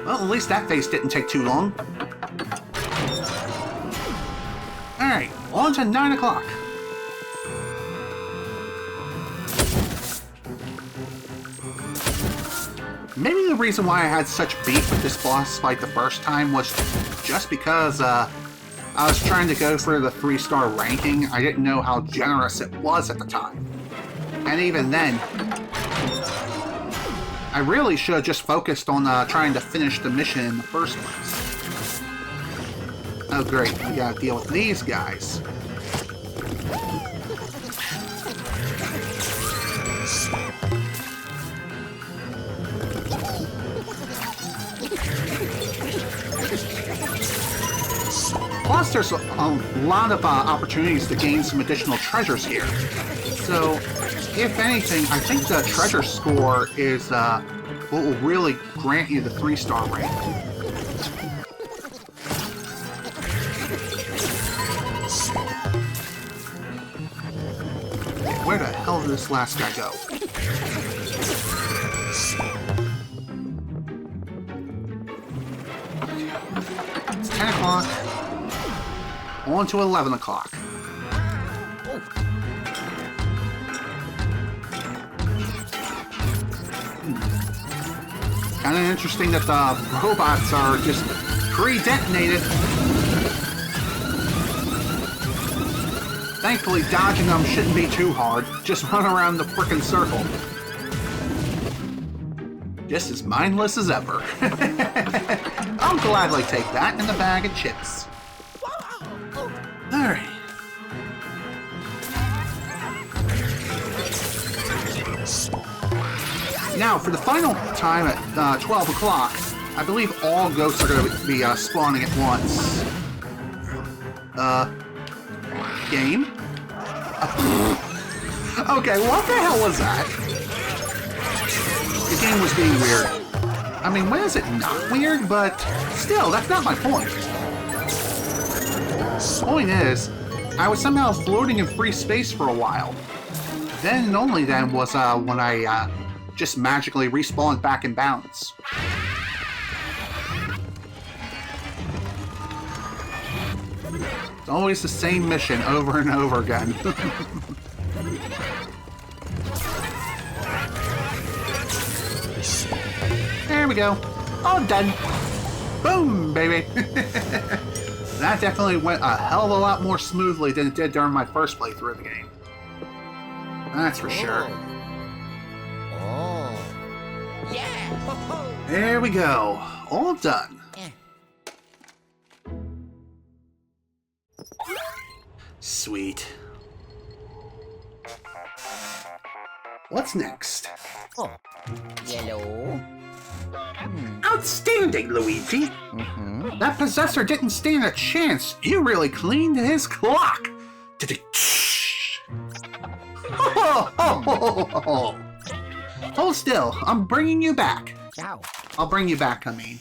Well, at least that face didn't take too long. Alright, on to 9 o'clock. Maybe the reason why I had such beef with this boss fight the first time was just because I was trying to go for the 3-star ranking. I didn't know how generous it was at the time. And even then, I really should have just focused on trying to finish the mission in the first place. Oh great, we gotta deal with these guys. Plus, there's a lot of opportunities to gain some additional treasures here. So, if anything, I think the treasure score is what will really grant you the 3-star rank. Where the hell did this last guy go? It's 10 o'clock. On to 11 o'clock. Kind of interesting that the robots are just pre-detonated. Thankfully, dodging them shouldn't be too hard. Just run around the frickin' circle. Just as mindless as ever. I'll gladly take that in the bag of chips. Alright. Now, for the final time at 12 o'clock, I believe all ghosts are going to be spawning at once. Game? Okay, what the hell was that? The game was being weird. I mean, when is it not weird? But still, that's not my point. The point is, I was somehow floating in free space for a while. Then and only then was when I just magically respawned back in bounds. It's always the same mission over and over again. There we go. All done. Boom, baby. That definitely went a hell of a lot more smoothly than it did during my first playthrough of the game. 「 That's for sure. There we go. All done. Sweet. What's next? Oh, yellow. Outstanding, Luigi! Mm-hmm. That possessor didn't stand a chance. You really cleaned his clock. Hold still. I'm bringing you back. Ow. I'll bring you back, I mean.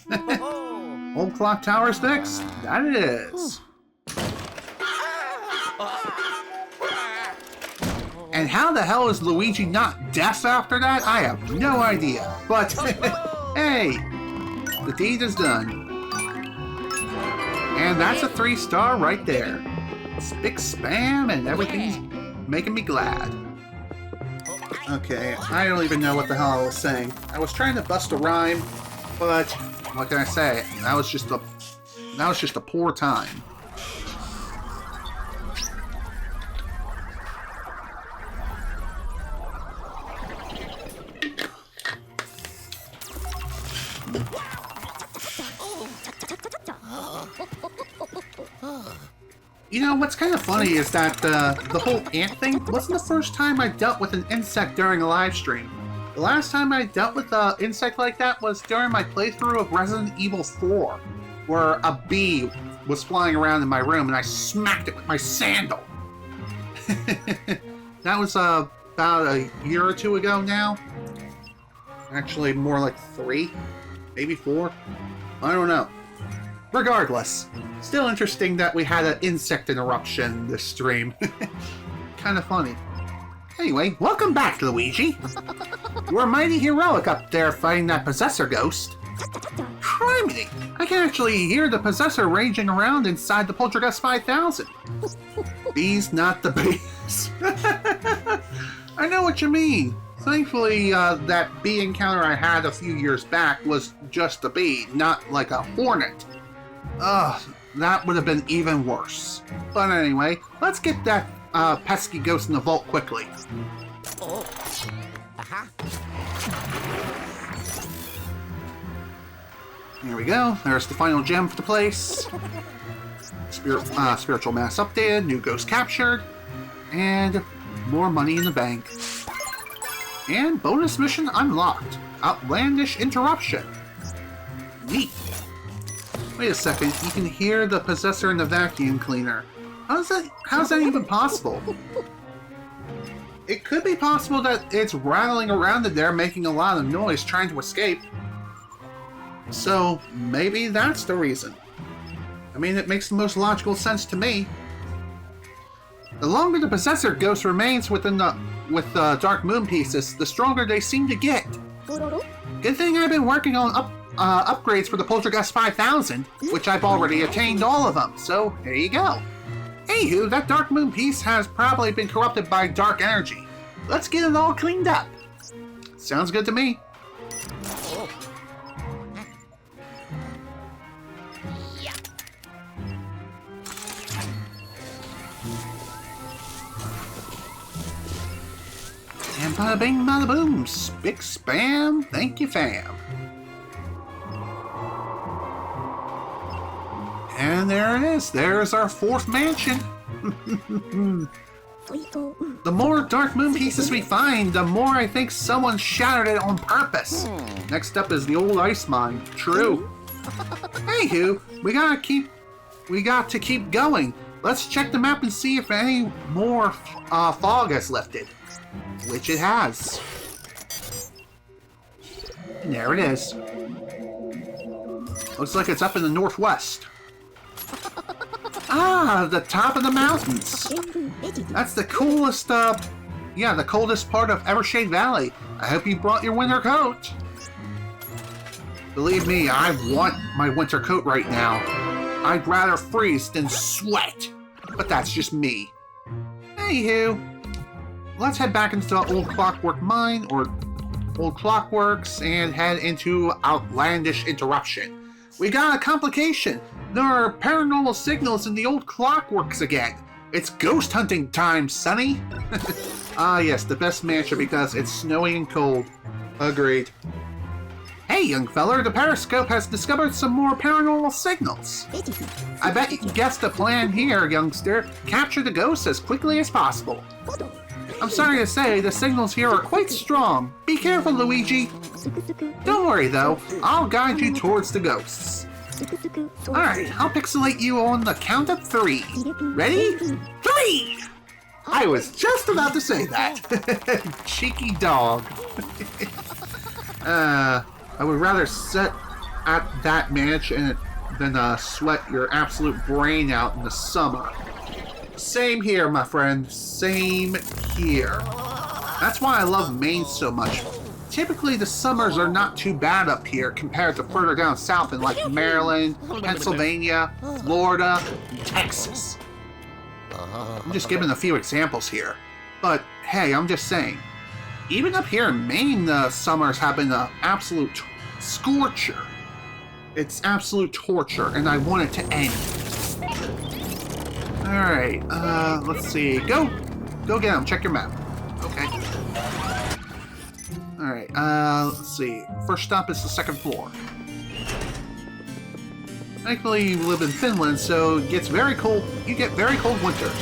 Old clock tower's next? That it is. And how the hell is Luigi not deaf after that? I have no idea. But, hey, the deed is done. And that's a 3-star right there. Spick spam and everything's making me glad. Okay, I don't even know what the hell I was saying. I was trying to bust a rhyme, but what can I say? That was just a poor time. You know, what's kind of funny is that the whole ant thing wasn't the first time I dealt with an insect during a live stream. The last time I dealt with an insect like that was during my playthrough of Resident Evil 4, where a bee was flying around in my room and I smacked it with my sandal. That was about a year or two ago now. Actually, more like 3, maybe 4. I don't know. Regardless, still interesting that we had an insect interruption this stream. Kind of funny. Anyway, welcome back, Luigi. You were mighty heroic up there fighting that possessor ghost. Criminy! I can actually hear the possessor raging around inside the Poltergeist 5000. Bees, not the bees. I know what you mean. Thankfully, that bee encounter I had a few years back was just a bee, not like a hornet. Ugh, that would have been even worse. But anyway, let's get that pesky ghost in the vault quickly. Oh. Uh-huh. Here we go. There's the final gem for the place. Spiritual mass updated, new ghost captured, and more money in the bank. And bonus mission unlocked. Outlandish interruption. Neat. Wait a second, you can hear the possessor in the vacuum cleaner. How's that even possible? It could be possible that it's rattling around in there making a lot of noise trying to escape. So maybe that's the reason. I mean, it makes the most logical sense to me. The longer the possessor ghost remains with the dark moon pieces, the stronger they seem to get. Good thing I've been working on upgrades for the Poltergeist 5000, which I've already attained all of them, so there you go. Anywho, that dark moon piece has probably been corrupted by dark energy. Let's get it all cleaned up. Sounds good to me. And bada bing, bada boom, spick spam, thank you fam. And there it is, there's our 4th mansion. The more dark moon pieces we find, the more I think someone shattered it on purpose. Next up is the old ice mine, true. Anywho, we got to keep going. Let's check the map and see if any more fog has lifted. Which it has. And there it is. Looks like it's up in the northwest. Ah, the top of the mountains. That's the coolest, the coldest part of Evershade Valley. I hope you brought your winter coat. Believe me, I want my winter coat right now. I'd rather freeze than sweat. But that's just me. Anywho, let's head back into the old Clockwork mine, or old Clockworks, and head into Outlandish Interruption. We got a complication. There are paranormal signals in the old Clockworks again. It's ghost hunting time, Sonny. Ah yes, the best mansion because it's snowy and cold. Agreed. Hey, young feller, the periscope has discovered some more paranormal signals. I bet you can guess the plan here, youngster. Capture the ghosts as quickly as possible. I'm sorry to say, the signals here are quite strong. Be careful, Luigi. Don't worry, though. I'll guide you towards the ghosts. Alright, I'll pixelate you on the count of 3. Ready? 3! I was just about to say that. Cheeky dog. I would rather sit at that mansion than sweat your absolute brain out in the summer. Same here, my friend. Same here. That's why I love Maine so much. Typically, the summers are not too bad up here compared to further down south in like Maryland, Pennsylvania, Florida, and Texas. I'm just giving a few examples here. But hey, I'm just saying. Even up here in Maine, the summers have been an absolute scorcher. It's absolute torture, and I want it to end. Alright, let's see. Go get him. Check your map. Okay. Alright, let's see. First stop is the second floor. Thankfully, you live in Finland, so it gets very cold. You get very cold winters.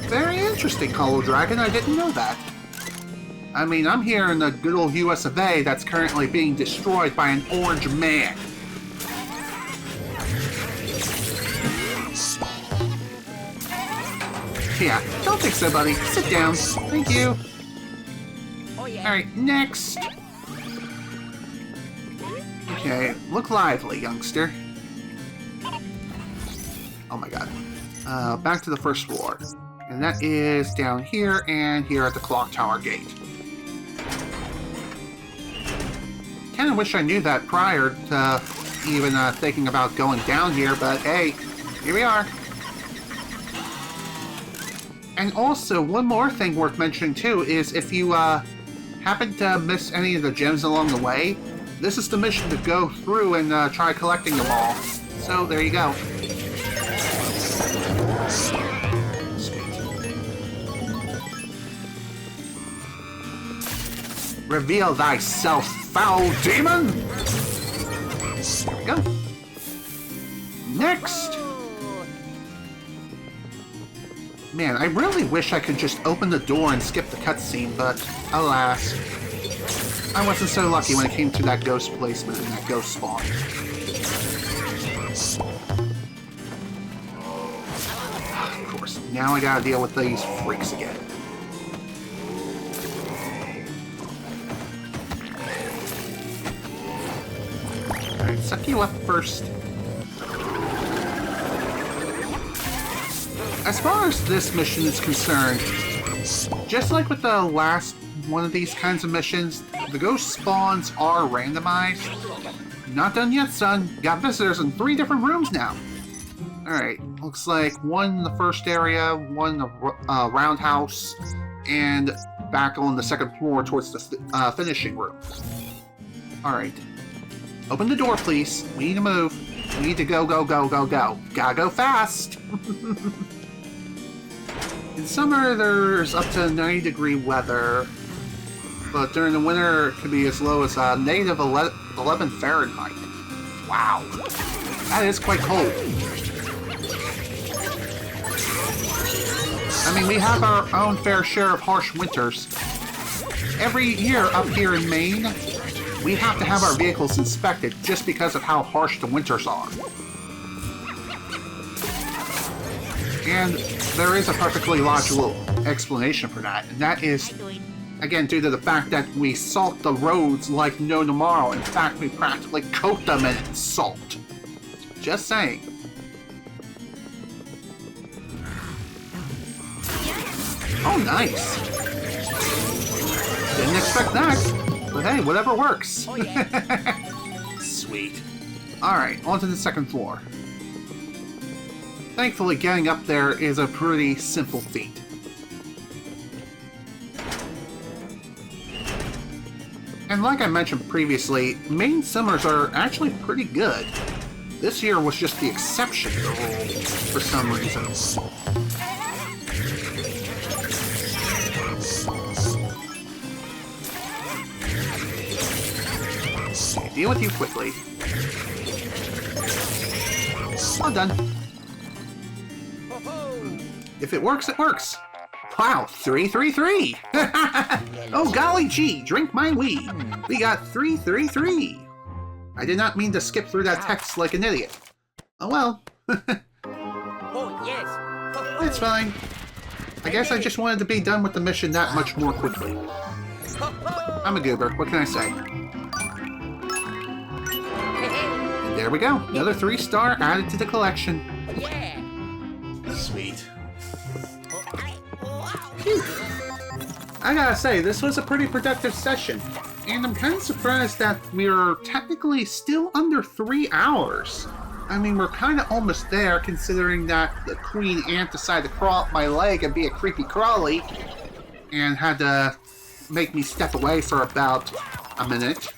Very interesting, Hollow Dragon. I didn't know that. I mean, I'm here in the good old US of A that's currently being destroyed by an orange man. Yeah, don't think so, buddy. Sit down. Thank you. Alright, next. Okay, look lively, youngster. Oh my god. Back to the first floor. And that is down here and here at the clock tower gate. Kinda wish I knew that prior to even thinking about going down here, but hey, here we are. And also, one more thing worth mentioning too is if you happen to miss any of the gems along the way, this is the mission to go through and try collecting them all. So there you go. Reveal thyself, foul demon! There we go. Next! Man, I really wish I could just open the door and skip the cutscene, but alas. I wasn't so lucky when it came to that ghost placement and that ghost spawn. Of course, now I gotta deal with these freaks again. Alright, suck you up first. As far as this mission is concerned, just like with the last one of these kinds of missions, the ghost spawns are randomized. Not done yet, son. Got visitors in 3 different rooms now. Alright, looks like one in the first area, one in the roundhouse, and back on the second floor towards the finishing room. Alright. Open the door, please. We need to move. We need to go, go, go, go, go. Gotta go fast! In summer, there's up to 90-degree weather, but during the winter, it can be as low as negative 11 Fahrenheit. Wow. That is quite cold. I mean, we have our own fair share of harsh winters. Every year up here in Maine, we have to have our vehicles inspected just because of how harsh the winters are. And there is a perfectly logical explanation for that, and that is, again, due to the fact that we salt the roads like no tomorrow. In fact, we practically coat them in salt. Just saying. Oh, nice. Didn't expect that, but hey, whatever works. Oh, yeah. Sweet. Alright, on to the second floor. Thankfully, getting up there is a pretty simple feat. And like I mentioned previously, Maine summers are actually pretty good. This year was just the exception to the rule, for some reason. deal with you quickly. All done. If it works, it works. Wow, 333! Oh golly gee, drink my weed. We got 333. I did not mean to skip through that text like an idiot. Oh well. Oh, yes. It's fine. I guess I just wanted to be done with the mission that much more quickly. I'm a goober, what can I say? And there we go, another 3-star added to the collection. Yeah. Sweet. Phew. I gotta say, this was a pretty productive session. And I'm kind of surprised that we're technically still under 3 hours. I mean, we're kind of almost there, considering that the queen ant decided to crawl up my leg and be a creepy crawly, and had to make me step away for about a minute,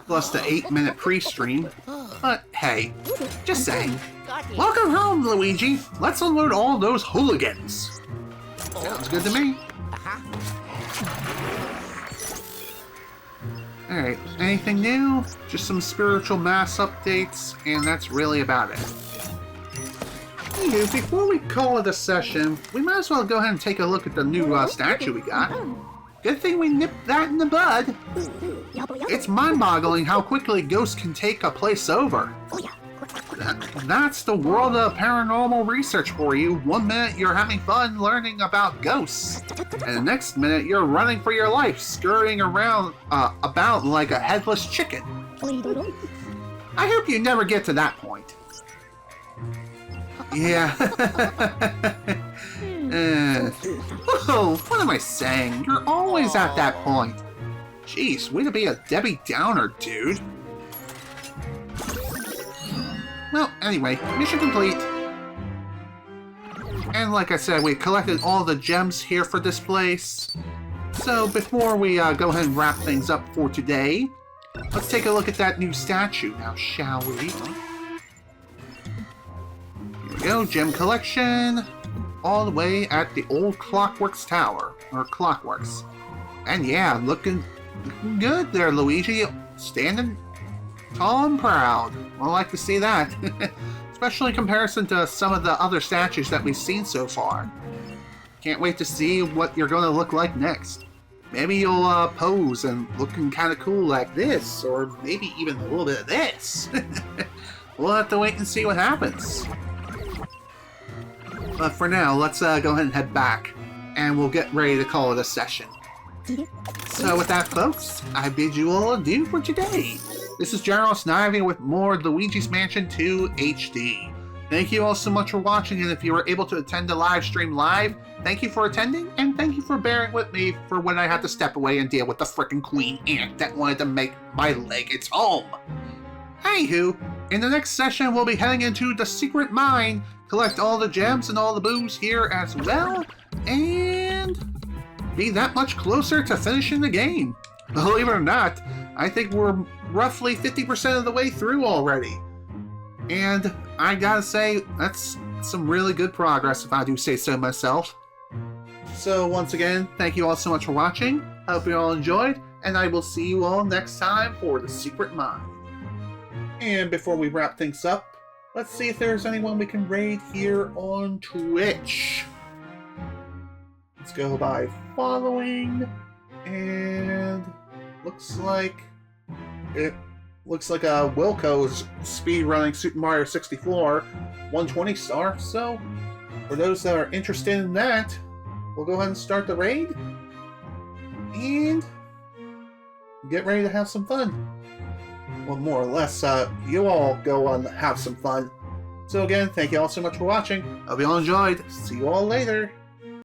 plus the 8-minute pre-stream. But hey, just saying. Welcome home, Luigi. Let's unload all those hooligans. Sounds good to me. Alright, anything new? Just some spiritual mass updates, and that's really about it. Anywho, before we call it a session, we might as well go ahead and take a look at the new statue we got. Good thing we nipped that in the bud. It's mind-boggling how quickly ghosts can take a place over. That's the world of paranormal research for you. One minute you're having fun learning about ghosts, and the next minute you're running for your life, scurrying around about like a headless chicken. I hope you never get to that point. Yeah. Whoa, what am I saying? You're always at that point. Jeez, way to be a Debbie Downer, dude. Well, anyway, mission complete. And like I said, we collected all the gems here for this place. So before we go ahead and wrap things up for today, let's take a look at that new statue now, shall we? Here we go, gem collection. All the way at the old Clockworks Tower, or Clockworks. And yeah, looking good there, Luigi. Standing tall and proud. I like to see that. Especially in comparison to some of the other statues that we've seen so far. Can't wait to see what you're going to look like next. Maybe you'll pose and looking kind of cool like this, or maybe even a little bit of this. We'll have to wait and see what happens. But for now, let's go ahead and head back, and we'll get ready to call it a session. So with that, folks, I bid you all adieu for today. This is General Snivy with more Luigi's Mansion 2 HD. Thank you all so much for watching, and if you were able to attend the live stream live, thank you for attending, and thank you for bearing with me for when I had to step away and deal with the frickin' queen ant that wanted to make my leg its home. Anywho, in the next session we'll be heading into the secret mine, collect all the gems and all the booze here as well, and be that much closer to finishing the game. Believe it or not, I think we're roughly 50% of the way through already. And I gotta say, that's some really good progress if I do say so myself. So once again, thank you all so much for watching. I hope you all enjoyed, and I will see you all next time for the secret mine. And before we wrap things up, let's see if there's anyone we can raid here on Twitch. Let's go by following, and looks like Wilco's speedrunning Super Mario 64, 120 star. So for those that are interested in that, we'll go ahead and start the raid and get ready to have some fun. Well, more or less, you all go on and have some fun. So again, thank you all so much for watching. Hope you all enjoyed. See you all later.